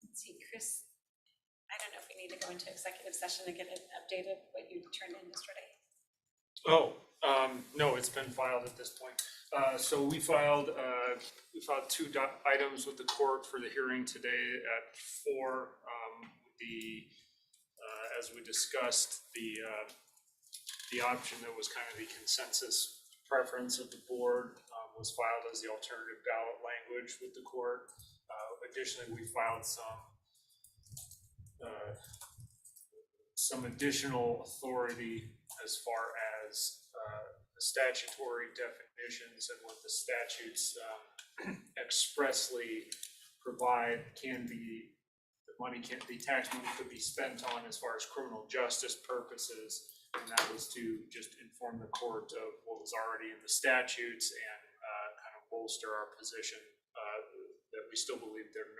S1: Let's see, Chris, I don't know if we need to go into executive session to get an update of what you turned in yesterday.
S18: Oh, no, it's been filed at this point. So we filed 2 items with the court for the hearing today at 4. As we discussed, the option that was kind of the consensus preference of the board was filed as the alternative ballot language with the court. Additionally, we filed some additional authority as far as the statutory definitions and what the statutes expressly provide tax money could be spent on as far as criminal justice purposes. And that was to just inform the court of what was already in the statutes and kind of bolster our position that we still believe there are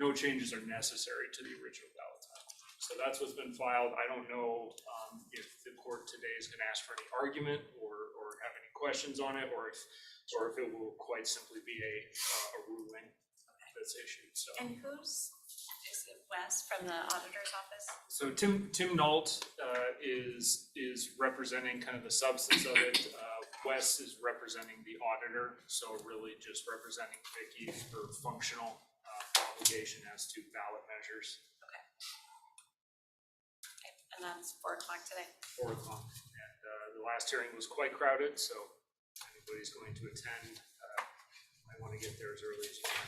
S18: no changes are necessary to the original ballot title. So that's what's been filed. I don't know if the court today is going to ask for any argument or have any questions on it, or if it will quite simply be a ruling that's issued. So.
S1: And is it Wes from the auditor's office?
S18: So Tim Nault is representing kind of the substance of it. Wes is representing the auditor, so really just representing Vicky for functional obligation as to ballot measures.
S1: Okay. And that's 4 o'clock today?
S18: 4 o'clock. And the last hearing was quite crowded, so if anybody's going to attend, I want to get there as early as you can.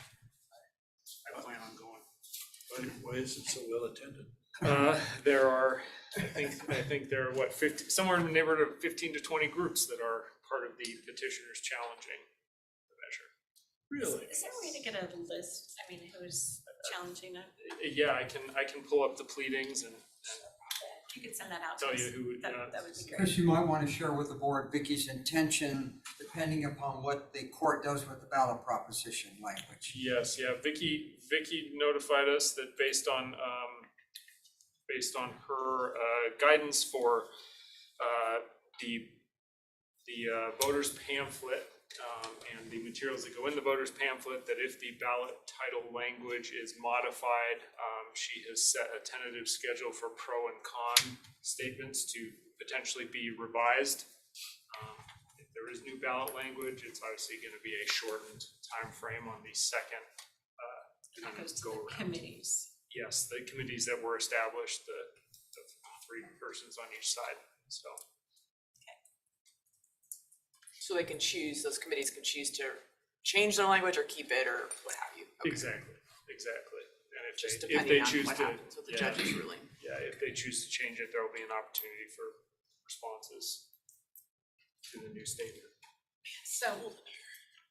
S18: I plan on going.
S13: Why is it so well attended?
S18: There are, I think there are 50, somewhere in the neighborhood of 15 to 20 groups that are part of the petitioners challenging the measure.
S13: Really?
S1: Is there a way to get a list, I mean, who's challenging it?
S18: Yeah, I can pull up the pleadings and
S1: You could send that out to
S18: tell
S1: us.
S18: you who,
S1: That would be great.
S5: Chris, you might want to share with the board Vicky's intention, depending upon what the court does with the ballot proposition language.
S18: Yes, yeah, Vicky notified us that based on her guidance for the voters pamphlet and the materials that go in the voters pamphlet, that if the ballot title language is modified, she has set a tentative schedule for pro and con statements to potentially be revised. If there is new ballot language, it's obviously going to be a shortened time frame on the second
S1: That goes to
S18: go
S1: the
S18: around.
S1: committees.
S18: Yes, the committees that were established, the 3 persons on each side, so.
S6: So they can choose, those committees can choose to change their language or keep it or what have you. Okay.
S18: Exactly. And if
S6: Just
S18: they
S6: depending on
S18: choose
S6: what
S18: to,
S6: happens with the judge's ruling.
S18: Yeah, if they choose to change it, there will be an opportunity for responses to the new statement.
S1: So,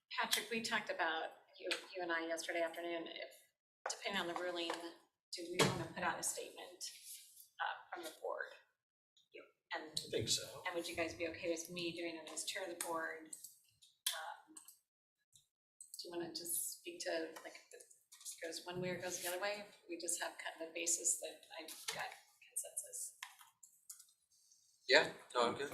S1: Patrick, we talked about, you and I yesterday afternoon, if, depending on the ruling, do we want to put out a statement from the board? And
S13: I think so.
S1: And would you guys be okay with me doing it as chair of the board? Do you want to just speak to, like, if it goes one way or goes the other way? We just have kind of a basis that I got consensus.
S4: Yeah, no, I'm good.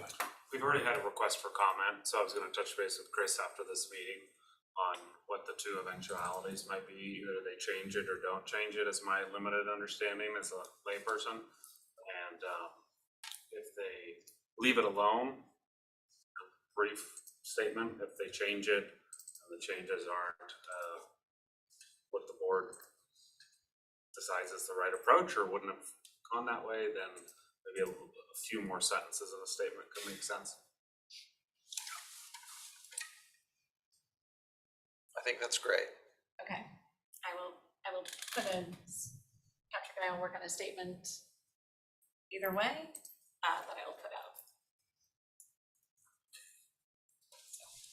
S15: We've already had a request for comment, so I was gonna touch base with Chris after this meeting on what the 2 eventualities might be. Either they change it or don't change it, is my limited understanding as a layperson. And if they leave it alone, a brief statement. If they change it, the changes aren't what the board decides is the right approach or wouldn't have gone that way, then maybe a few more sentences in a statement could make sense.
S4: I think that's great.
S1: Okay, I will put in, Patrick and I will work on a statement either way, that I will put out.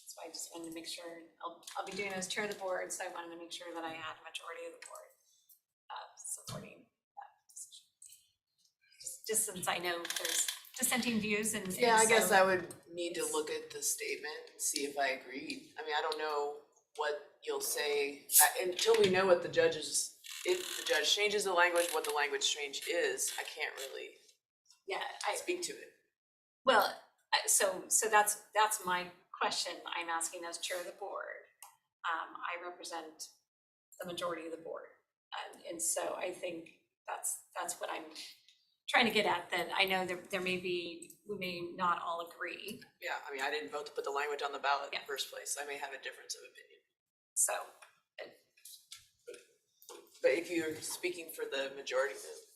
S1: So I just wanted to make sure, I'll be doing it as chair of the board, so I wanted to make sure that I had a majority of the board supporting that decision. Just since I know there's dissenting views and
S6: Yeah, I guess
S1: so-
S6: I would need to look at the statement and see if I agree. I mean, I don't know what you'll say until we know what the judge's, if the judge changes the language, what the language change is, I can't really speak to it.
S1: Well, so that's my question I'm asking as chair of the board. I represent the majority of the board. And so I think that's what I'm trying to get at, that I know there may be, we may not all agree.
S6: Yeah, I mean, I didn't vote to put the language on the ballot in the first place. I may have a difference of opinion.
S1: So.
S6: But if you're speaking for the majority, then.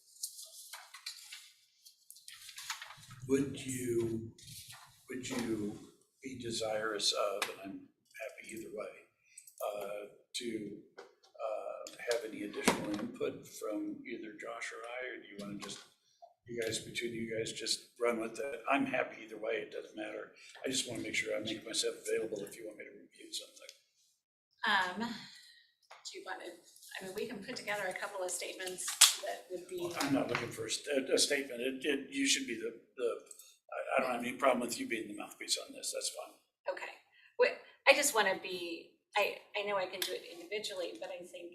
S13: Would you be desirous of, and I'm either way. To have any additional input from either Josh or I, or do you wanna just, between you guys, just run with that? I'm happy either way, it doesn't matter. I just wanna make sure I make myself available if you want me to review something.
S1: Do you want to, I mean, we can put together a couple of statements that would be.
S13: Well, I'm not looking for a statement, you should be I don't have any problem with you being the mouthpiece on this, that's fine.
S1: Okay, wait, I just wanna be, I know I can do it individually, but I think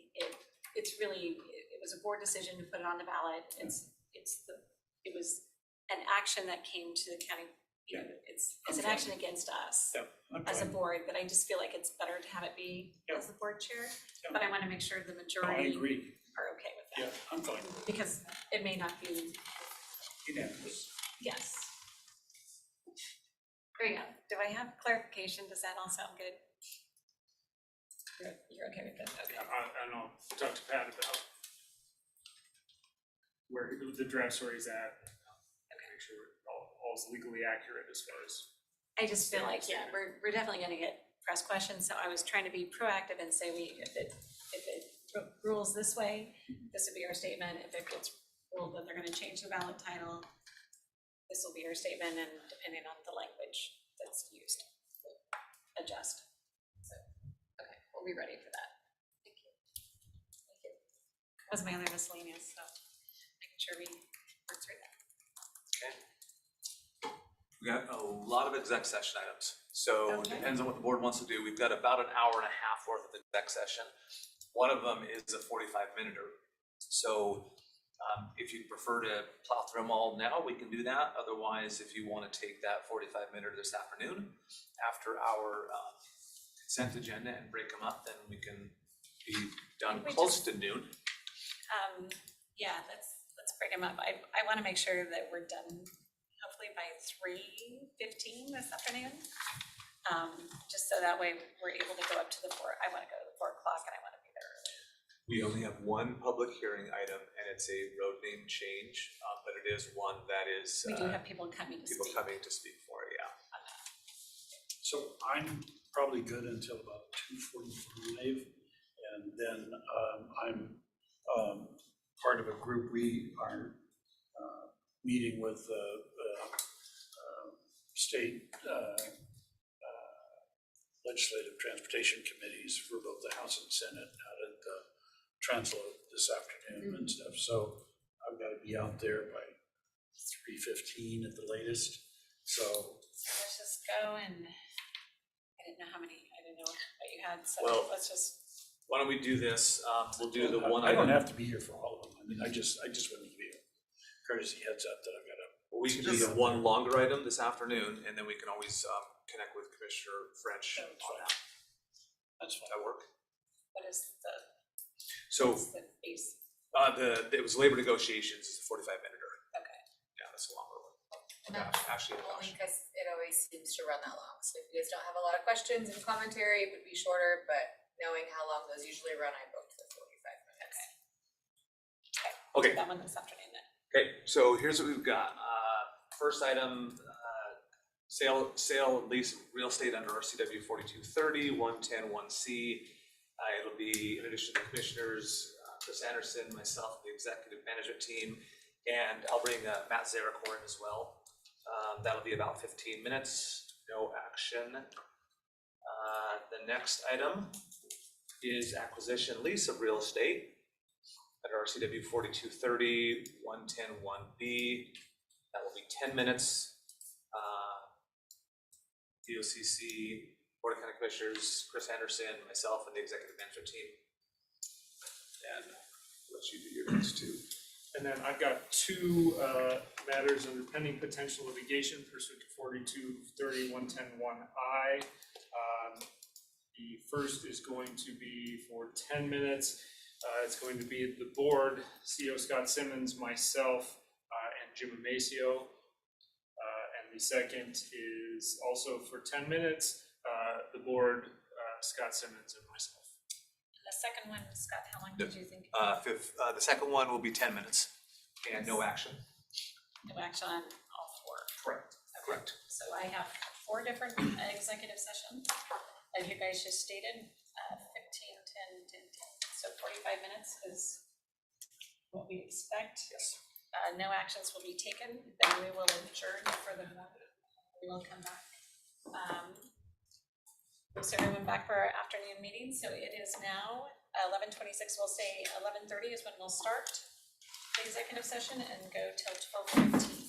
S1: it's really, it was a board decision to put it on the ballot. It was an action that came to the county, you know, it's an action against us as a board, but I just feel like it's better to have it be as the board chair. But I wanna make sure the majority
S13: I agree.
S1: are okay with that.
S13: Yeah, I'm fine.
S1: Because it may not be,
S13: Unanimous.
S1: yes. There you go. Do I have clarification? Does that all sound good? You're okay with it? Okay.
S18: I know, talk to Pat about where the draft story is at. Make sure all's legally accurate as far as.
S1: I just feel like, yeah, we're definitely gonna get press questions, so I was trying to be proactive and say if it rules this way, this would be our statement. If it gets ruled that they're gonna change the ballot title, this will be our statement, and depending on the language that's used, we'll adjust. So, okay, we'll be ready for that. Thank you. Thank you. That was my other miscellaneous, so making sure we work through that.
S16: We got a lot of exec session items, so it depends on what the board wants to do. We've got about an hour and a half worth of exec session. One of them is a 45-minute. So if you prefer to plow through them all now, we can do that. Otherwise, if you want to take that 45-minute this afternoon after our consent agenda and break them up, then we can be done close to noon.
S1: Yeah, let's break them up. I want to make sure that we're done hopefully by 3:15 this afternoon. Just so that way we're able to go up to the I want to go to the 4 o'clock and I want to be there early.
S16: We only have one public hearing item, and it's a road name change, but it is one that is.
S1: We do have people coming to speak.
S16: People coming to speak for it, yeah.
S13: So I'm probably good until about 2:45, and then I'm part of a group. We are meeting with state legislative transportation committees for both the House and Senate out at the Transload this afternoon and stuff. So I've got to be out there by 3:15 at the latest. So
S1: let's just go and I didn't know what you had, so
S16: Well,
S1: let's just.
S16: Why don't we do this? We'll do the one
S13: I
S16: item.
S13: don't have to be here for all of them. I mean, I just wanted to give you a courtesy heads up that I've got to.
S16: We can do the one longer item this afternoon, and then we can always connect with Commissioner French on that.
S13: That's fine.
S16: That work?
S1: What is the?
S16: So,
S1: what's the base?
S16: it was labor negotiations, it's a 45-minute.
S1: Okay.
S16: Yeah, that's a longer one.
S9: And that's
S16: Ashley,
S9: only because it always seems to run that long. So if you guys don't have a lot of questions and commentary, it would be shorter, but knowing how long those usually run, I booked the 45 minutes.
S16: Okay.
S1: That one this afternoon then.
S16: Okay, so here's what we've got. First item, sale and lease of real estate under RCW 4230, 110-1C. It'll be, in addition to the commissioners, Chris Anderson, myself, the executive management team, and I'll bring Matt Zarakorn as well. That'll be about 15 minutes, no action. The next item is acquisition lease of real estate under RCW 4230, 110-1B. That will be 10 minutes. DOCC, Board of County Commissioners, Chris Anderson, myself, and the executive management team. And let you do your next two.
S18: And then I've got two matters under pending potential litigation pursuant to 4230, 110-1I. The first is going to be for 10 minutes. It's going to be the board, CEO Scott Simmons, myself, and Jim Amacio. And the second is also for 10 minutes, the board, Scott Simmons, and myself.
S1: The second one, Scott, how long did you think?
S16: The second one will be 10 minutes and no action.
S1: No action on all 4.
S16: Correct. Correct.
S1: So I have 4 different executive sessions. as you guys just stated, 15, 10, 10, 10. So 45 minutes is what we expect.
S3: Yes.
S1: No actions will be taken, then we will adjourn for the, we will come back. Is everyone back for our afternoon meeting? So it is now 11:26, we'll say 11:30 is when we'll start the executive session and go till 12:15.